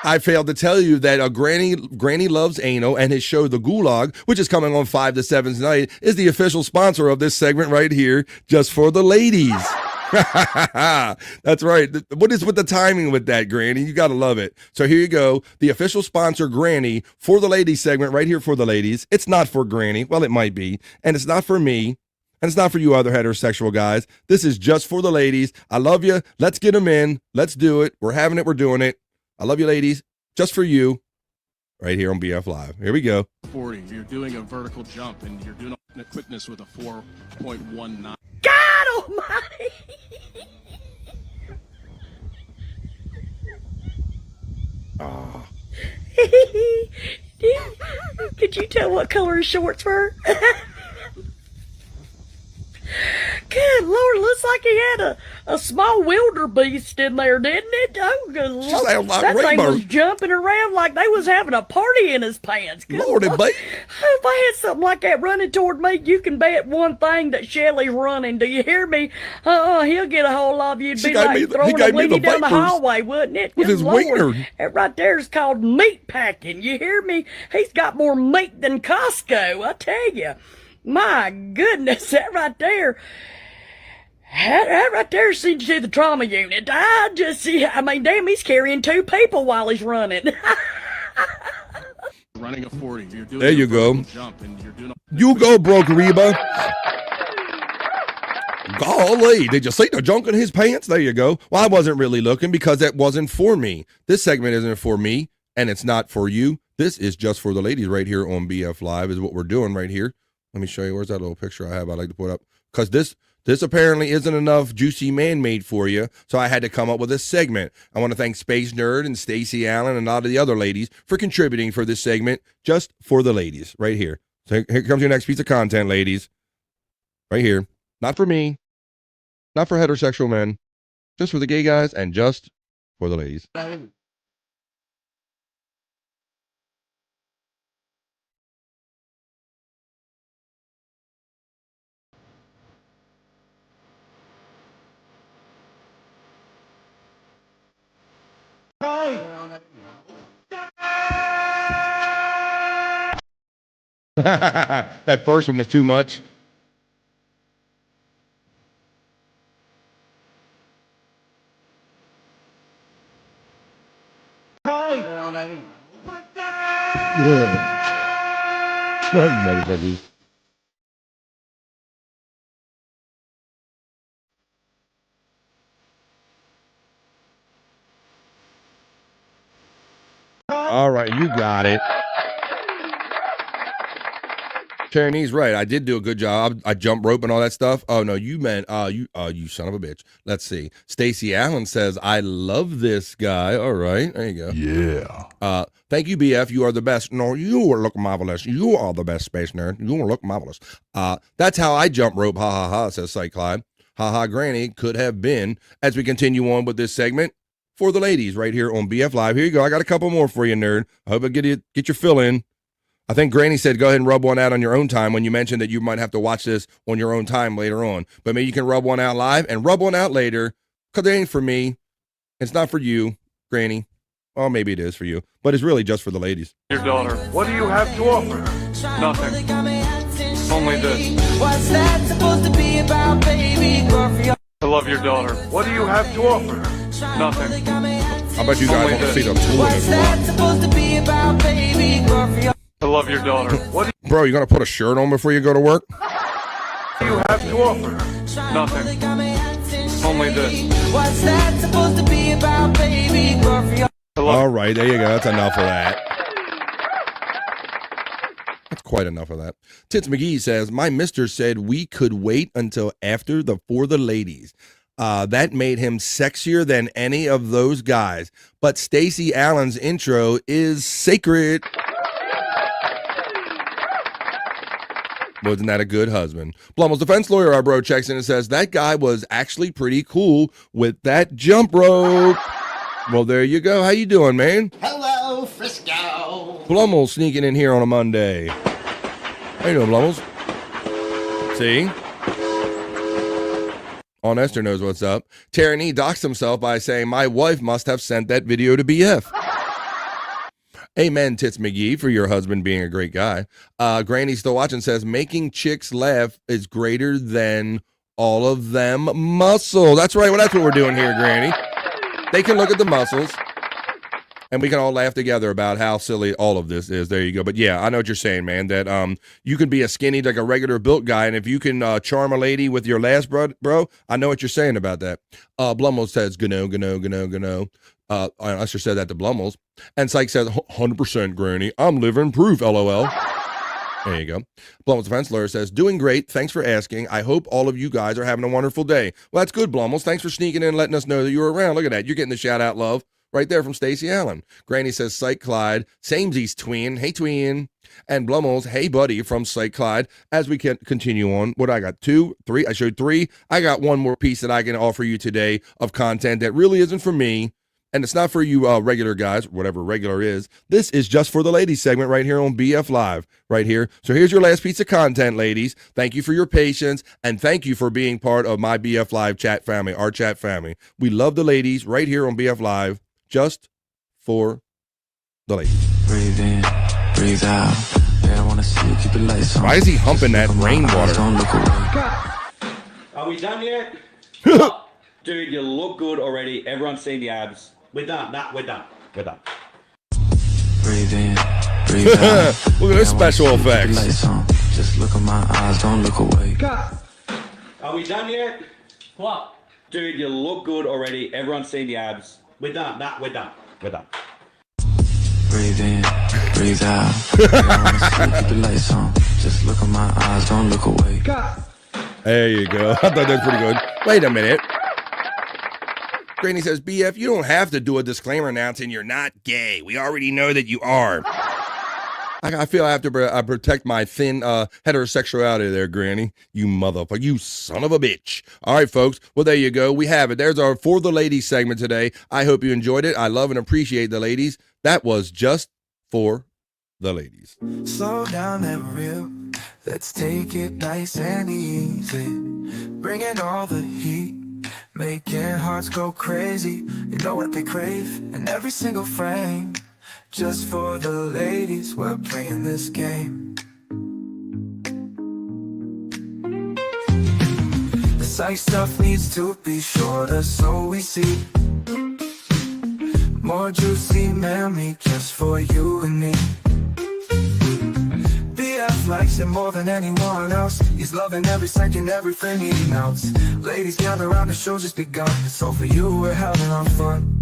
[SPEAKER 10] I failed to tell you that Granny Loves Anal and his show The Gulag, which is coming on 5 to 7 tonight, is the official sponsor of this segment right here, just for the ladies. That's right. What is with the timing with that, Granny? You got to love it. So here you go. The official sponsor, Granny, for the ladies segment right here for the ladies. It's not for Granny. Well, it might be. And it's not for me. And it's not for you other heterosexual guys. This is just for the ladies. I love you. Let's get them in. Let's do it. We're having it. We're doing it. I love you, ladies. Just for you. Right here on BF Live. Here we go.
[SPEAKER 14] 40. You're doing a vertical jump and you're doing a quickness with a 4.19.
[SPEAKER 23] God almighty!
[SPEAKER 10] Oh.
[SPEAKER 23] Could you tell what color his shorts were? Good Lord, looks like he had a small wildebeest in there, didn't it? Oh, good Lord. That thing was jumping around like they was having a party in his pants. Good
[SPEAKER 10] Lordy,
[SPEAKER 23] Lord.
[SPEAKER 10] babe.
[SPEAKER 23] If I had something like that running toward me, you can bet one thing that Shelly's running. Do you hear me? He'll get a hold of you. It'd be like throwing a weenie down the hallway, wouldn't it?
[SPEAKER 10] With
[SPEAKER 23] Good
[SPEAKER 10] his
[SPEAKER 23] Lord.
[SPEAKER 10] wiener.
[SPEAKER 23] That right there is called meat packing. You hear me? He's got more meat than Costco, I tell you. My goodness, that right there sends you to the trauma unit. I mean, damn, he's carrying 2 people while he's running.
[SPEAKER 14] Running a 40. You're doing
[SPEAKER 10] there you go.
[SPEAKER 14] Jump and you're doing
[SPEAKER 10] you go, Broke Reba. Golly, did you see the junk in his pants? There you go. Well, I wasn't really looking because that wasn't for me. This segment isn't for me, and it's not for you. This is just for the ladies right here on BF Live is what we're doing right here. Let me show you. Where's that little picture I have I like to put up? Because this apparently isn't enough juicy man-made for you, so I had to come up with this segment. I want to thank Space Nerd and Stacey Allen and a lot of the other ladies for contributing for this segment just for the ladies right here. So here comes your next piece of content, ladies. Right here. Not for me. Not for heterosexual men. Just for the gay guys and just for the ladies. That first one was too much. All right, you got it. Tierney's right. I did do a good job. I jump rope and all that stuff. Oh no, you meant you son of a bitch. Let's see. Stacy Allen says, I love this guy. All right, there you go.
[SPEAKER 22] Yeah.
[SPEAKER 10] Thank you, BF. You are the best. No, you look marvelous. You are the best, space nerd. You look marvelous. That's how I jump rope. Ha ha ha, says Cyke Clyde. Ha ha, Granny could have been. As we continue on with this segment for the ladies right here on BF Live. Here you go. I got a couple more for you, nerd. I hope I get your fill in. I think Granny said go ahead and rub one out on your own time when you mentioned that you might have to watch this on your own time later on. But maybe you can rub one out live and rub one out later, because it ain't for me. It's not for you, Granny. Well, maybe it is for you, but it's really just for the ladies.
[SPEAKER 17] Your daughter, what do you have to offer her? Nothing. Only this.
[SPEAKER 11] What's that supposed to be about, baby?
[SPEAKER 17] I love your daughter. What do you have to offer her? Nothing.
[SPEAKER 10] I bet you guys want to see the tool.
[SPEAKER 11] What's that supposed to be about, baby?
[SPEAKER 17] I love your daughter. What
[SPEAKER 10] Bro, you gonna put a shirt on before you go to work?
[SPEAKER 17] do you have to offer her? Nothing. Only this.
[SPEAKER 11] What's that supposed to be about, baby?
[SPEAKER 10] All right, there you go. That's enough of that. That's quite enough of that. Tits McGee says, my mister said we could wait until after the For the Ladies. That made him sexier than any of those guys. But Stacy Allen's intro is sacred. Wasn't that a good husband? Blummel's defense lawyer, our bro, checks in and says, that guy was actually pretty cool with that jump rope. Well, there you go. How you doing, man?
[SPEAKER 12] Hello, Frisco.
[SPEAKER 10] Blummel sneaking in here on a Monday. How you doing, Blummels? See? Aunt Esther knows what's up. Tyranny doxed himself by saying, my wife must have sent that video to BF. Amen, Tits McGee, for your husband being a great guy. Granny still watching says, making chicks laugh is greater than all of them muscle. That's right. Well, that's what we're doing here, Granny. They can look at the muscles, and we can all laugh together about how silly all of this is. There you go. But yeah, I know what you're saying, man, that you can be a skinny, like a regular built guy, and if you can charm a lady with your last bro, I know what you're saying about that. Blummel says, gano. Esther said that to Blummels. And Cyke says, 100%, Granny. I'm living proof, LOL. There you go. Blummel's defense lawyer says, doing great. Thanks for asking. I hope all of you guys are having a wonderful day. Well, that's good, Blummels. Thanks for sneaking in and letting us know that you were around. Look at that. You're getting the shout-out love right there from Stacy Allen. Granny says, Cyke Clyde. Samesies twin. Hey, twin. And Blummels, hey, buddy, from Cyke Clyde. As we can continue on, what I got? 2, 3. I showed 3. I got one more piece that I can offer you today of content that really isn't for me. And it's not for you regular guys, whatever regular is. This is just for the ladies segment right here on BF Live, right here. So here's your last piece of content, ladies. Thank you for your patience, and thank you for being part of my BF Live chat family, our chat family. We love the ladies right here on BF Live, just for the ladies.
[SPEAKER 13] Breathe in, breathe out. Yeah, I want to see you keep the lights on.
[SPEAKER 10] Why is he humping that rainwater?
[SPEAKER 9] Are we done yet? Dude, you look good already. Everyone's seen the abs. We're done. Nah, we're done. We're done.
[SPEAKER 13] Breathe in, breathe out.
[SPEAKER 10] Look at this special effects.
[SPEAKER 13] Just look at my eyes, don't look away.
[SPEAKER 9] Are we done yet? What? Dude, you look good already. Everyone's seen the abs. We're done. Nah, we're done. We're done.
[SPEAKER 13] Breathe in, breathe out. I wanna see you keep the lights on. Just look at my eyes, don't look away.
[SPEAKER 10] There you go. I thought that was pretty good. Wait a minute. Granny says, BF, you don't have to do a disclaimer announcing you're not gay. We already know that you are. I feel I have to protect my thin heterosexuality there, Granny. You motherfucker. You son of a bitch. All right, folks. Well, there you go. We have it. There's our For the Ladies segment today. I hope you enjoyed it. I love and appreciate the ladies. That was just for the ladies.
[SPEAKER 13] Slow down and real. Let's take it nice and easy. Bring in all the heat. Making hearts go crazy. You know what they crave in every single frame. Just for the ladies, we're playing this game. The Cyke stuff needs to be shorter, so we see more juicy memory just for you and me. BF likes it more than anyone else. He's loving every second, everything he melts. Ladies gather around, the show's just begun. So for you, we're having our fun.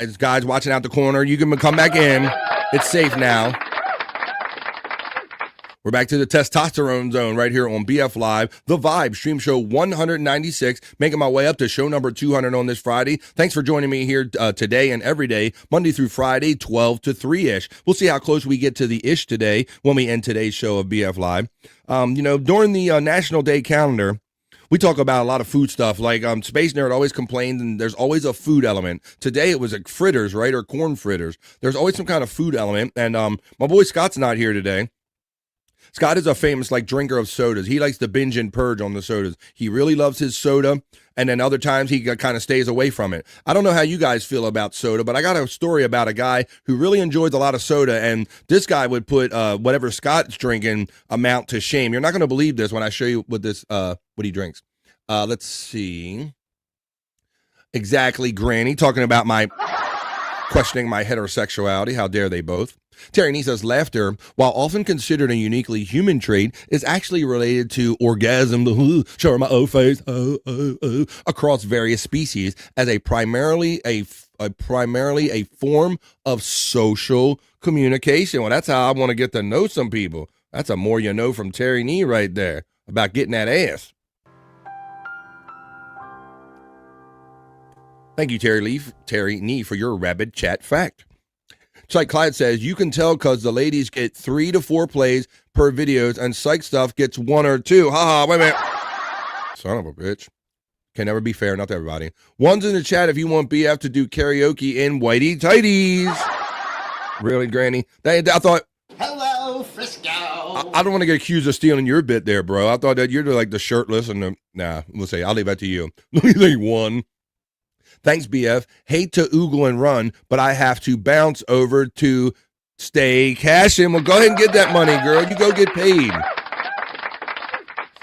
[SPEAKER 10] As guys watching out the corner, you can come back in. It's safe now. We're back to the testosterone zone right here on BF Live, The Vibe, stream show 196, making my way up to show number 200 on this Friday. Thanks for joining me here today and every day, Monday through Friday, 12 to 3-ish. We'll see how close we get to the ish today when we end today's show of BF Live. During the National Day calendar, we talk about a lot of food stuff. Like Space Nerd always complains, and there's always a food element. Today it was like fritters, right, or corn fritters. There's always some kind of food element, and my boy Scott's not here today. Scott is a famous drinker of sodas. He likes to binge and purge on the sodas. He really loves his soda, and then other times he kind of stays away from it. I don't know how you guys feel about soda, but I got a story about a guy who really enjoys a lot of soda, and this guy would put whatever Scott's drinking amount to shame. You're not going to believe this when I show you what he drinks. Let's see. Exactly, Granny, talking about questioning my heterosexuality. How dare they both? Terry Nee says, laughter, while often considered a uniquely human trait, is actually related to orgasm, show her my O face, across various species as primarily a form of social communication. Well, that's how I want to get to know some people. That's a more you know from Terry Nee right there about getting that ass. Thank you, Terry Nee, for your rabid chat fact. Cyke Clyde says, you can tell because the ladies get 3 to 4 plays per videos and Cyke stuff gets 1 or 2. Wait a minute. Son of a bitch. Can never be fair, not to everybody. One's in the chat if you want BF to do karaoke in whitey tighties. Really, Granny? I thought...
[SPEAKER 12] Hello, Frisco.
[SPEAKER 10] I don't want to get accused of stealing your bit there, bro. I thought that you're like the shirtless and the... Nah, we'll say, I'll leave that to you. Let me think one. Thanks, BF. Hate to oogle and run, but I have to bounce over to stay cashing. Well, go ahead and get that money, girl. You go get paid.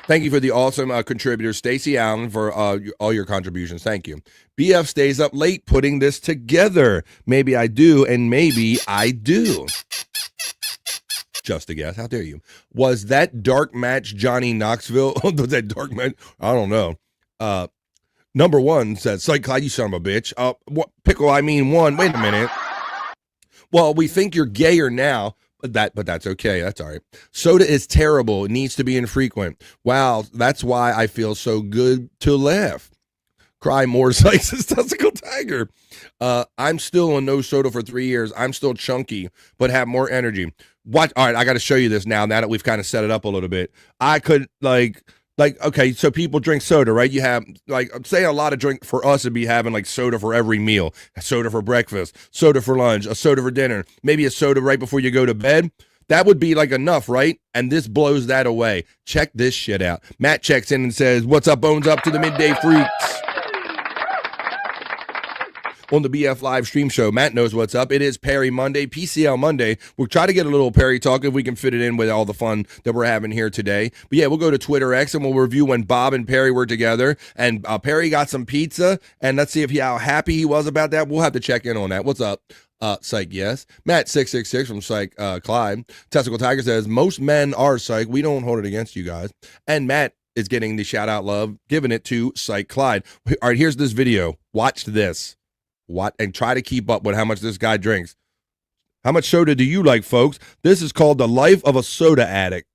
[SPEAKER 10] Thank you for the awesome contributor, Stacey Allen, for all your contributions. Thank you. BF stays up late putting this together. Maybe I do, and maybe I do. Just a guess. How dare you? Was that dark match Johnny Knoxville? Was that dark match? I don't know. Number 1 says, Cyke Clyde, you son of a bitch. What pickle? I mean 1. Wait a minute. Well, we think you're gayer now, but that's okay. That's all right. Soda is terrible. It needs to be infrequent. Wow, that's why I feel so good to laugh. Cry more, Cyke says Testicle Tiger. I'm still on no soda for 3 years. I'm still chunky, but have more energy. All right, I got to show you this now that we've kind of set it up a little bit. I could okay, so people drink soda, right? You have, say a lot of drink for us would be having soda for every meal, a soda for breakfast, soda for lunch, a soda for dinner, maybe a soda right before you go to bed. That would be enough, right? And this blows that away. Check this shit out. Matt checks in and says, what's up, bones up to the midday freaks? On the BF Live stream show, Matt knows what's up. It is Perry Monday, PCL Monday. We'll try to get a little Perry talk if we can fit it in with all the fun that we're having here today. But yeah, we'll go to Twitter X and we'll review when Bob and Perry were together. And Perry got some pizza, and let's see how happy he was about that. We'll have to check in on that. What's up? Cyke, yes. Matt 666 from Cyke Clyde. Testicle Tiger says, most men are Cyke. We don't hold it against you guys. And Matt is getting the shout out love, giving it to Cyke Clyde. All right, here's this video. Watch this. And try to keep up with how much this guy drinks. How much soda do you like, folks? This is called The Life of a Soda Addict.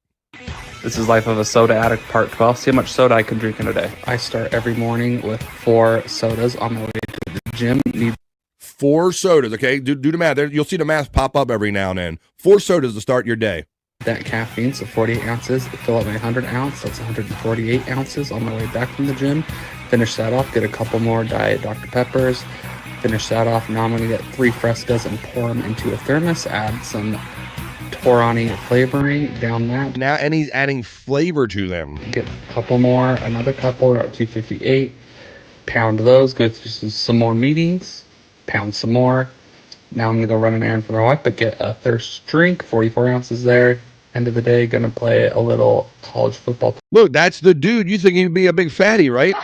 [SPEAKER 15] This is Life of a Soda Addict Part 12. See how much soda I can drink in a day. I start every morning with 4 sodas on my way to the gym.
[SPEAKER 10] 4 sodas, okay? Do the math. You'll see the math pop up every now and then. 4 sodas to start your day.
[SPEAKER 15] That caffeine, so 48 ounces. Fill up my 100 ounce. That's 148 ounces on my way back from the gym. Finish that off. Get a couple more Diet Dr. Peppers. Finish that off. Now I'm going to get 3 Frescas and pour them into a thermos. Add some Torani flavoring down that.
[SPEAKER 10] Now, and he's adding flavor to them.
[SPEAKER 15] Get a couple more, another couple. We're at 258. Pound those. Go through some more meetings. Pound some more. Now I'm going to go run an errand for my wife, but get a thirst drink. 44 ounces there. End of the day, going to play a little college football.
[SPEAKER 10] Look, that's the dude. You think he'd be a big fatty, right?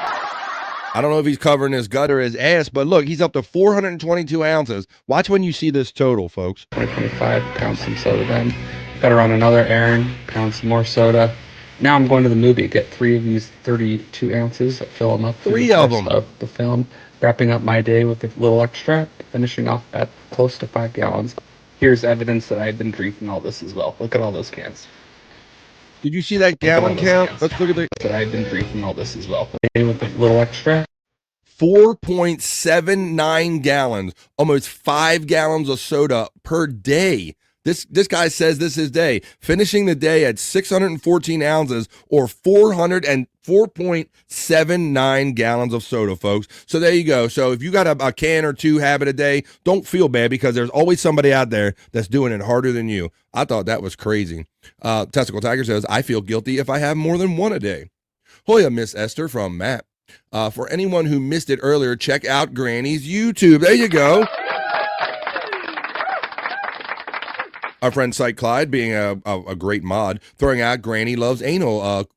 [SPEAKER 10] I don't know if he's covering his gut or his ass, but look, he's up to 422 ounces. Watch when you see this total, folks.
[SPEAKER 15] 25, pound some soda then. Got to run another errand, pound some more soda. Now I'm going to the movie. Get 3 of these 32 ounces. Fill them up.
[SPEAKER 10] 3 of them.
[SPEAKER 15] Of the film. Wrapping up my day with a little extra, finishing off at close to 5 gallons. Here's evidence that I've been drinking all this as well. Look at all those cans.
[SPEAKER 10] Did you see that gallon count? Let's look at the.
[SPEAKER 15] That I've been drinking all this as well. With a little extra.
[SPEAKER 10] 4.79 gallons, almost 5 gallons of soda per day. This guy says this is his day, finishing the day at 614 ounces or 4.79 gallons of soda, folks. So there you go. So if you got a can or two habit a day, don't feel bad because there's always somebody out there that's doing it harder than you. I thought that was crazy. Testicle Tiger says, I feel guilty if I have more than one a day. Hoya, Miss Esther from Matt. For anyone who missed it earlier, check out Granny's YouTube. There you go. Our friend Cyke Clyde, being a great mod, throwing out Granny Loves Anal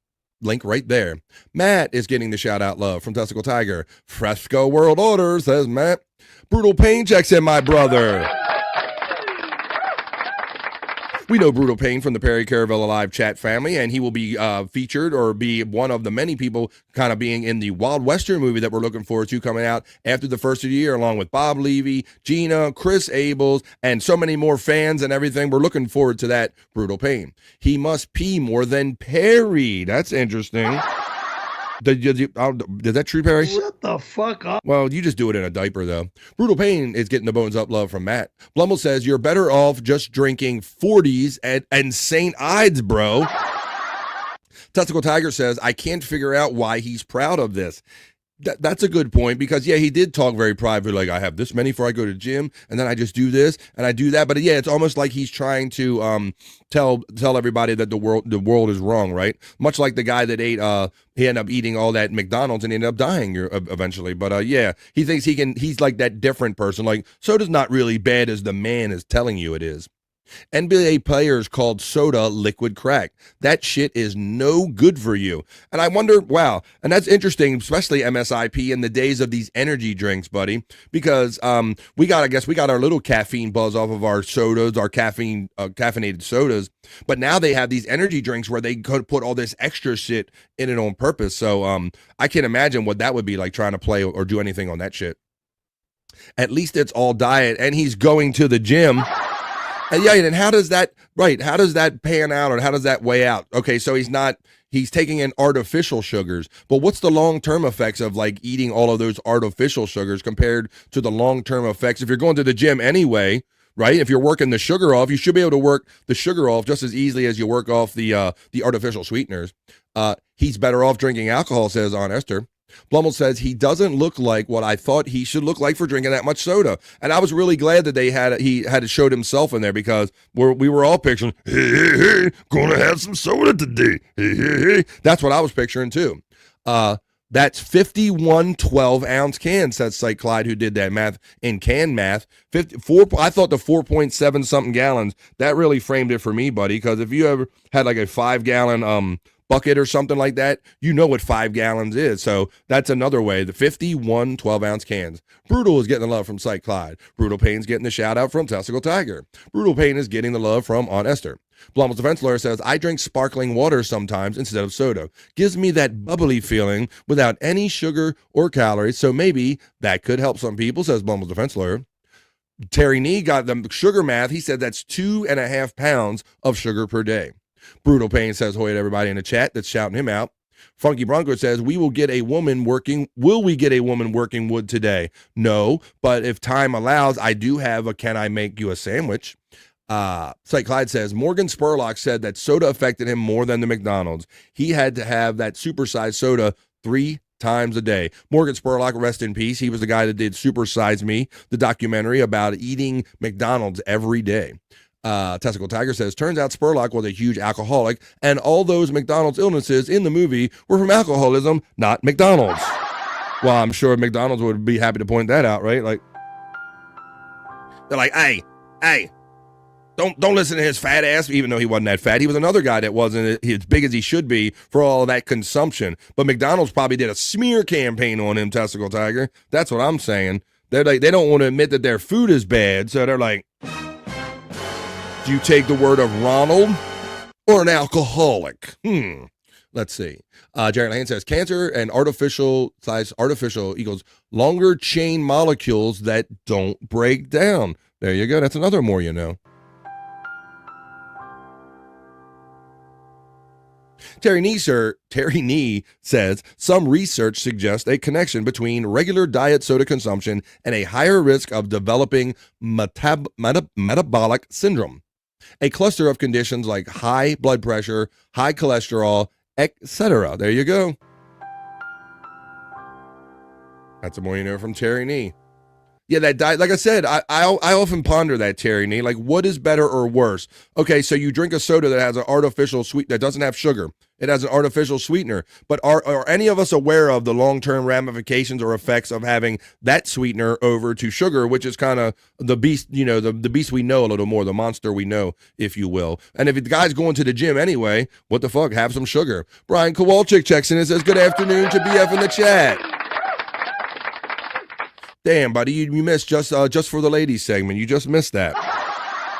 [SPEAKER 10] link right there. Matt is getting the shout out love from Testicle Tiger. Fresco World Order, says Matt. Brutal Pain checks in, my brother. We know Brutal Pain from the Perry Caravella Live chat family, and he will be featured or be one of the many people kind of being in the Wild Western movie that we're looking forward to coming out after the first of the year, along with Bob Levy, Gina, Chris Abels, and so many more fans and everything. We're looking forward to that, Brutal Pain. He must pee more than Perry. That's interesting. Is that true, Perry?
[SPEAKER 18] Shut the fuck up.
[SPEAKER 10] Well, you just do it in a diaper, though. Brutal Pain is getting the bones up love from Matt. Blumel says, you're better off just drinking 40s and St. Ides, bro. Testicle Tiger says, I can't figure out why he's proud of this. That's a good point because, yeah, he did talk very privately, like, I have this many before I go to the gym, and then I just do this, and I do that. But, yeah, it's almost like he's trying to tell everybody that the world is wrong, right? Much like the guy that ate, he ended up eating all that McDonald's and ended up dying eventually. But, yeah, he thinks he's like that different person. Like, soda's not really bad as the man is telling you it is. NBA players called soda liquid crack. That shit is no good for you. And I wonder, wow, and that's interesting, especially MSIP in the days of these energy drinks, buddy, because we got our little caffeine buzz off of our sodas, our caffeinated sodas, but now they have these energy drinks where they could put all this extra shit in it on purpose. So I can't imagine what that would be like trying to play or do anything on that shit. At least it's all diet, and he's going to the gym. And yeah, and how does that pan out, or how does that weigh out? Okay, so he's taking in artificial sugars, but what's the long-term effects of like eating all of those artificial sugars compared to the long-term effects? If you're going to the gym anyway, right? If you're working the sugar off, you should be able to work the sugar off just as easily as you work off the artificial sweeteners. He's better off drinking alcohol, says Aunt Esther. Blumel says he doesn't look like what I thought he should look like for drinking that much soda. And I was really glad that he had showed himself in there because we were all picturing, hey, gonna have some soda today. Hey. That's what I was picturing too. That's 51 12-ounce cans, says Cyke Clyde, who did that math in can math. I thought the 4.7 something gallons, that really framed it for me, buddy, because if you ever had like a 5-gallon bucket or something like that, you know what 5 gallons is. So that's another way. The 51 12-ounce cans. Brutal is getting the love from Cyke Clyde. Brutal Pain's getting the shout out from Testicle Tiger. Brutal Pain is getting the love from Aunt Esther. Blummel's defense lawyer says, I drink sparkling water sometimes instead of soda. Gives me that bubbly feeling without any sugar or calories, so maybe that could help some people, says Blummel's defense lawyer. Terry Nee got the sugar math. He said that's 2.5 pounds of sugar per day. Brutal Pain says hoy to everybody in the chat that's shouting him out. Funky Bronco says, will we get a woman working wood today? No, but if time allows, I do have a can I make you a sandwich? Cyke Clyde says, Morgan Spurlock said that soda affected him more than the McDonald's. He had to have that supersized soda 3 times a day. Morgan Spurlock, rest in peace. He was the guy that did Super Size Me, the documentary about eating McDonald's every day. Testicle Tiger says, turns out Spurlock was a huge alcoholic, and all those McDonald's illnesses in the movie were from alcoholism, not McDonald's. Well, I'm sure McDonald's would be happy to point that out, right? Like, they're like, hey, don't listen to his fat ass, even though he wasn't that fat. He was another guy that wasn't as big as he should be for all of that consumption. But McDonald's probably did a smear campaign on him, Testicle Tiger. That's what I'm saying. They're like, they don't want to admit that their food is bad, so they're like, do you take the word of Ronald or an alcoholic? Let's see. Jerry Lane says cancer and artificial equals longer chain molecules that don't break down. There you go. That's another more you know. Terry Nee says some research suggests a connection between regular diet soda consumption and a higher risk of developing metabolic syndrome, a cluster of conditions like high blood pressure, high cholesterol, etc. There you go. That's a more you know from Terry Nee. Yeah, that diet, like I said, I often ponder that, Terry Nee. Like, what is better or worse? Okay, so you drink a soda that has an artificial that doesn't have sugar. It has an artificial sweetener. But are any of us aware of the long-term ramifications or effects of having that sweetener over to sugar, which is kind of the beast, the beast we know a little more, the monster we know, if you will. And if the guy's going to the gym anyway, what the fuck? Have some sugar. Brian Kowalczyk checks in and says, good afternoon to BF in the chat. Damn, buddy, you missed just for the ladies segment. You just missed that.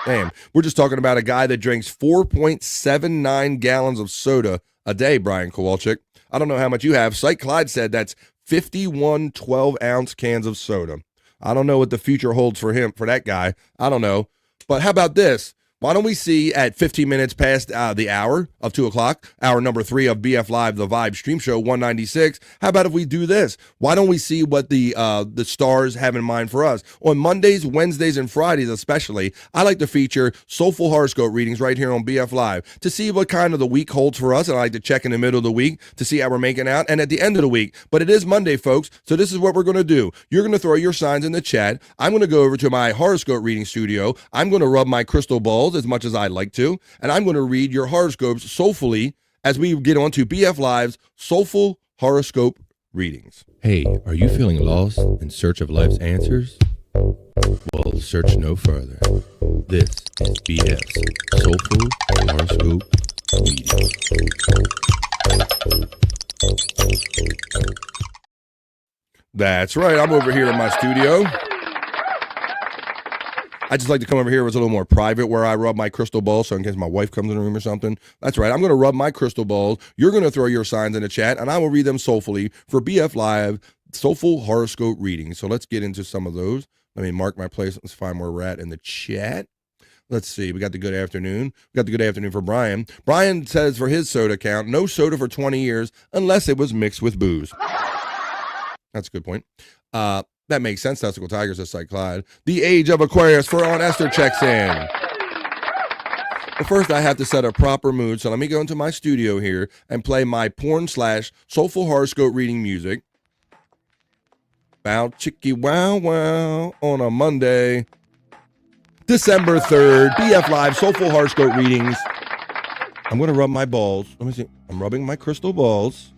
[SPEAKER 10] Damn, we're just talking about a guy that drinks 4.79 gallons of soda a day, Brian Kowalczyk. I don't know how much you have. Cyke Clyde said that's 51 12-ounce cans of soda. I don't know what the future holds for that guy. I don't know. But how about this? Why don't we see at 15 minutes past the hour of 2 o'clock, hour number 3 of BF Live, the Vibe Stream Show 196, how about if we do this? Why don't we see what the stars have in mind for us? On Mondays, Wednesdays, and Fridays especially, I like to feature Soulful Horoscope readings right here on BF Live to see what kind of the week holds for us. And I like to check in the middle of the week to see how we're making out, and at the end of the week. But it is Monday, folks, so this is what we're going to do. You're going to throw your signs in the chat. I'm going to go over to my horoscope reading studio. I'm going to rub my crystal balls as much as I like to, and I'm going to read your horoscopes soulfully as we get on to BF Live's Soulful Horoscope readings. Hey, are you feeling lost in search of life's answers? Well, search no further. This is BF's Soulful Horoscope reading. That's right, I'm over here in my studio. I just like to come over here where it's a little more private, where I rub my crystal ball, so in case my wife comes in the room or something. That's right. I'm going to rub my crystal balls. You're going to throw your signs in the chat, and I will read them soulfully for BF Live Soulful Horoscope readings. So let's get into some of those. Let me mark my place. Let's find where we're at in the chat. Let's see. We got the good afternoon. We got the good afternoon for Brian. Brian says for his soda count, no soda for 20 years unless it was mixed with booze. That's a good point. That makes sense. Testicle Tigers, says Cyke Clyde. The age of Aquarius for Aunt Esther checks in. But first, I have to set a proper mood, so let me go into my studio here and play my porn/soulful horoscope reading music. Bow chicky wow wow on a Monday, December 3rd, BF Live Soulful Horoscope readings. I'm going to rub my balls. Let me see. I'm rubbing my crystal balls.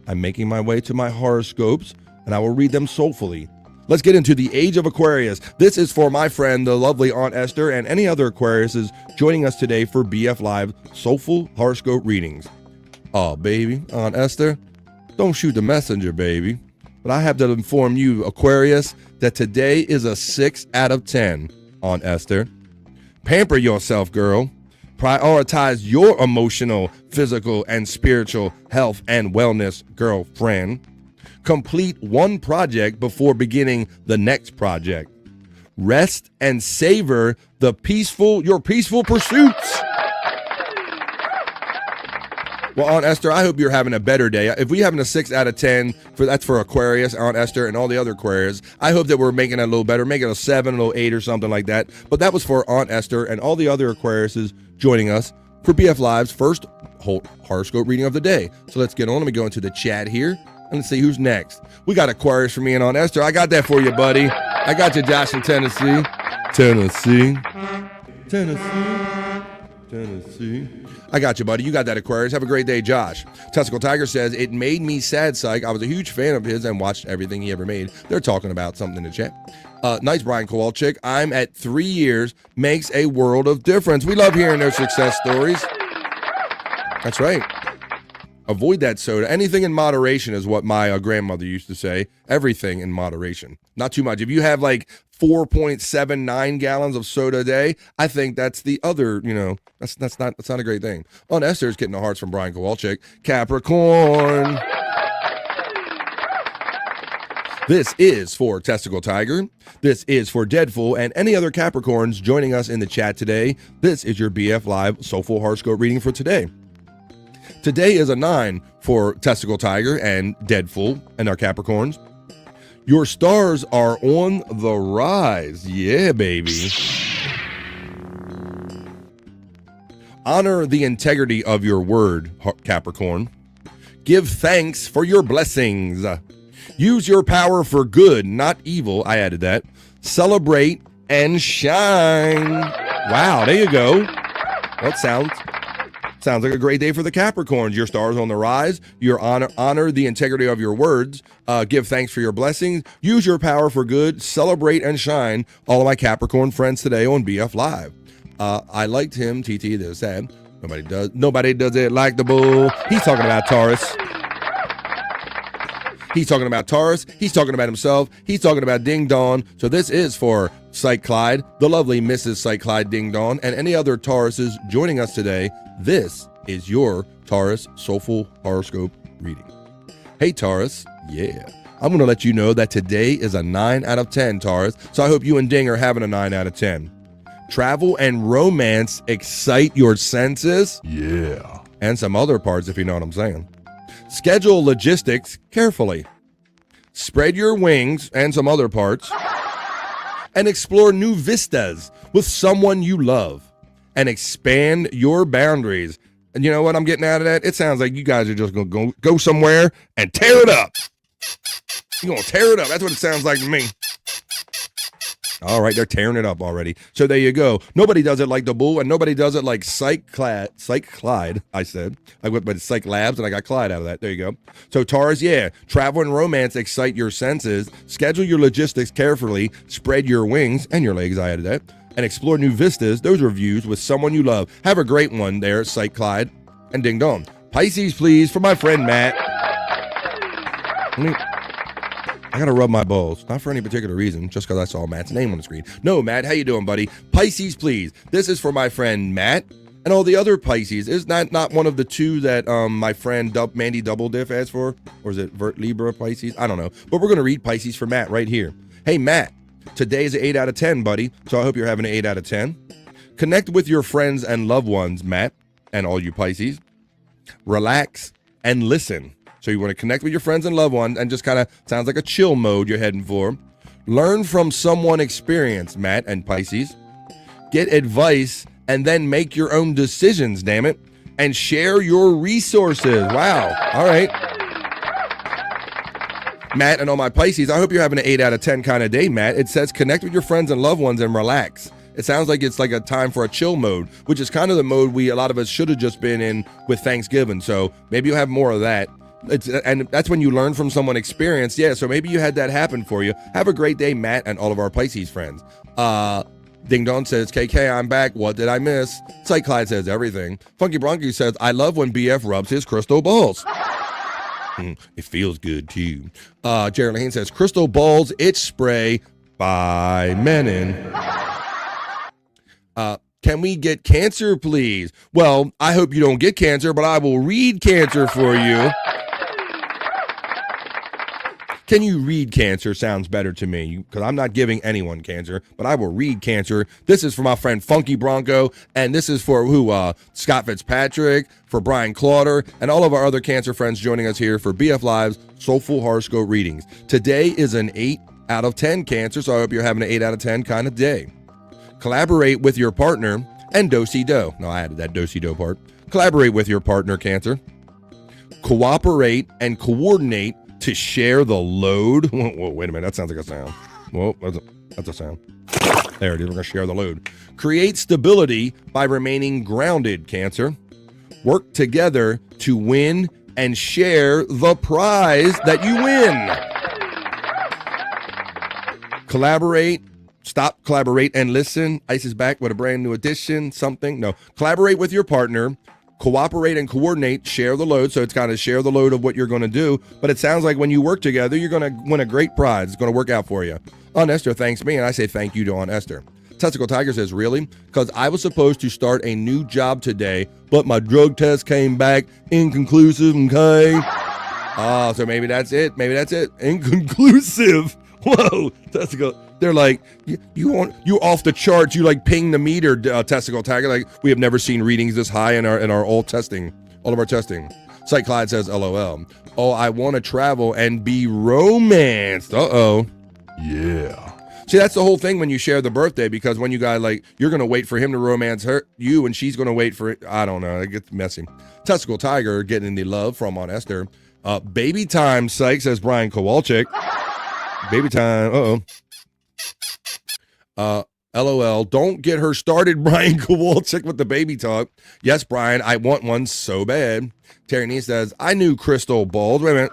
[SPEAKER 10] I'm making my way to my horoscopes, and I will read them soulfully. Let's get into the age of Aquarius. This is for my friend, the lovely Aunt Esther, and any other Aquariuses joining us today for BF Live Soulful Horoscope readings. Oh, baby, Aunt Esther, don't shoot the messenger, baby. But I have to inform you, Aquarius, that today is a 6 out of 10, Aunt Esther. Pamper yourself, girl. Prioritize your emotional, physical, and spiritual health and wellness, girlfriend. Complete one project before beginning the next project. Rest and savor your peaceful pursuits. Well, Aunt Esther, I hope you're having a better day. If we're having a 6 out of 10, that's for Aquarius, Aunt Esther, and all the other Aquarius, I hope that we're making it a little better, make it a 7, a little 8 or something like that. But that was for Aunt Esther and all the other Aquariuses joining us for BF Live's first horoscope reading of the day. So let's get on. Let me go into the chat here. And let's see who's next. We got Aquarius for me and Aunt Esther. I got that for you, buddy. I got you, Josh, in Tennessee. Tennessee. I got you, buddy. You got that, Aquarius. Have a great day, Josh. Testicle Tiger says, it made me sad, Cyke. I was a huge fan of his and watched everything he ever made. They're talking about something in the chat. Nice, Brian Kowalczyk. I'm at 3 years. Makes a world of difference. We love hearing their success stories. That's right. Avoid that soda. Anything in moderation is what my grandmother used to say. Everything in moderation. Not too much. If you have like 4.79 gallons of soda a day, I think that's the other, that's not a great thing. On Esther's getting the hearts from Brian Kowalczyk. Capricorn. This is for Testicle Tiger. This is for Deadful and any other Capricorns joining us in the chat today. This is your BF Live Soulful Horoscope reading for today. Today is a 9 for Testicle Tiger and Deadful and our Capricorns. Your stars are on the rise. Yeah, baby. Honor the integrity of your word, Capricorn. Give thanks for your blessings. Use your power for good, not evil. I added that. Celebrate and shine. Wow, there you go. That sounds like a great day for the Capricorns. Your stars on the rise. Your honor the integrity of your words. Give thanks for your blessings. Use your power for good. Celebrate and shine. All of my Capricorn friends today on BF Live. I liked him. TT this said. Nobody does it like the bull. He's talking about Taurus. He's talking about Taurus. He's talking about himself. He's talking about Ding Dong. So this is for Cyke Clyde, the lovely Mrs. Cyke Clyde Ding Dong, and any other Tauruses joining us today. This is your Taurus Soulful Horoscope reading. Hey, Taurus. Yeah. I'm going to let you know that today is a 9 out of 10, Taurus. So I hope you and Ding are having a 9 out of 10. Travel and romance excite your senses. Yeah. And some other parts, if you know what I'm saying. Schedule logistics carefully. Spread your wings and some other parts. And explore new vistas with someone you love. And expand your boundaries. And you know what I'm getting out of that? It sounds like you guys are just going to go somewhere and tear it up. You're going to tear it up. That's what it sounds like to me. All right, they're tearing it up already. So there you go. Nobody does it like the bull, and nobody does it like Cyke Clyde, I said. I went by Cyke Labs, and I got Clyde out of that. There you go. So Taurus, yeah, travel and romance excite your senses. Schedule your logistics carefully. Spread your wings and your legs, I added that. And explore new vistas, those reviews, with someone you love. Have a great one there, Cyke Clyde and Ding Dong. Pisces, please, for my friend Matt. I gotta rub my balls, not for any particular reason, just because I saw Matt's name on the screen. No, Matt, how you doing, buddy? Pisces, please. This is for my friend Matt and all the other Pisces. Is not one of the two that my friend Mandy Double Diff asked for? Or is it Libra Pisces? I don't know. But we're gonna read Pisces for Matt right here. Hey, Matt, today is an 8 out of 10, buddy. So I hope you're having an 8 out of 10. Connect with your friends and loved ones, Matt, and all you Pisces. Relax and listen. So you want to connect with your friends and loved ones and just kind of sounds like a chill mode you're heading for. Learn from someone experienced, Matt and Pisces. Get advice and then make your own decisions, damn it. And share your resources. Wow. All right. Matt and all my Pisces, I hope you're having an 8 out of 10 kind of day, Matt. It says connect with your friends and loved ones and relax. It sounds like it's like a time for a chill mode, which is kind of the mode a lot of us should have just been in with Thanksgiving. So maybe you'll have more of that. And that's when you learn from someone experienced. Yeah, so maybe you had that happen for you. Have a great day, Matt, and all of our Pisces friends. Ding Dong says, KK, I'm back. What did I miss? Cyke Clyde says everything. Funky Bronco says, I love when BF rubs his crystal balls. It feels good, too. Jared Lane says, crystal balls itch spray by Menon. Can we get cancer, please? Well, I hope you don't get cancer, but I will read cancer for you. Can you read cancer? Sounds better to me, because I'm not giving anyone cancer, but I will read cancer. This is for my friend Funky Bronco, and this is for Scott Fitzpatrick, for Brian Clauder, and all of our other cancer friends joining us here for BF Live's Soulful Horoscope readings. Today is an 8 out of 10 cancer, so I hope you're having an 8 out of 10 kind of day. Collaborate with your partner and do-si-do. No, I added that do-si-do part. Collaborate with your partner, Cancer. Cooperate and coordinate to share the load. Whoa, wait a minute. That sounds like a sound. Whoa, that's a sound. There it is. We're going to share the load. Create stability by remaining grounded, Cancer. Work together to win and share the prize that you win. Collaborate. Stop, collaborate, and listen. Ice is back with a brand new edition. Something. No. Collaborate with your partner Cooperate and coordinate, share the load. So it's kind of share the load of what you're going to do. But it sounds like when you work together, you're going to win a great prize. It's going to work out for you. Aunt Esther thanks me, and I say thank you to Aunt Esther. Testicle Tiger says, really? Because I was supposed to start a new job today, but my drug test came back inconclusive, okay? Oh, so maybe that's it. Maybe that's it. Inconclusive. Whoa, Testicle. They're like, you off the charts. You like ping the meter, Testicle Tiger. Like, we have never seen readings this high in our all of our testing. Cyke Clyde says, LOL. Oh, I want to travel and be romanced. Uh-oh. Yeah. See, that's the whole thing when you share the birthday, because when you guys, like, you're going to wait for him to romance you, and she's going to wait for it. I don't know. It gets messy. Testicle Tiger getting the love from Aunt Esther. Baby time, Cyke, says Brian Kowalczyk. Baby time. LOL. Don't get her started, Brian Kowalczyk, with the baby talk. Yes, Brian, I want one so bad. Terry Nee says, I knew Crystal Bald. Wait a minute.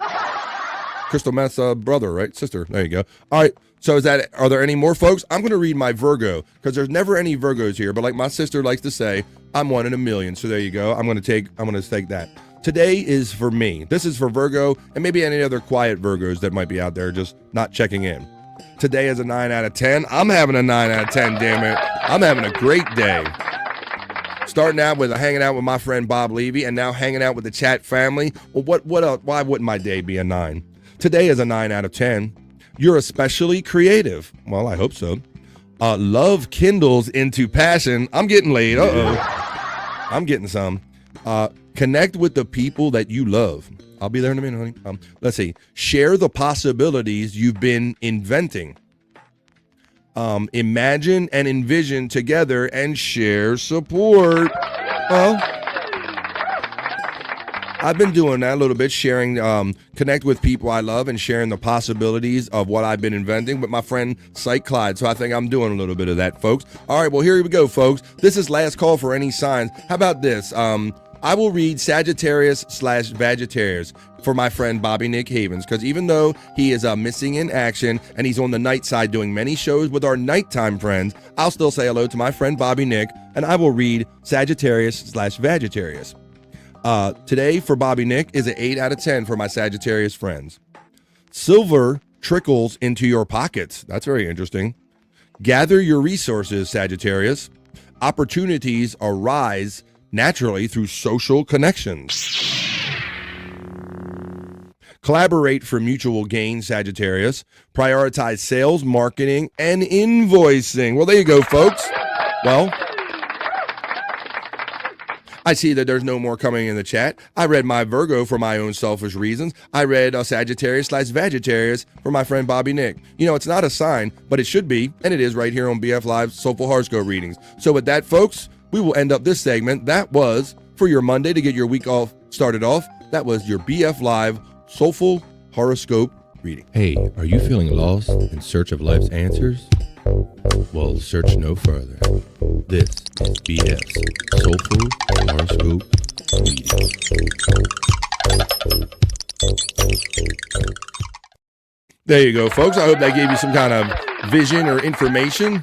[SPEAKER 10] Crystal Meth's brother, right? Sister. There you go. All right. So are there any more, folks? I'm going to read my Virgo, because there's never any Virgos here. But like my sister likes to say, I'm one in a million. So there you go. I'm going to take that. Today is for me. This is for Virgo and maybe any other quiet Virgos that might be out there just not checking in. Today is a 9 out of 10. I'm having a 9 out of 10, damn it. I'm having a great day. Starting out with hanging out with my friend Bob Levy, and now hanging out with the chat family. Well, what else? Why wouldn't my day be a 9? Today is a 9 out of 10. You're especially creative. Well, I hope so. Love kindles into passion. I'm getting laid. Uh-oh. I'm getting some. Connect with the people that you love. I'll be there in a minute, honey. Let's see. Share the possibilities you've been inventing. Imagine and envision together and share support. Well, I've been doing that a little bit, sharing, connect with people I love and sharing the possibilities of what I've been inventing with my friend Cyke Clyde. So I think I'm doing a little bit of that, folks. All right, well, here we go, folks. This is last call for any signs. How about this? I will read Sagittarius/Vagittarius for my friend Bobby Nick Havens, because even though he is missing in action and he's on the night side doing many shows with our nighttime friends, I'll still say hello to my friend Bobby Nick, and I will read Sagittarius/Vagittarius. Today for Bobby Nick is an 8 out of 10 for my Sagittarius friends. Silver trickles into your pockets. That's very interesting. Gather your resources, Sagittarius. Opportunities arise naturally through social connections. Collaborate for mutual gain, Sagittarius. Prioritize sales, marketing, and invoicing. Well, there you go, folks. Well, I see that there's no more coming in the chat. I read my Virgo for my own selfish reasons. I read Sagittarius/Vagittarius for my friend Bobby Nick. You know, it's not a sign, but it should be, and it is right here on BF Live Soulful Horoscope readings. So with that, folks, we will end up this segment. That was for your Monday to get your week off started off. That was your BF Live Soulful Horoscope reading. Hey, are you feeling lost in search of life's answers? Well, search no further. This is BF's Soulful Horoscope reading. There you go, folks. I hope that gave you some kind of vision or information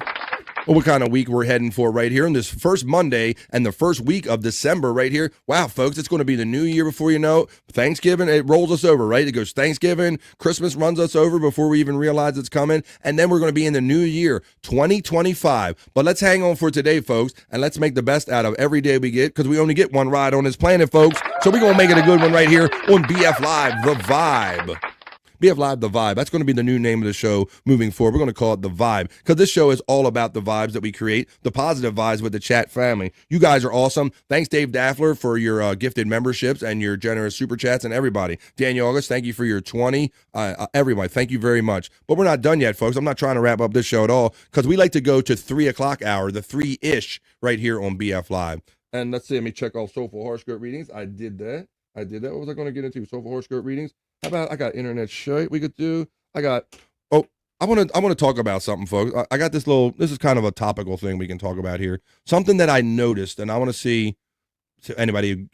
[SPEAKER 10] on what kind of week we're heading for right here on this first Monday and the first week of December right here. Wow, folks, it's going to be the new year before you know it. Thanksgiving, it rolls us over, right? It goes Thanksgiving, Christmas runs us over before we even realize it's coming, and then we're going to be in the new year, 2025. But let's hang on for today, folks, and let's make the best out of every day we get, because we only get one ride on this planet, folks. So we're going to make it a good one right here on BF Live, The Vibe. BF Live, The Vibe. That's going to be the new name of the show moving forward. We're going to call it The Vibe, because this show is all about the vibes that we create, the positive vibes with the chat family. You guys are awesome. Thanks, Dave Daffler, for your gifted memberships and your generous super chats, and everybody. Daniel August, thank you for your 20. Everybody, thank you very much. But we're not done yet, folks. I'm not trying to wrap up this show at all, because we like to go to 3 o'clock hour, the 3-ish, right here on BF Live. And let's see, let me check all Soulful Horoscope readings. I did that. What was I going to get into? Soulful Horoscope readings. How about I got internet shit we could do? I want to talk about something, folks. I got this is kind of a topical thing we can talk about here. Something that I noticed, and I want to see if anybody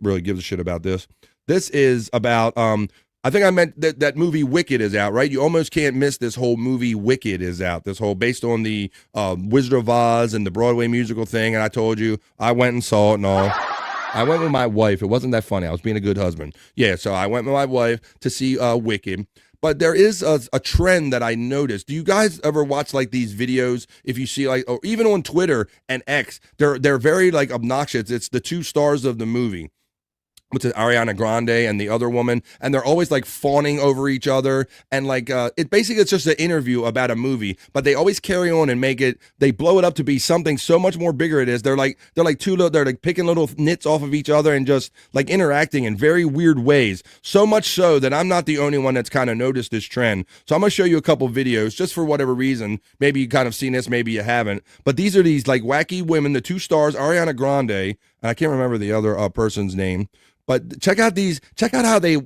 [SPEAKER 10] really gives a shit about this. This is about, I think I meant that movie Wicked is out, right? You almost can't miss this whole movie Wicked is out. This whole, based on the Wizard of Oz and the Broadway musical thing. And I told you, I went and saw it and all. I went with my wife. It wasn't that funny. I was being a good husband. Yeah, so I went with my wife to see Wicked. But there is a trend that I noticed. Do you guys ever watch like these videos? If you see like, or even on Twitter and X, they're very like obnoxious. It's the two stars of the movie, which is Ariana Grande and the other woman, and they're always like fawning over each other, and like it's just an interview about a movie, but they always carry on and they blow it up to be something so much more bigger. It is they're like picking little nits off of each other and just like interacting in very weird ways. So much so that I'm not the only one that's kind of noticed this trend. So I'm gonna show you a couple videos just for whatever reason. Maybe you kind of seen this, maybe you haven't. But these are these like wacky women, the two stars, Ariana Grande, and I can't remember the other person's name. But check out how they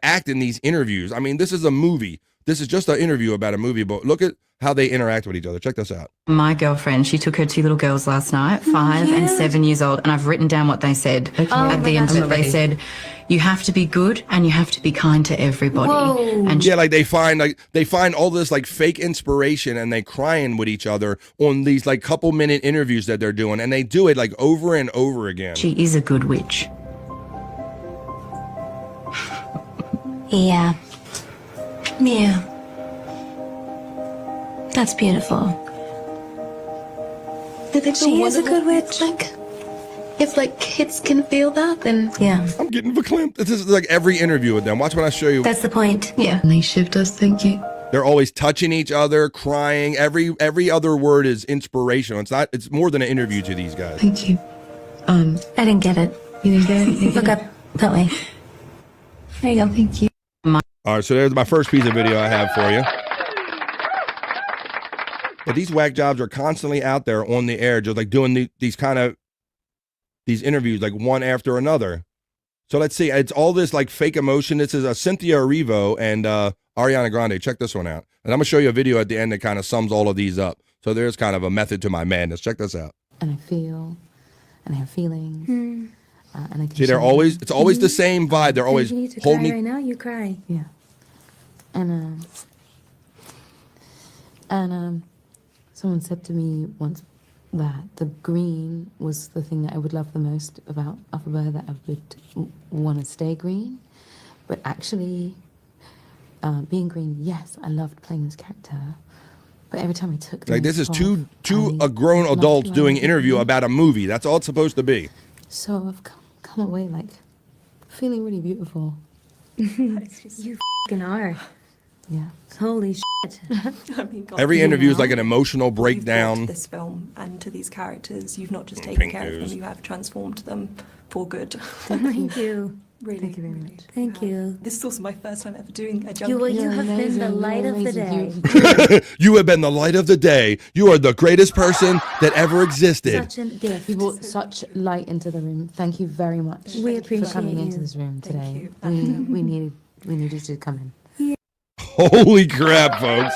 [SPEAKER 10] act in these interviews. I mean, this is a movie. This is just an interview about a movie, but look at how they interact with each other. Check this out.
[SPEAKER 18] My girlfriend, she took her two little girls last night, 5 and 7 years old, and I've written down what they said. At the end of it, they said, you have to be good and you have to be kind to everybody.
[SPEAKER 6] Whoa.
[SPEAKER 18] And
[SPEAKER 10] yeah, like they find all this like fake inspiration and they crying with each other on these like couple minute interviews that they're doing, and they do it like over and over again.
[SPEAKER 18] she is a good witch.
[SPEAKER 19] Yeah. Yeah. That's beautiful. She is a good witch. Like, if like kids can feel that, then yeah.
[SPEAKER 10] I'm getting verklempt. This is like every interview with them. Watch when I show you.
[SPEAKER 19] That's the point. Yeah.
[SPEAKER 18] And they shipped us, thank you.
[SPEAKER 10] They're always touching each other, crying. Every other word is inspirational. It's more than an interview to these guys.
[SPEAKER 18] Thank you.
[SPEAKER 19] I didn't get it.
[SPEAKER 18] You didn't get it?
[SPEAKER 19] Look up that way. There you go.
[SPEAKER 18] Thank you.
[SPEAKER 10] All right, so there's my first piece of video I have for you. But these whack jobs are constantly out there on the air, just like doing these interviews, like one after another. So let's see. It's all this like fake emotion. This is Cynthia Erivo and Ariana Grande. Check this one out. And I'm going to show you a video at the end that kind of sums all of these up. So there's kind of a method to my madness. Check this out.
[SPEAKER 18] And I feel, and I have feelings. And I can
[SPEAKER 10] See, it's always the same vibe. They're always
[SPEAKER 19] You need to
[SPEAKER 10] holding
[SPEAKER 19] cry right now. You cry.
[SPEAKER 18] Yeah. And someone said to me once that the green was the thing that I would love the most about Alphabet, that I would want to stay green. But actually, being green, yes, I loved playing this character. But every time I took
[SPEAKER 10] like this is
[SPEAKER 18] off,
[SPEAKER 10] two grown adults doing an interview about a movie. That's all it's supposed to be.
[SPEAKER 18] So I've come away like feeling really beautiful.
[SPEAKER 19] You f***ing are.
[SPEAKER 18] Yeah.
[SPEAKER 19] Holy shit.
[SPEAKER 20] I mean, God,
[SPEAKER 10] Every interview is like an emotional
[SPEAKER 20] you've brought
[SPEAKER 10] breakdown.
[SPEAKER 20] to this film and to these characters, you've not just taken
[SPEAKER 10] Pink
[SPEAKER 20] care of
[SPEAKER 10] news.
[SPEAKER 20] them, you have transformed them for good.
[SPEAKER 19] Thank you.
[SPEAKER 20] Really,
[SPEAKER 18] Thank you very much.
[SPEAKER 19] Thank you.
[SPEAKER 20] This is also my first time ever doing a jump.
[SPEAKER 19] You have been the light of the day.
[SPEAKER 10] You have been the light of the day. You are the greatest person that ever existed.
[SPEAKER 19] Such a gift.
[SPEAKER 18] You brought such light into the room. Thank you very much.
[SPEAKER 19] We appreciate
[SPEAKER 18] for coming
[SPEAKER 19] you.
[SPEAKER 18] into this room today.
[SPEAKER 20] you.
[SPEAKER 18] We needed to come in.
[SPEAKER 10] Holy crap, folks.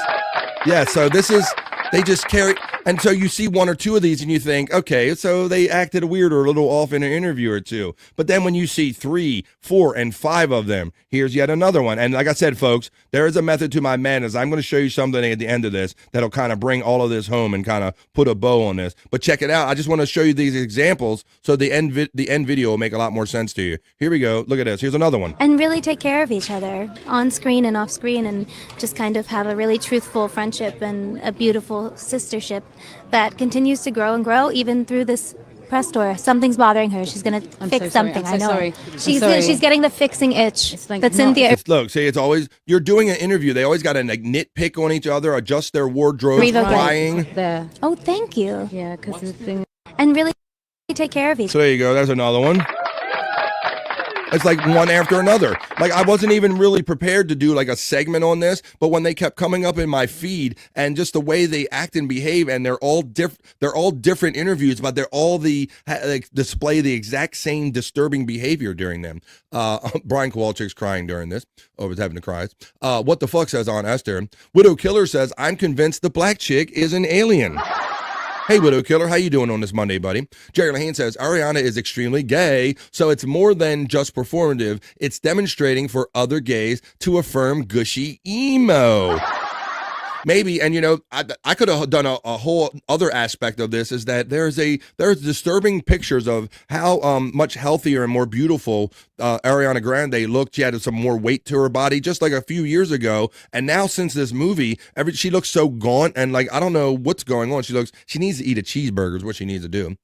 [SPEAKER 10] Yeah, so they just carry, and so you see one or two of these and you think, okay, so they acted weird or a little off in an interview or two. But then when you see 3, 4, and 5 of them, here's yet another one. And like I said, folks, there is a method to my madness. I'm going to show you something at the end of this that'll kind of bring all of this home and kind of put a bow on this. But check it out. I just want to show you these examples so the end video will make a lot more sense to you. Here we go. Look at this. Here's another one.
[SPEAKER 19] And really take care of each other on screen and off screen, and just kind of have a really truthful friendship and a beautiful sistership that continues to grow and grow even through this press tour. Something's bothering her. She's gonna fix something. I know. She's getting the fixing itch. That's Cynthia.
[SPEAKER 10] Look, see, it's always, you're doing an interview. They always got to like nitpick on each other, adjust their wardrobe, crying.
[SPEAKER 18] There.
[SPEAKER 19] Oh, thank you.
[SPEAKER 18] Yeah, because the thing.
[SPEAKER 19] And really take care of each.
[SPEAKER 10] So there you go. There's another one. It's like one after another. Like I wasn't even really prepared to do like a segment on this, but when they kept coming up in my feed and just the way they act and behave, and they're all different interviews, but they're all display the exact same disturbing behavior during them. Brian Kowalczyk's crying during this. Oh, was having to cry. What the fuck says on Esther? Widow Killer says, I'm convinced the black chick is an alien. Hey, Widow Killer, how you doing on this Monday, buddy? Jerry Lahane says, Ariana is extremely gay, so it's more than just performative. It's demonstrating for other gays to affirm gushy emo. maybe, and I could have done a whole other aspect of this, is that there's disturbing pictures of how much healthier and more beautiful Ariana Grande looked. She had some more weight to her body just like a few years ago, and now since this movie, she looks so gaunt, and like, I don't know what's going on. She needs to eat a cheeseburger is what she needs to do.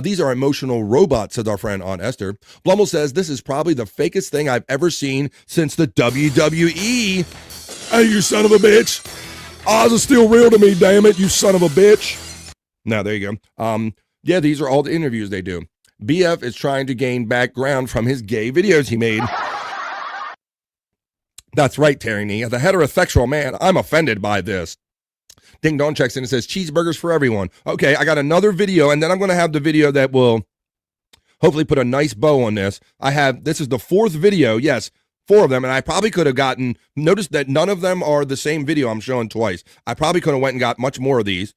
[SPEAKER 10] These are emotional robots, says our friend Aunt Esther. Blummel says this is probably the fakest thing I've ever seen since the WWE. Hey, you son of a bitch. Oz is still real to me, damn it, you son of a bitch. Now, there you go. Yeah, these are all the interviews they do. BF is trying to gain background from his gay videos he made. That's right, Terry Nee. As a heterosexual man, I'm offended by this. Ding Dong checks in and says, cheeseburgers for everyone. Okay, I got another video, and then I'm going to have the video that will hopefully put a nice bow on this. This is the 4th video, yes, 4 of them, and I probably could have notice that none of them are the same video I'm showing twice. I probably could have went and got much more of these,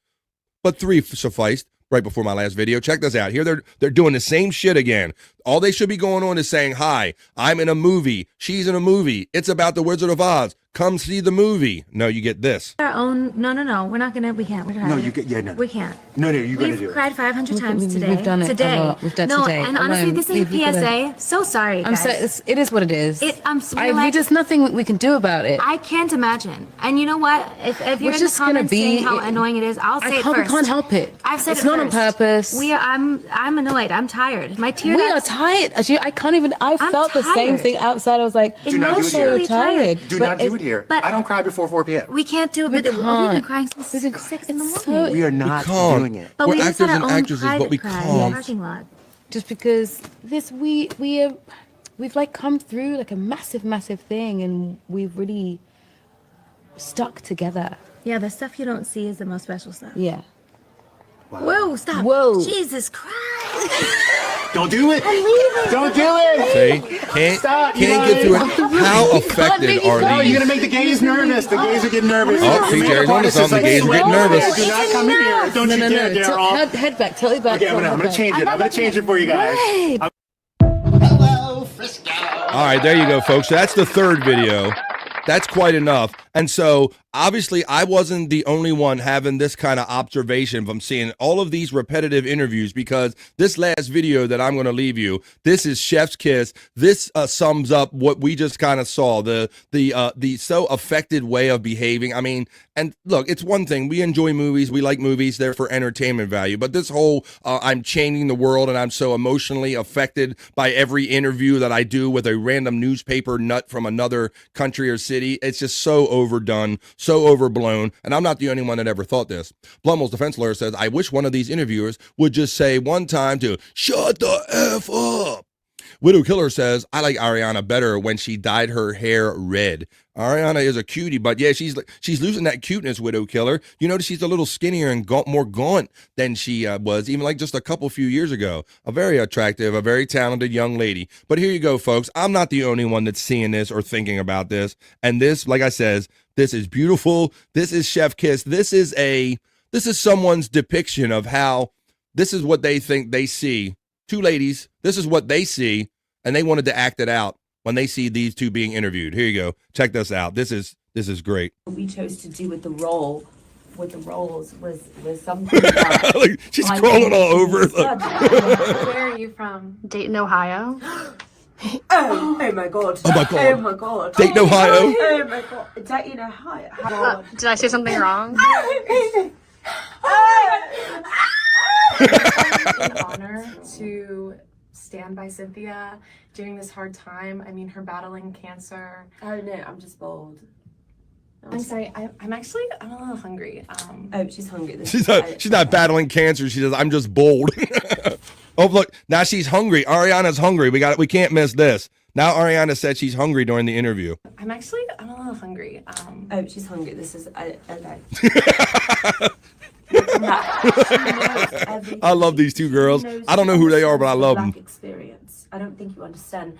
[SPEAKER 10] but 3 sufficed right before my last video. Check this out. Here they're doing the same shit again. All they should be going on is saying, hi, I'm in a movie. She's in a movie. It's about the Wizard of Oz. Come see the movie. No, you get this.
[SPEAKER 19] Our own. No. We're not gonna. We can't. We're
[SPEAKER 1] No, you get. Yeah, no.
[SPEAKER 19] We can't.
[SPEAKER 1] No, you're gonna do
[SPEAKER 19] We've
[SPEAKER 1] it.
[SPEAKER 19] cried 500 times today.
[SPEAKER 18] We've done it
[SPEAKER 19] today.
[SPEAKER 18] a lot. We've done it today.
[SPEAKER 19] And honestly,
[SPEAKER 18] Alone.
[SPEAKER 19] this is a PSA. So sorry, guys.
[SPEAKER 18] It is what it is.
[SPEAKER 19] There's
[SPEAKER 18] nothing we can do about it.
[SPEAKER 19] I can't imagine. And you know what? If you're
[SPEAKER 18] We're
[SPEAKER 19] in
[SPEAKER 18] just
[SPEAKER 19] the
[SPEAKER 18] gonna
[SPEAKER 19] comments saying
[SPEAKER 18] be.
[SPEAKER 19] how annoying it is, I'll say it first.
[SPEAKER 18] We can't help it.
[SPEAKER 19] I've said
[SPEAKER 18] it's
[SPEAKER 19] it
[SPEAKER 18] not
[SPEAKER 19] first.
[SPEAKER 18] on purpose.
[SPEAKER 19] I'm annoyed. I'm tired. My tears.
[SPEAKER 18] We are tired. I can't even. I felt the same thing outside. I was like,
[SPEAKER 1] Do not do it here.
[SPEAKER 19] emotionally tired.
[SPEAKER 1] Do not do it here.
[SPEAKER 19] but-
[SPEAKER 1] I don't cry before 4 p.m.
[SPEAKER 19] We can't do it, but we've been crying since 6 in the morning.
[SPEAKER 1] We are not
[SPEAKER 10] can't.
[SPEAKER 1] doing it.
[SPEAKER 19] But
[SPEAKER 10] We're
[SPEAKER 19] we just
[SPEAKER 10] actors
[SPEAKER 19] had
[SPEAKER 10] and
[SPEAKER 19] our own
[SPEAKER 10] actresses, but we
[SPEAKER 19] private cry in the
[SPEAKER 10] can't.
[SPEAKER 19] parking lot.
[SPEAKER 18] Just because we've like come through like a massive thing, and we've really stuck together.
[SPEAKER 19] Yeah, the stuff you don't see is the most special stuff.
[SPEAKER 18] Yeah.
[SPEAKER 19] Whoa, stop.
[SPEAKER 18] Whoa.
[SPEAKER 19] Jesus Christ.
[SPEAKER 1] Don't do it.
[SPEAKER 19] I'm leaving.
[SPEAKER 1] Don't do it.
[SPEAKER 10] See? Can't
[SPEAKER 1] Stop,
[SPEAKER 10] get through it. How affected are
[SPEAKER 1] No,
[SPEAKER 10] these?
[SPEAKER 1] you're gonna make the gays nervous. The gays are getting nervous.
[SPEAKER 10] Oh, see, Jerry's onto something. The gays are getting nervous.
[SPEAKER 1] Do not come in here. Don't you dare, Daryl.
[SPEAKER 18] Head back. Tell me back.
[SPEAKER 1] Okay, I'm gonna change it. I'm gonna change it for you guys.
[SPEAKER 12] Hello, Frisco.
[SPEAKER 10] All right, there you go, folks. So that's the 3rd video. That's quite enough. And so obviously I wasn't the only one having this kind of observation from seeing all of these repetitive interviews, because this last video that I'm going to leave you, this is Chef's Kiss. This sums up what we just kind of saw, the so affected way of behaving. I mean, and look, it's one thing. We enjoy movies. We like movies. They're for entertainment value. But this whole I'm changing the world and I'm so emotionally affected by every interview that I do with a random newspaper nut from another country or city. It's just so overdone, so overblown, and I'm not the only one that ever thought this. Blummel's defense lawyer says, I wish one of these interviewers would just say one time to shut the F up. Widow Killer says, I like Ariana better when she dyed her hair red. Ariana is a cutie, but yeah, she's losing that cuteness, Widow Killer. You notice she's a little skinnier and more gaunt than she was even like just a few years ago. A very attractive, a very talented young lady. But here you go, folks. I'm not the only one that's seeing this or thinking about this. And this, like I says, this is beautiful. This is Chef Kiss. This is someone's depiction of how this is what they think they see. 2 ladies, this is what they see, and they wanted to act it out when they see these 2 being interviewed. Here you go. Check this out. This is great.
[SPEAKER 3] What we chose to do with the roles was something that
[SPEAKER 10] Like, she's crawling all over.
[SPEAKER 3] Where are you from?
[SPEAKER 21] Dayton, Ohio.
[SPEAKER 3] Oh my god.
[SPEAKER 10] Oh my God.
[SPEAKER 3] Oh my god.
[SPEAKER 10] Dayton, Ohio.
[SPEAKER 3] Oh my god. Dayton, Ohio.
[SPEAKER 21] Did I say something wrong?
[SPEAKER 24] An honor to stand by Cynthia during this hard time. I mean, her battling cancer.
[SPEAKER 3] Oh no, I'm just bold.
[SPEAKER 24] I'm sorry. I'm actually a little hungry.
[SPEAKER 3] Oh, she's hungry.
[SPEAKER 10] She's not battling cancer. She says, I'm just bold. Oh, look, now she's hungry. Ariana's hungry. We can't miss this. Now Ariana said she's hungry during the interview.
[SPEAKER 24] I'm a little hungry.
[SPEAKER 3] Oh, she's hungry. This is okay.
[SPEAKER 10] I love these 2 girls. I don't know who they are, but I love them.
[SPEAKER 3] Experience. I don't think you understand.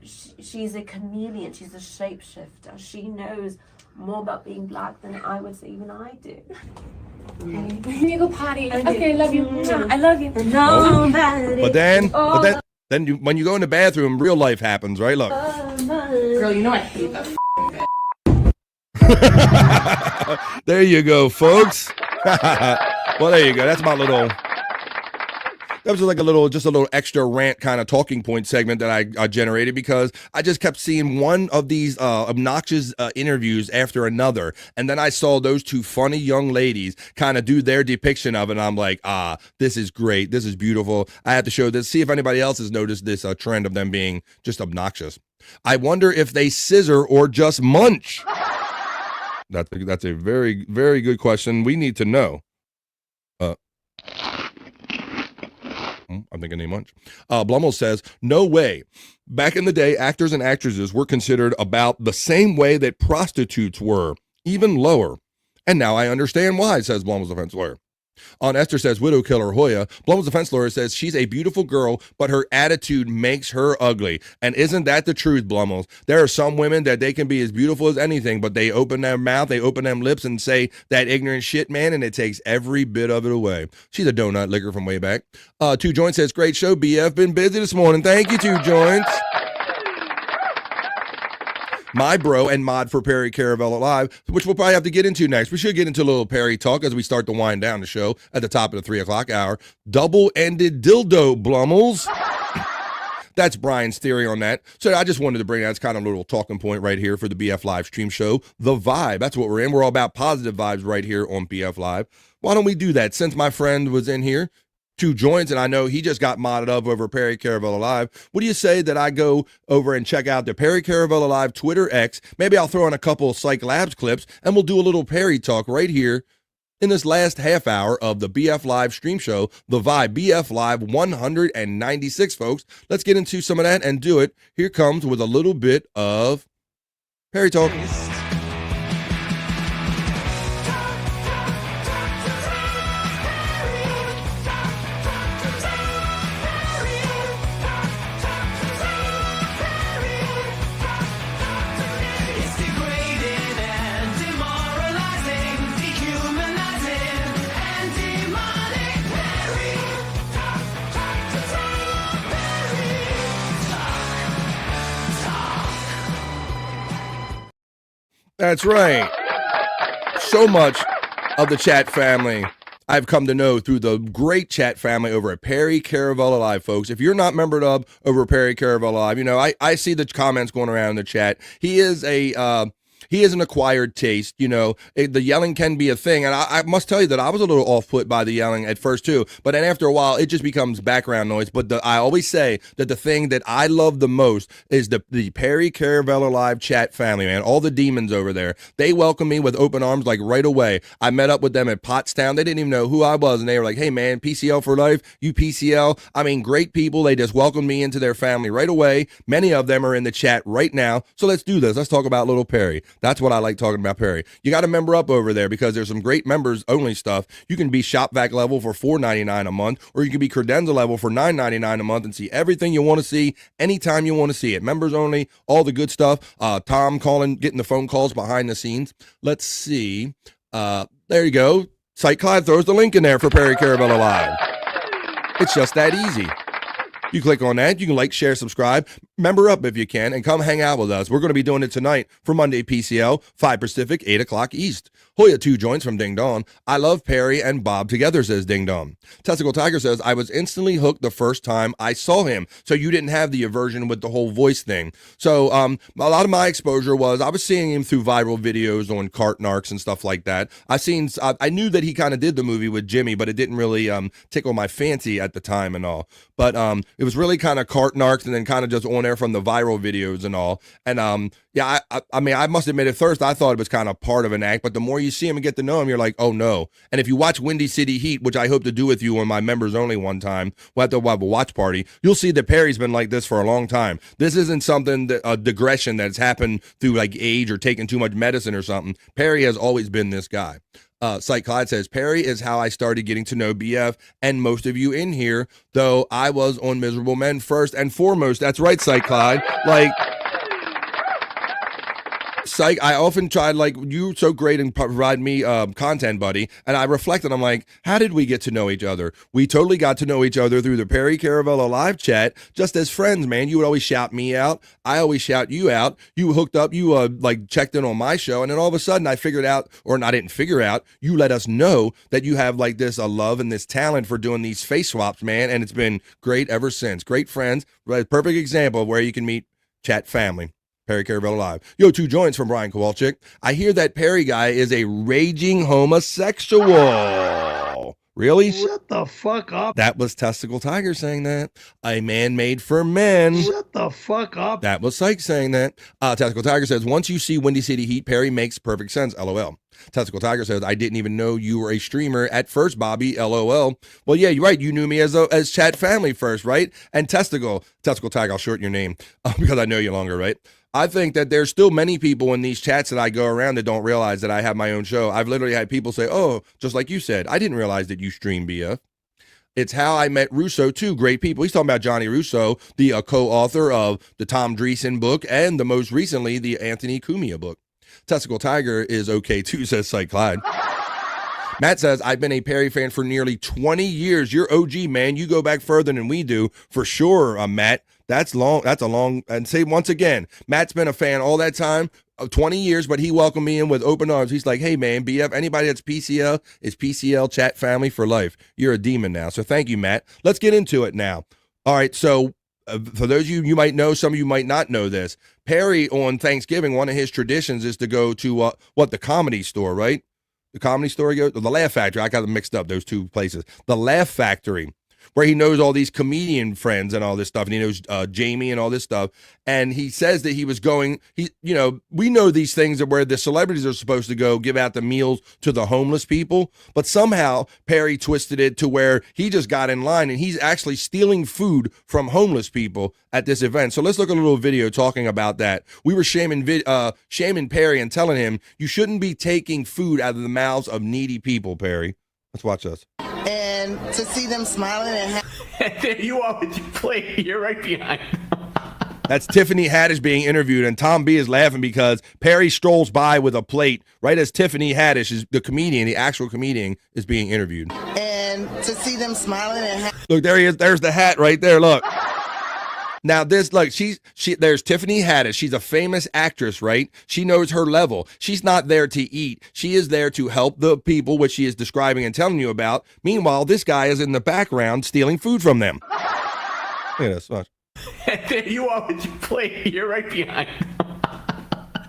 [SPEAKER 3] She's a chameleon. She's a shapeshifter. She knows more about being black than I would say even I do.
[SPEAKER 24] Okay. Can you go potty? Okay, love you. I love you.
[SPEAKER 3] No,
[SPEAKER 10] But then when you go in the bathroom, real life happens, right? Look.
[SPEAKER 24] Girl, you know I hate that
[SPEAKER 10] There you go, folks. Well, there you go. That's my little. That was like just a little extra rant kind of talking point segment that I generated because I just kept seeing one of these obnoxious interviews after another. And then I saw those two funny young ladies kind of do their depiction of it. And I'm like, this is great. This is beautiful. I have to show this, see if anybody else has noticed this trend of them being just obnoxious. I wonder if they scissor or just munch. That's a very, very good question. We need to know. I'm thinking they munch. Blummel says, no way. Back in the day, actors and actresses were considered about the same way that prostitutes were, even lower. And now I understand why, says Blummel's defense lawyer. On Esther says, widow killer Hoya, Blummel's defense lawyer says she's a beautiful girl, but her attitude makes her ugly. And isn't that the truth, Blummel's? There are some women that they can be as beautiful as anything, but they open their mouth, they open them lips and say that ignorant shit, man, and it takes every bit of it away. She's a donut licker from way back. Two Joints says, great show, BF. Been busy this morning. Thank you, Two Joints. My bro and mod for Perry Caravella Live, which we'll probably have to get into next. We should get into a little Perry talk as we start to wind down the show at the top of the 3 o'clock hour. Double-ended dildo, Blummels. That's Brian's theory on that. So I just wanted to bring that's kind of a little talking point right here for the BF Live stream show. The vibe, that's what we're in. We're all about positive vibes right here on BF Live. Why don't we do that? Since my friend was in here, Two Joints, and I know he just got modded up over Perry Caravella Live. What do you say that I go over and check out the Perry Caravella Live Twitter X? Maybe I'll throw in a couple of Cyke Labs clips, and we'll do a little Perry talk right here in this last half hour of the BF Live stream show, The Vibe, BF Live 196, folks. Let's get into some of that and do it. Here comes with a little bit of Perry talk. That's right. So much of the chat family I've come to know through the great chat family over at Perry Caravella Live, folks. If you're not membered up over Perry Caravella Live, you know, I see the comments going around in the chat. He is an acquired taste, you know. The yelling can be a thing, and I must tell you that I was a little off-put by the yelling at first too, but then after a while, it just becomes background noise. But I always say that the thing that I love the most is the Perry Caravella Live chat family, man. All the demons over there, they welcome me with open arms like right away. I met up with them at Pottstown. They didn't even know who I was, and they were like, hey man, PCL for life, you PCL. I mean, great people. They just welcomed me into their family right away. Many of them are in the chat right now, so let's do this. Let's talk about little Perry. That's what I like talking about, Perry. You got to member up over there because there's some great members only stuff. You can be ShopVac level for $4.99 a month, or you can be Credenza level for $9.99 a month and see everything you want to see anytime you want to see it. Members only, all the good stuff. Tom calling, getting the phone calls behind the scenes. Let's see. There you go. Cyke Clyde throws the link in there for Perry Caravella Live. It's just that easy. You click on that. You can like, share, subscribe, member up if you can, and come hang out with us. We're going to be doing it tonight for Monday PCL, 5 Pacific, 8 o'clock East. Hoya Two Joints from Ding Dong. I love Perry and Bob together, says Ding Dong. Testicle Tiger says, I was instantly hooked the first time I saw him. So you didn't have the aversion with the whole voice thing. So a lot of my exposure was I was seeing him through viral videos on Cart Narcs and stuff like that. I knew that he kind of did the movie with Jimmy, but it didn't really tickle my fancy at the time and all. But it was really kind of Cart Narcs and then kind of just on there from the viral videos and all. And yeah, I mean, I must admit at first I thought it was kind of part of an act, but the more you see him and get to know him, you're like, oh no. And if you watch Windy City Heat, which I hope to do with you on my members only one time, we'll have to have a watch party, you'll see that Perry's been like this for a long time. This isn't something that a digression that's happened through like age or taking too much medicine or something. Perry has always been this guy. Cyke Clyde says, Perry is how I started getting to know BF and most of you in here, though I was on Miserable Men first and foremost. That's right, Cyke Clyde. Like, Cyke, I often try, like, you're so great and provide me content, buddy. And I reflected, I'm like, how did we get to know each other? We totally got to know each other through the Perry Caravello live chat, just as friends, man. You would always shout me out. I always shout you out. You hooked up, you like checked in on my show. And then all of a sudden I figured out, or I didn't figure out, you let us know that you have like this love and this talent for doing these face swaps, man. And it's been great ever since. Great friends. Perfect example of where you can meet chat family. Perry Caravello Live. Yo, 2 joints from Brian Kowalczyk. I hear that Perry guy is a raging homosexual. Really?
[SPEAKER 2] Shut the fuck up.
[SPEAKER 10] That was Testicle Tiger saying that. A man made for men.
[SPEAKER 2] Shut the fuck up.
[SPEAKER 10] That was Cyke saying that. Testicle Tiger says, once you see Windy City Heat, Perry makes perfect sense. LOL. Testicle Tiger says, I didn't even know you were a streamer at first, Bobby. LOL. Well, yeah, you're right. You knew me as chat family first, right? And Testicle Tiger, I'll shorten your name because I know you longer, right? I think that there's still many people in these chats that I go around that don't realize that I have my own show. I've literally had people say, oh, just like you said, I didn't realize that you stream BF. It's how I met Russo, too. Great people. He's talking about Johnny Russo, the co-author of the Tom Dreesen book and the most recently, the Anthony Cumia book. Testicle Tiger is okay, too, says Cyke Clyde. Matt says, I've been a Perry fan for nearly 20 years. You're OG, man. You go back further than we do. For sure, Matt. That's long. That's a long. And say once again, Matt's been a fan all that time, 20 years, but he welcomed me in with open arms. He's like, hey, man, BF, anybody that's PCL is PCL chat family for life. You're a demon now. So thank you, Matt. Let's get into it now. All right. So for those of you might know, some of you might not know this. Perry on Thanksgiving, one of his traditions is to go to the Comedy Store, right? The Comedy Store, the Laugh Factory. I got them mixed up, those two places. The Laugh Factory, where he knows all these comedian friends and all this stuff, and he knows Jamie and all this stuff. And he says that he was going, we know these things are where the celebrities are supposed to go give out the meals to the homeless people, but somehow Perry twisted it to where he just got in line and he's actually stealing food from homeless people at this event. So let's look at a little video talking about that. We were shaming Perry and telling him, you shouldn't be taking food out of the mouths of needy people, Perry. Let's watch this.
[SPEAKER 4] And to see them smiling and
[SPEAKER 5] there you are with your plate. You're right behind.
[SPEAKER 10] That's Tiffany Haddish being interviewed, and Tom B is laughing because Perry strolls by with a plate right as Tiffany Haddish, is the comedian, the actual comedian, is being interviewed.
[SPEAKER 4] And to see them smiling and
[SPEAKER 10] look, there he is. There's the hat right there. Look. Now this, like, there's Tiffany Haddish. She's a famous actress, right? She knows her level. She's not there to eat. She is there to help the people, which she is describing and telling you about. Meanwhile, this guy is in the background stealing food from them. Look at this. Watch.
[SPEAKER 5] There you are with your plate. You're right behind.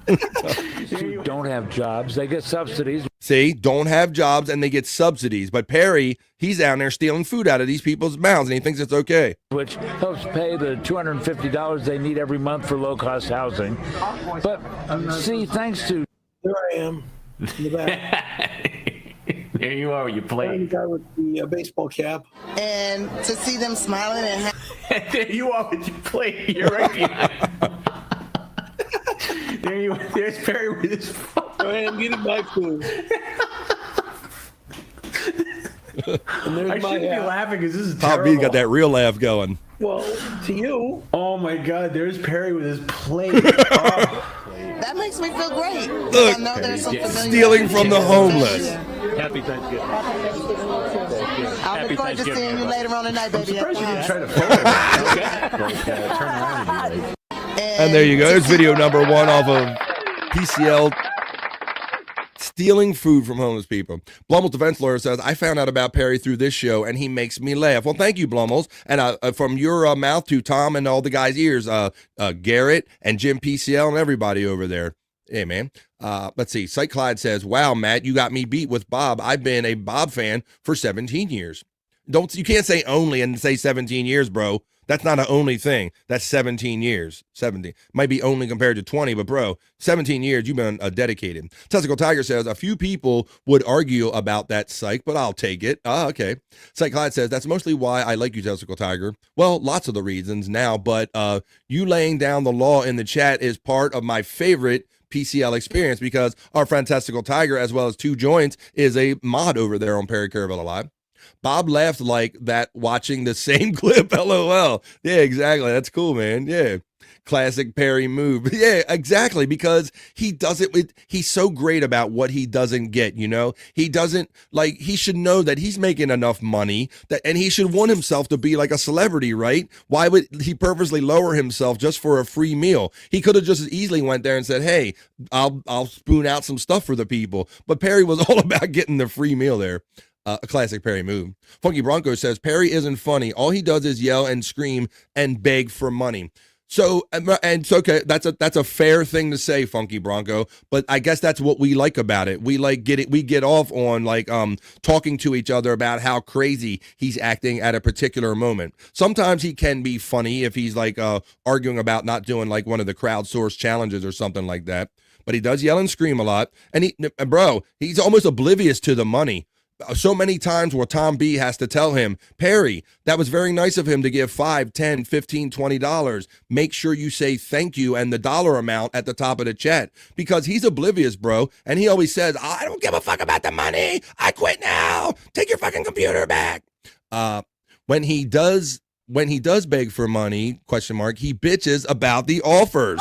[SPEAKER 16] Who don't have jobs, they get subsidies.
[SPEAKER 10] See, don't have jobs and they get subsidies. But Perry, he's down there stealing food out of these people's mouths and he thinks it's okay.
[SPEAKER 16] Which helps pay the $250 they need every month for low-cost housing. But see, thanks to...
[SPEAKER 2] There I am, in the back.
[SPEAKER 5] There you are with your plate.
[SPEAKER 2] The guy with the baseball cap.
[SPEAKER 4] and to see them smiling and
[SPEAKER 5] there you are with your plate. You're right behind. There you are. There's Perry with his phone.
[SPEAKER 2] Go ahead and get him my food.
[SPEAKER 5] I shouldn't be laughing because this is
[SPEAKER 10] Tom
[SPEAKER 5] terrible.
[SPEAKER 10] B got that real laugh going.
[SPEAKER 2] Well, to you.
[SPEAKER 5] Oh my God, there's Perry with his plate.
[SPEAKER 4] that makes me feel great.
[SPEAKER 10] Look,
[SPEAKER 4] I know there's some
[SPEAKER 10] stealing from the homeless.
[SPEAKER 16] Happy Thanksgiving.
[SPEAKER 4] I'll look forward to seeing you later on tonight, baby.
[SPEAKER 5] I'm surprised you didn't try to phone him.
[SPEAKER 10] And there you go. There's video number 1 off of PCL stealing food from homeless people. Blummel's defense lawyer says, I found out about Perry through this show, and he makes me laugh. Well, thank you, Blummel's. And from your mouth to Tom and all the guys' ears, Garrett and Jim PCL and everybody over there. Hey, man. Let's see. Cyke Clyde says, wow, Matt, you got me beat with Bob. I've been a Bob fan for 17 years. You can't say only and say 17 years, bro. That's not an only thing. That's 17 years. 17. Might be only compared to 20, but bro, 17 years, you've been dedicated. Testicle Tiger says, a few people would argue about that, Cyke, but I'll take it. Okay. Cyke Clyde says, that's mostly why I like you, Testicle Tiger. Well, lots of the reasons now, but you laying down the law in the chat is part of my favorite PCL experience because our friend Testicle Tiger, as well as 2 Joints, is a mod over there on Perry Caravello Live. Bob laughed like that watching the same clip. LOL. Yeah, exactly. That's cool, man. Yeah. Classic Perry move. Yeah, exactly. Because he does it with, he's so great about what he doesn't get, you know? He doesn't, like, he should know that he's making enough money that, and he should want himself to be like a celebrity, right? Why would he purposely lower himself just for a free meal? He could have just as easily went there and said, hey, I'll spoon out some stuff for the people. But Perry was all about getting the free meal there. A classic Perry move. Funky Bronco says, Perry isn't funny. All he does is yell and scream and beg for money. So, and so, okay, that's a fair thing to say, Funky Bronco, but I guess that's what we like about it. We get off on like talking to each other about how crazy he's acting at a particular moment. Sometimes he can be funny if he's like arguing about not doing like one of the crowdsourced challenges or something like that. But he does yell and scream a lot, and he's almost oblivious to the money. So many times where Tom B has to tell him, Perry, that was very nice of him to give $5, $10, $15, $20. Make sure you say thank you and the dollar amount at the top of the chat, because he's oblivious, bro. And he always says, I don't give a fuck about the money. I quit now. Take your fucking computer back. When he does beg for money, he bitches about the offers.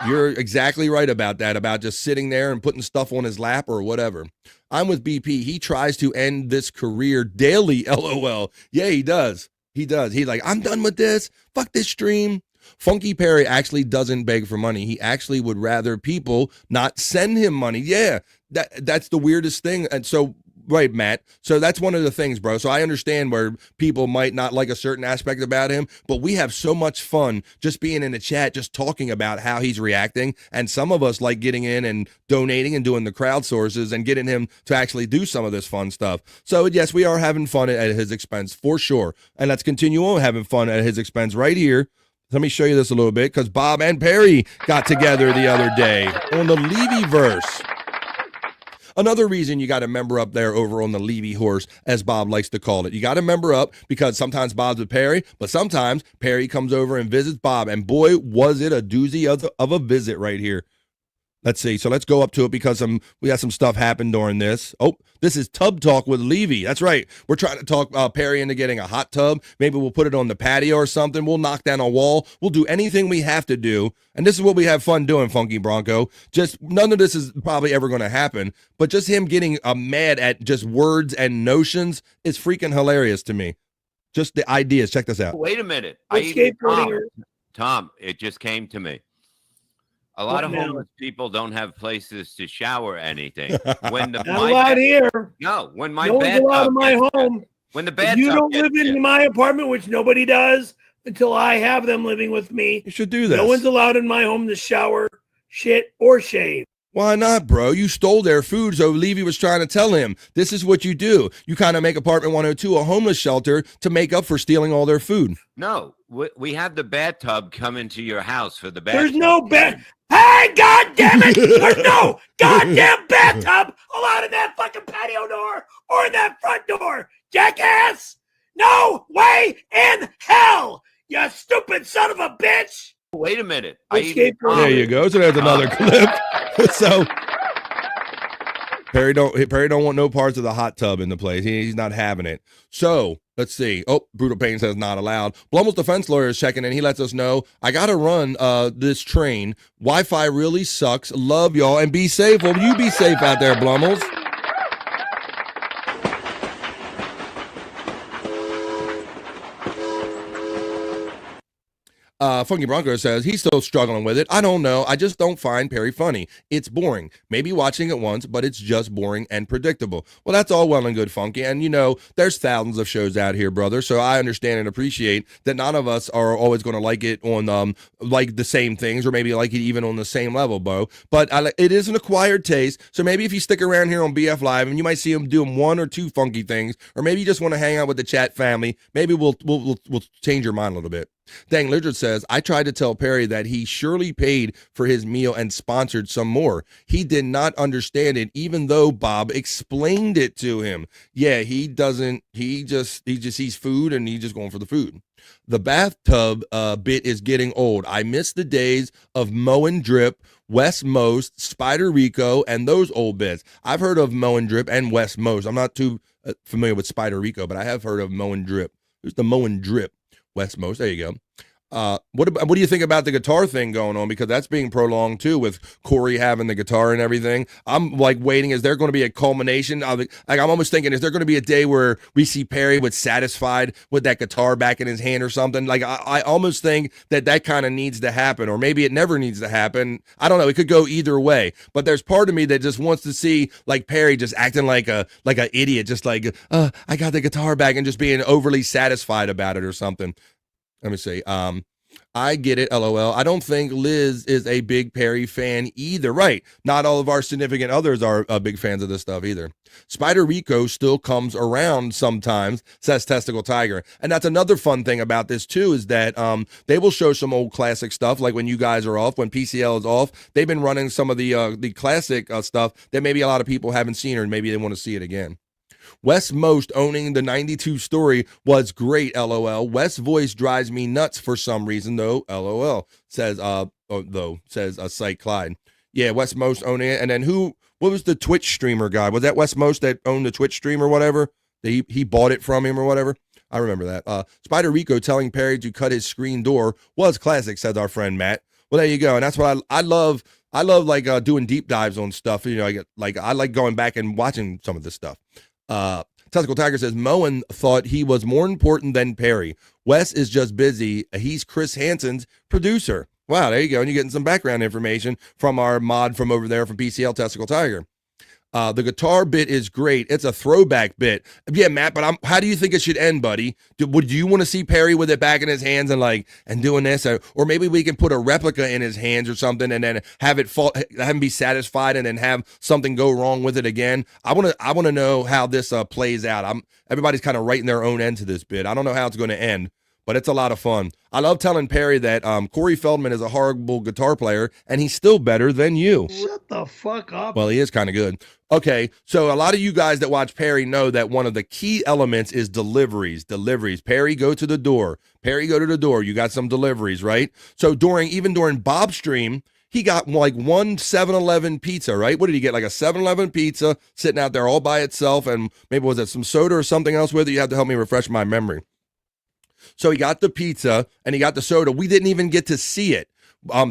[SPEAKER 10] You're exactly right about that, about just sitting there and putting stuff on his lap or whatever. I'm with BP. He tries to end this career daily, LOL. Yeah, he does. He does. He's like, I'm done with this. Fuck this stream. Funky Perry actually doesn't beg for money. He actually would rather people not send him money. Yeah, that's the weirdest thing. And so, right, Matt. So that's one of the things, bro. So I understand where people might not like a certain aspect about him, but we have so much fun just being in the chat, just talking about how he's reacting. And some of us like getting in and donating and doing the crowdsources and getting him to actually do some of this fun stuff. So yes, we are having fun at his expense for sure. And let's continue on having fun at his expense right here. Let me show you this a little bit, because Bob and Perry got together the other day on the Levy-verse. Another reason you got to member up there over on the Levy horse, as Bob likes to call it. You got to member up because sometimes Bob's with Perry, but sometimes Perry comes over and visits Bob. And boy, was it a doozy of a visit right here. Let's see. So let's go up to it because we got some stuff happen during this. Oh, this is Tub Talk with Levy. That's right. We're trying to talk Perry into getting a hot tub. Maybe we'll put it on the patio or something. We'll knock down a wall. We'll do anything we have to do. And this is what we have fun doing, Funky Bronco. Just none of this is probably ever going to happen. But just him getting mad at just words and notions is freaking hilarious to me. Just the ideas. Check this out.
[SPEAKER 7] Wait a minute. Tom, it just came to me. A lot of homeless people don't have places to shower anything. When the
[SPEAKER 2] not allowed here.
[SPEAKER 7] No, when my
[SPEAKER 2] no one's allowed in my home.
[SPEAKER 7] When the bad
[SPEAKER 2] you don't live in my apartment, which nobody does until I have them living with me.
[SPEAKER 10] You should do this.
[SPEAKER 2] No one's allowed in my home to shower, shit, or shave.
[SPEAKER 10] Why not, bro? You stole their food, so Levy was trying to tell him, this is what you do. You kind of make Apartment 102 a homeless shelter to make up for stealing all their food.
[SPEAKER 7] No, we have the bathtub come into your house for the bathtub.
[SPEAKER 2] There's no bat. Hey, God damn it! There's no goddamn bathtub allowed in that fucking patio door or in that front door, jackass! No way in hell, you stupid son of a bitch!
[SPEAKER 7] Wait a minute.
[SPEAKER 10] There you go. So there's another clip. So Perry don't want no parts of the hot tub in the place. He's not having it. So let's see. Oh, Brutal Pain says not allowed. Blummel's defense lawyer is checking in. He lets us know, I got to run this train. Wi-Fi really sucks. Love y'all and be safe. Well, you be safe out there, Blummel's. Funky Bronco says he's still struggling with it. I don't know. I just don't find Perry funny. It's boring. Maybe watching it once, but it's just boring and predictable. Well, that's all well and good, Funky. And, you know, there's thousands of shows out here, brother. So I understand and appreciate that none of us are always going to like it on like the same things or maybe like it even on the same level, Bo. But it is an acquired taste. So maybe if you stick around here on BF Live and you might see him doing one or two funky things, or maybe you just want to hang out with the chat family, maybe we'll change your mind a little bit. Dang Lizard says, I tried to tell Perry that he surely paid for his meal and sponsored some more. He did not understand it, even though Bob explained it to him. Yeah, he doesn't. He just sees food and he's just going for the food. The bathtub bit is getting old. I miss the days of Mow and Drip, West Most, Spider Rico, and those old bits. I've heard of Mow and Drip and West Most. I'm not too familiar with Spider Rico, but I have heard of Mow and Drip. Who's the Mow and Drip? West Most. There you go. What do you think about the guitar thing going on? Because that's being prolonged too, with Corey having the guitar and everything. I'm like waiting. Is there going to be a culmination? Like I'm almost thinking, is there going to be a day where we see Perry with satisfied with that guitar back in his hand or something? Like I almost think that kind of needs to happen, or maybe it never needs to happen. I don't know. It could go either way. But there's part of me that just wants to see like Perry just acting like a idiot, just like I got the guitar back, and just being overly satisfied about it or something. Let me see. I get it, LOL. I don't think Liz is a big Perry fan either. Right. Not all of our significant others are big fans of this stuff either. Spider Rico still comes around sometimes, says Testicle Tiger. And that's another fun thing about this too, is that they will show some old classic stuff, like when you guys are off, when PCL is off. They've been running some of the classic stuff that maybe a lot of people haven't seen, or maybe they want to see it again. Wes Most owning the 92 story was great, LOL. Wes' voice drives me nuts for some reason, though, LOL, says Cyke Clyde. Yeah, Wes Most owning it. And then what was the Twitch streamer guy? Was that Wes Most that owned the Twitch stream or whatever? He bought it from him or whatever? I remember that. Spider Rico telling Perry to cut his screen door was classic, says our friend Matt. Well, there you go. And that's what I love. I love like doing deep dives on stuff. You know, I like going back and watching some of this stuff. Testicle Tiger says Moen thought he was more important than Perry. Wes is just busy. He's Chris Hansen's producer. Wow, there you go. And you're getting some background information from our mod from over there from PCL Testicle Tiger. The guitar bit is great. It's a throwback bit. Yeah, Matt, but how do you think it should end, buddy? Would you want to see Perry with it back in his hands and doing this? Or maybe we can put a replica in his hands or something and then have him be satisfied and then have something go wrong with it again. I want to know how this plays out. Everybody's kind of writing their own end to this bit. I don't know how it's going to end, but it's a lot of fun. I love telling Perry that Corey Feldman is a horrible guitar player, and he's still better than you.
[SPEAKER 2] Shut the fuck up.
[SPEAKER 10] Well, he is kind of good. Okay, so a lot of you guys that watch Perry know that one of the key elements is deliveries. Perry, go to the door. Perry, go to the door. You got some deliveries, right? So even during Bob's stream, he got like one 7-Eleven pizza, right? What did he get? Like a 7-Eleven pizza sitting out there all by itself, and maybe was it some soda or something else with it? You have to help me refresh my memory. So he got the pizza and he got the soda. We didn't even get to see it.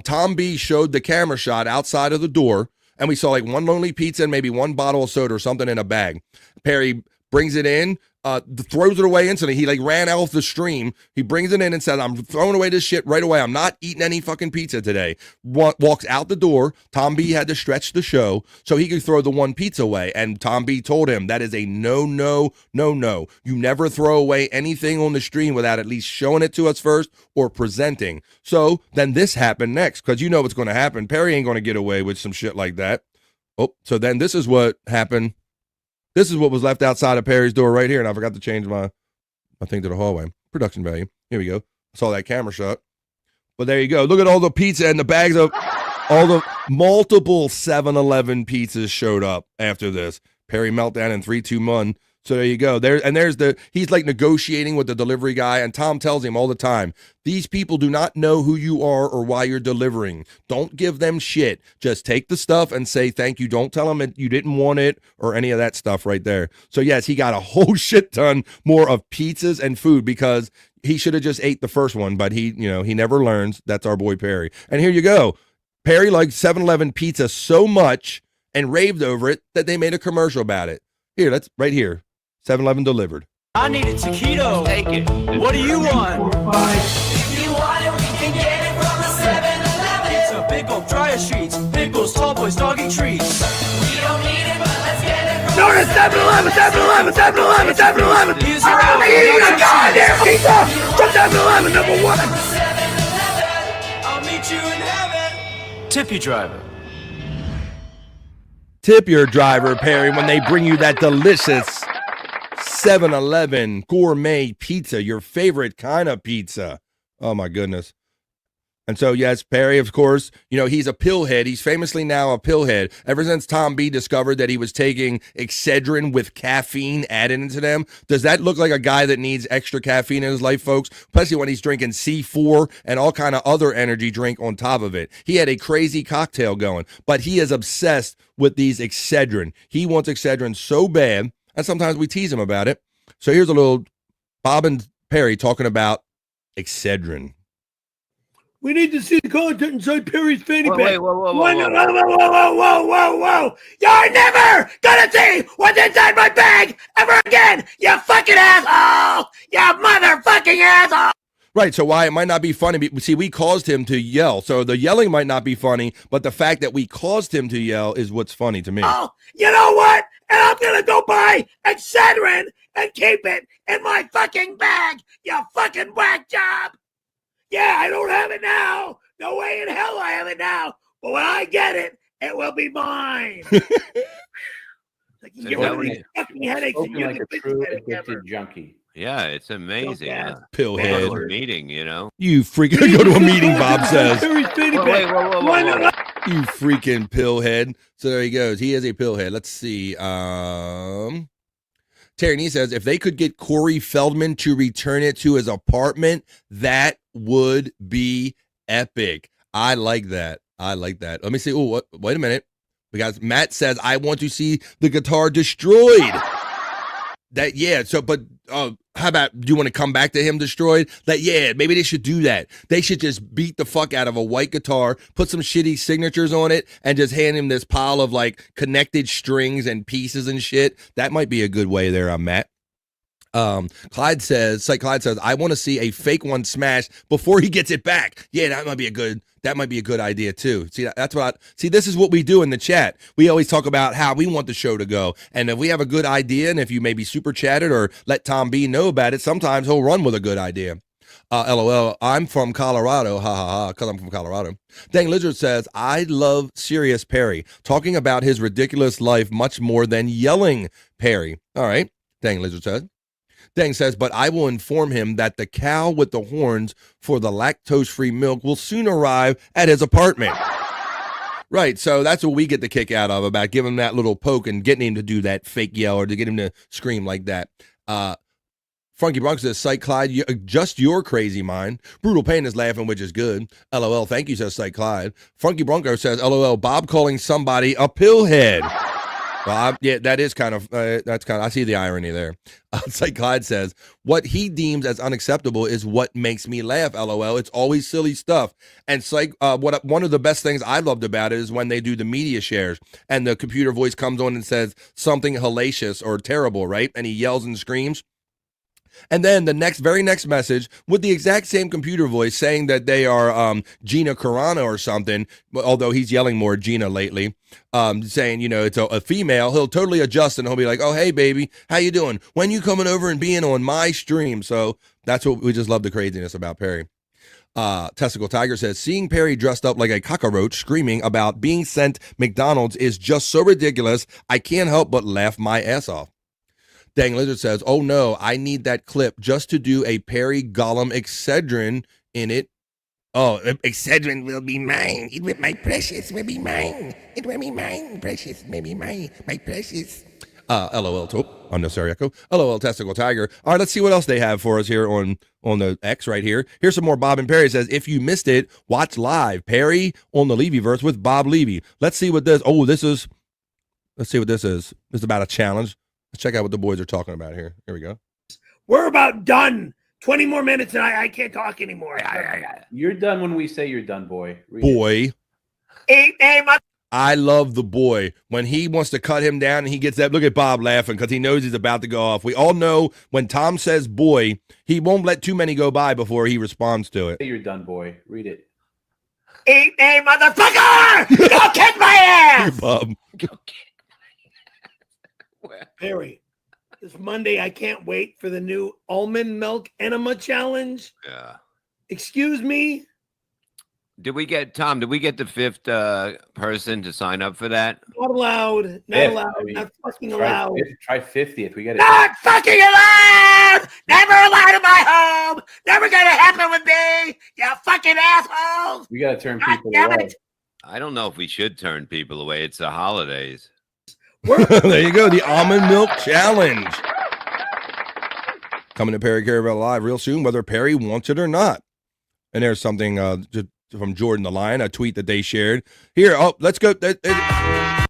[SPEAKER 10] Tom B showed the camera shot outside of the door, and we saw like one lonely pizza and maybe one bottle of soda or something in a bag. Perry brings it in, throws it away instantly. He like ran off the stream. He brings it in and said, I'm throwing away this shit right away. I'm not eating any fucking pizza today. Walks out the door. Tom B had to stretch the show so he could throw the one pizza away. And Tom B told him that is a no. You never throw away anything on the stream without at least showing it to us first or presenting. So then this happened next, because you know what's going to happen. Perry ain't going to get away with some shit like that. Oh, so then this is what happened. This is what was left outside of Perry's door right here, and I forgot to change my thing to the hallway. Production value. Here we go. I saw that camera shot. But there you go. Look at all the pizza and the bags of all the multiple 7-Eleven pizzas showed up after this. Perry meltdown in 3, 2, 1. So there you go. He's like negotiating with the delivery guy, and Tom tells him all the time, these people do not know who you are or why you're delivering. Don't give them shit. Just take the stuff and say thank you. Don't tell them you didn't want it or any of that stuff right there. So yes, he got a whole shit ton more of pizzas and food, because he should have just ate the first one, but he never learns. That's our boy Perry. And here you go. Perry liked 7-Eleven pizza so much and raved over it that they made a commercial about it. Here, that's right here. 7-Eleven delivered.
[SPEAKER 11] I need a taquito.
[SPEAKER 7] Take it.
[SPEAKER 11] What do you want?
[SPEAKER 12] If you want it, we can get it from the 7-Eleven.
[SPEAKER 11] It's a big old dryer sheets, pickles, tall boys, doggy treats.
[SPEAKER 12] We don't need it, but let's get it from
[SPEAKER 2] No, it's 7-Eleven, 7-Eleven, 7-Eleven, 7-Eleven.
[SPEAKER 11] Here's
[SPEAKER 2] I'm eating a goddamn pizza from 7-Eleven, number one.
[SPEAKER 11] I'll meet you in heaven. Tip you, driver.
[SPEAKER 10] Tip your driver, Perry, when they bring you that delicious 7-Eleven gourmet pizza, your favorite kind of pizza. Oh, my goodness. And so, yes, Perry, of course, he's a pillhead. He's famously now a pillhead. Ever since Tom B discovered that he was taking Excedrin with caffeine added into them. Does that look like a guy that needs extra caffeine in his life, folks? Especially when he's drinking C4 and all kind of other energy drink on top of it. He had a crazy cocktail going, but he is obsessed with these Excedrin. He wants Excedrin so bad, and sometimes we tease him about it. So here's a little Bob and Perry talking about Excedrin.
[SPEAKER 2] We need to see the content inside Perry's fanny pack.
[SPEAKER 7] Wait, whoa.
[SPEAKER 2] Whoa. You're never gonna see what's inside my bag ever again, you fucking asshole! You motherfucking asshole!
[SPEAKER 10] Right, so why it might not be funny. See, we caused him to yell. So the yelling might not be funny, but the fact that we caused him to yell is what's funny to me.
[SPEAKER 2] Oh, you know what? And I'm gonna go buy Excedrin and keep it in my fucking bag, you fucking whack job! Yeah, I don't have it now. No way in hell I have it now. But when I get it, it will be mine. Like you get one of these fucking headaches and you
[SPEAKER 5] like a true addicted junkie.
[SPEAKER 7] Yeah, it's amazing.
[SPEAKER 2] Yeah.
[SPEAKER 10] Pillhead.
[SPEAKER 7] Meeting, you know.
[SPEAKER 10] You freaking go to a meeting, Bob says.
[SPEAKER 7] Whoa.
[SPEAKER 10] You freaking pillhead. So there he goes. He is a pillhead. Let's see. Terry Nee says, if they could get Corey Feldman to return it to his apartment, that would be epic. I like that. Let me see. Oh, wait a minute. Because Matt says, I want to see the guitar destroyed. How about, do you want to come back to him destroyed? Maybe they should do that. They should just beat the fuck out of a white guitar, put some shitty signatures on it, and just hand him this pile of like connected strings and pieces and shit. That might be a good way there, Matt. Clyde says, I want to see a fake one smash before he gets it back. Yeah, that might be a good idea too. See, this is what we do in the chat. We always talk about how we want the show to go. And if we have a good idea, and if you maybe super chatted or let Tom B know about it, sometimes he'll run with a good idea. LOL, I'm from Colorado. Ha ha ha, because I'm from Colorado. Dang Lizard says, I love Serious Perry, talking about his ridiculous life much more than yelling Perry. All right, Dang Lizard says. Dang says, but I will inform him that the cow with the horns for the lactose-free milk will soon arrive at his apartment. Right, so that's what we get the kick out of, about giving him that little poke and getting him to do that fake yell or to get him to scream like that. Funky Bronx says, Cyke Clyde, just your crazy mind. Brutal Pain is laughing, which is good. LOL, thank you, says Cyke Clyde. Funky Bronco says, LOL, Bob calling somebody a pillhead. Well, that is kind of, I see the irony there. Cyke Clyde says, what he deems as unacceptable is what makes me laugh, LOL. It's always silly stuff. And Cyke, one of the best things I loved about it is when they do the media shares and the computer voice comes on and says something hellacious or terrible, right? And he yells and screams. And then the very next message with the exact same computer voice saying that they are Gina Carano or something, although he's yelling more Gina lately, saying, it's a female. He'll totally adjust and he'll be like, oh, hey, baby, how you doing? When you coming over and being on my stream? So that's what we just love the craziness about Perry. Testicle Tiger says, seeing Perry dressed up like a cockroach screaming about being sent McDonald's is just so ridiculous. I can't help but laugh my ass off. Dang Lizard says, oh no, I need that clip just to do a Perry Gollum Excedrin in it. Oh, Excedrin will be mine. It will, my precious will be mine. It will be mine, precious, maybe my precious. LOL Taupe, unnecessary echo. LOL Testicle Tiger. All right, let's see what else they have for us here on the X right here. Here's some more Bob and Perry. It says, if you missed it, watch live. Perry on the Levy-verse with Bob Levy. Let's see what this, let's see what this is. This is about a challenge. Let's check out what the boys are talking about here. Here we go.
[SPEAKER 2] We're about done. 20 more minutes and I can't talk anymore.
[SPEAKER 5] You're done when we say you're done, boy.
[SPEAKER 10] Boy. I love the boy. When he wants to cut him down and he gets that, look at Bob laughing because he knows he's about to go off. We all know when Tom says boy, he won't let too many go by before he responds to it.
[SPEAKER 5] You're done, boy. Read it.
[SPEAKER 2] Eat a motherfucker! Go kick my ass!
[SPEAKER 10] Here, Bob.
[SPEAKER 2] Go kick. Perry, this Monday, I can't wait for the new almond milk enema challenge.
[SPEAKER 7] Yeah.
[SPEAKER 2] Excuse me?
[SPEAKER 7] Did we get the fifth person to sign up for that?
[SPEAKER 2] Not allowed. Not fucking allowed.
[SPEAKER 5] Try 50th. We got it.
[SPEAKER 2] Not fucking allowed! Never allowed in my home! Never gonna happen with me! You fucking assholes!
[SPEAKER 5] We gotta turn people away.
[SPEAKER 7] I don't know if we should turn people away. It's the holidays.
[SPEAKER 10] There you go, the almond milk challenge. Coming to Perry Caravel Live real soon, whether Perry wants it or not. And there's something from Jordan the Lion, a tweet that they shared. Here, let's go.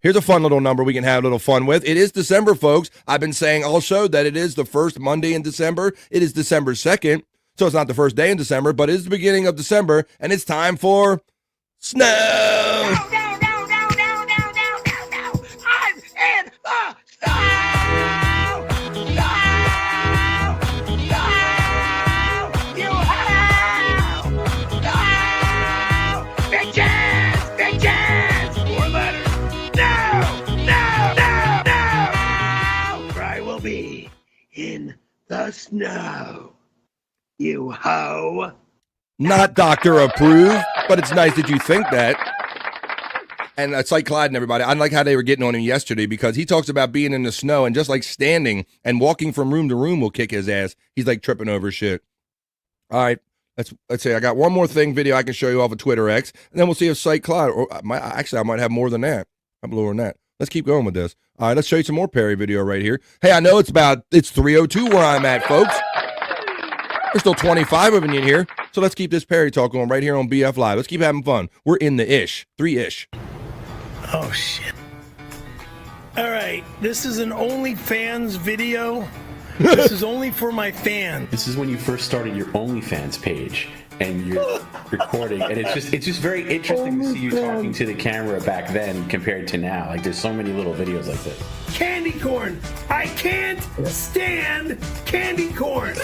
[SPEAKER 10] Here's a fun little number we can have a little fun with. It is December, folks. I've been saying also that it is the first Monday in December. It is December 2nd. So it's not the first day in December, but it is the beginning of December, and it's time for snow.
[SPEAKER 2] In the snow, you hoe.
[SPEAKER 10] Not doctor approved, but it's nice that you think that. And it's like Clyde and everybody. I like how they were getting on him yesterday because he talks about being in the snow and just like standing and walking from room to room will kick his ass. He's like tripping over shit. All right, let's say I got one more video I can show you off of Twitter X, and then we'll see if Cyke Clyde, or I might have more than that. I'm lower than that. Let's keep going with this. All right, let's show you some more Perry video right here. Hey, I know it's 3:02 where I'm at, folks. There's still 25 of you in here, so let's keep this Perry talk going right here on BF Live. Let's keep having fun. We're in the ish, 3-ish.
[SPEAKER 2] Oh, shit. All right, this is an OnlyFans video. This is only for my fans.
[SPEAKER 5] This is when you first started your OnlyFans page and you're recording, and it's just very interesting to see you talking to the camera back then compared to now. Like there's so many little videos like this.
[SPEAKER 2] Candy corn. I can't stand candy corn.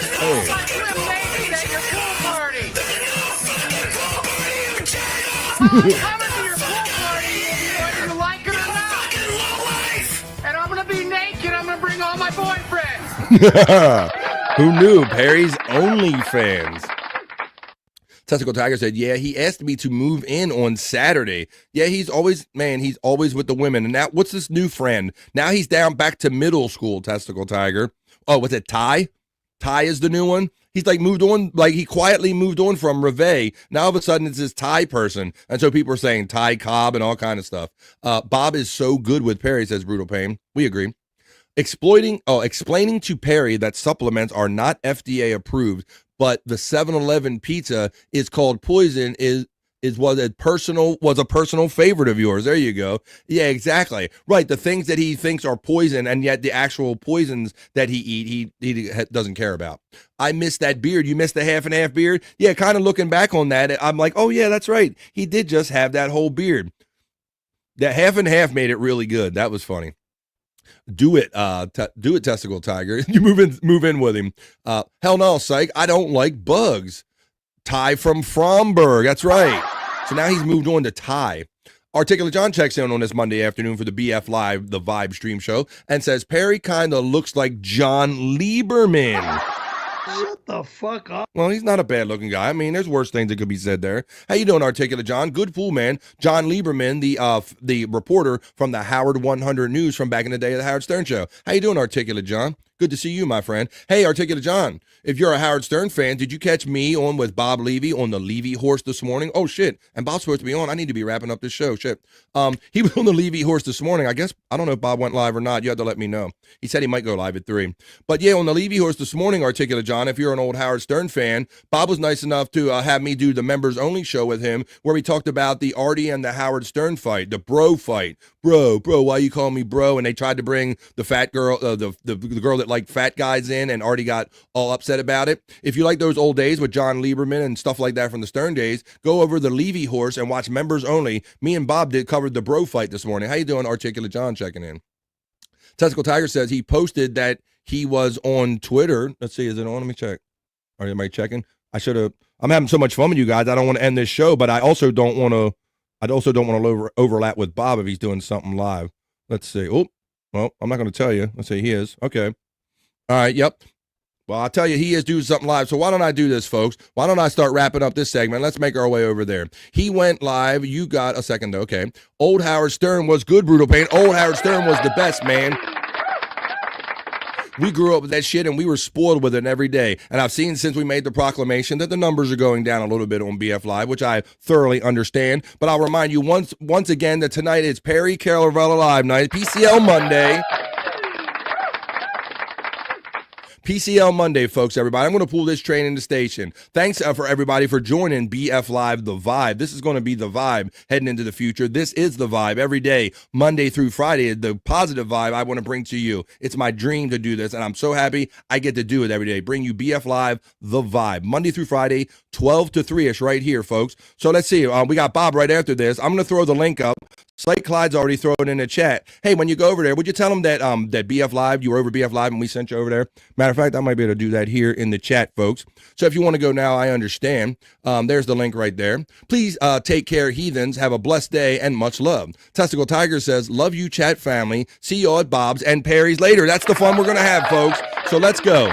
[SPEAKER 12] And I'm gonna be naked. I'm gonna bring all my boyfriends.
[SPEAKER 10] Who knew? Perry's OnlyFans. Testicle Tiger said, yeah, he asked me to move in on Saturday. Yeah, he's always with the women. And now, what's this new friend? Now he's down back to middle school, Testicle Tiger. Oh, was it Ty? Ty is the new one? He's like moved on, like he quietly moved on from Reve. Now all of a sudden it's this Ty person. And so people are saying Ty Cobb and all kind of stuff. Bob is so good with Perry, says Brutal Pain. We agree. Explaining to Perry that supplements are not FDA approved, but the 7-Eleven pizza is called poison was a personal favorite of yours. There you go. Yeah, exactly. Right. The things that he thinks are poison, and yet the actual poisons that he eat, he doesn't care about. I miss that beard. You missed the half and half beard? Yeah, kind of looking back on that, I'm like, oh yeah, that's right. He did just have that whole beard. That half and half made it really good. That was funny. Do it, Testicle Tiger. You move in with him. Hell no, Cyke. I don't like bugs. Ty from Fromberg. That's right. So now he's moved on to Ty. Articulate John checks in on this Monday afternoon for the BF Live, the Vibe stream show, and says Perry kind of looks like John Lieberman.
[SPEAKER 2] Shut the fuck up.
[SPEAKER 10] Well, he's not a bad looking guy. I mean, there's worse things that could be said there. How you doing, Articulate John? Good fool, man. John Lieberman, the reporter from the Howard 100 News from back in the day of the Howard Stern Show. How you doing, Articulate John? Good to see you, my friend. Hey, Articulate John, if you're a Howard Stern fan, did you catch me on with Bob Levy on the Levy horse this morning? Oh, shit. And Bob's supposed to be on. I need to be wrapping up this show. Shit. He was on the Levy horse this morning. I guess, I don't know if Bob went live or not. You have to let me know. He said he might go live at 3. But yeah, on the Levy horse this morning, Articulate John, if you're an old Howard Stern fan, Bob was nice enough to have me do the members only show with him where we talked about the Artie and the Howard Stern fight, the bro fight. Bro, why you call me bro? And they tried to bring the fat girl, the girl that liked fat guys in, and Artie got all upset about it. If you like those old days with John Lieberman and stuff like that from the Stern days, go over the Levy horse and watch members only. Me and Bob covered the bro fight this morning. How you doing, Articulate John checking in? Testicle Tiger says he posted that he was on Twitter. Let's see, is it on? Let me check. Are anybody checking? I'm having so much fun with you guys. I don't want to end this show, but I also don't want to overlap with Bob if he's doing something live. Let's see. Oh, well, I'm not going to tell you. Let's see. He is. Okay. All right. Yep. Well, I'll tell you, he is doing something live. So why don't I do this, folks? Why don't I start wrapping up this segment? Let's make our way over there. He went live. You got a second, though. Okay. Old Howard Stern was good, Brutal Pain. Old Howard Stern was the best, man. We grew up with that shit and we were spoiled with it every day. And I've seen since we made the proclamation that the numbers are going down a little bit on BF Live, which I thoroughly understand. But I'll remind you once again that tonight is Perry Caravello Live night, PCL Monday. PCL Monday, folks, everybody. I'm going to pull this train into station. Thanks for everybody for joining BF Live, The Vibe. This is going to be The Vibe heading into the future. This is The Vibe every day, Monday through Friday, the positive vibe I want to bring to you. It's my dream to do this, and I'm so happy I get to do it every day. Bring you BF Live, The Vibe, Monday through Friday, 12 to 3-ish right here, folks. So let's see. We got Bob right after this. I'm going to throw the link up. Cyke Clyde's already thrown it in the chat. Hey, when you go over there, would you tell them that that BF Live, you were over BF Live and we sent you over there? Matter of fact, I might be able to do that here in the chat, folks. So if you want to go now, I understand. There's the link right there. Please take care, heathens. Have a blessed day and much love. Testicle Tiger says, love you, chat family. See you all at Bob's and Perry's later. That's the fun we're going to have, folks. So let's go.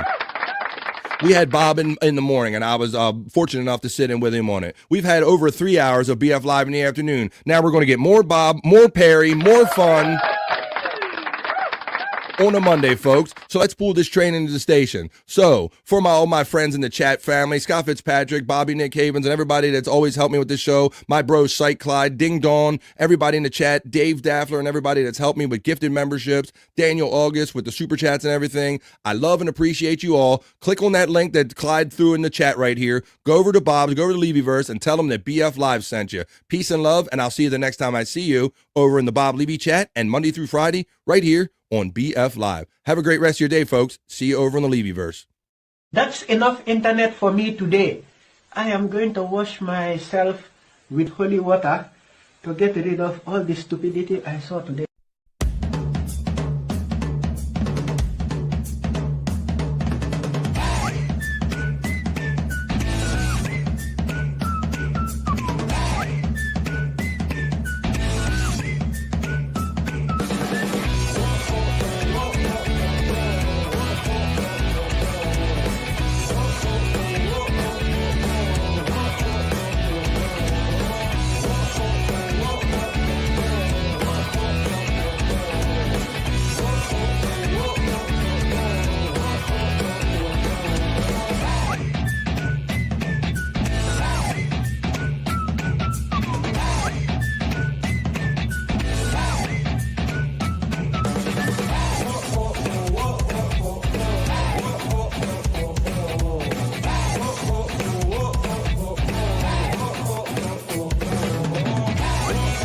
[SPEAKER 10] We had Bob in the morning, and I was fortunate enough to sit in with him on it. We've had over 3 hours of BF Live in the afternoon. Now we're going to get more Bob, more Perry, more fun on a Monday, folks. So let's pull this train into the station. So for all my friends in the chat family, Scott Fitzpatrick, Bobby Nick Havens, and everybody that's always helped me with this show, my bro Cyke Clyde, Ding Dong, everybody in the chat, Dave Daffler, and everybody that's helped me with gifted memberships, Daniel August with the super chats and everything. I love and appreciate you all. Click on that link that Clyde threw in the chat right here. Go over to Bob's, go over to Levyverse, and tell them that BF Live sent you. Peace and love, and I'll see you the next time I see you over in the Bob Levy chat and Monday through Friday right here on BF Live. Have a great rest of your day, folks. See you over on the Levyverse.
[SPEAKER 8] That's enough internet for me today. I am going to wash myself with holy water to get rid of all the stupidity I saw today.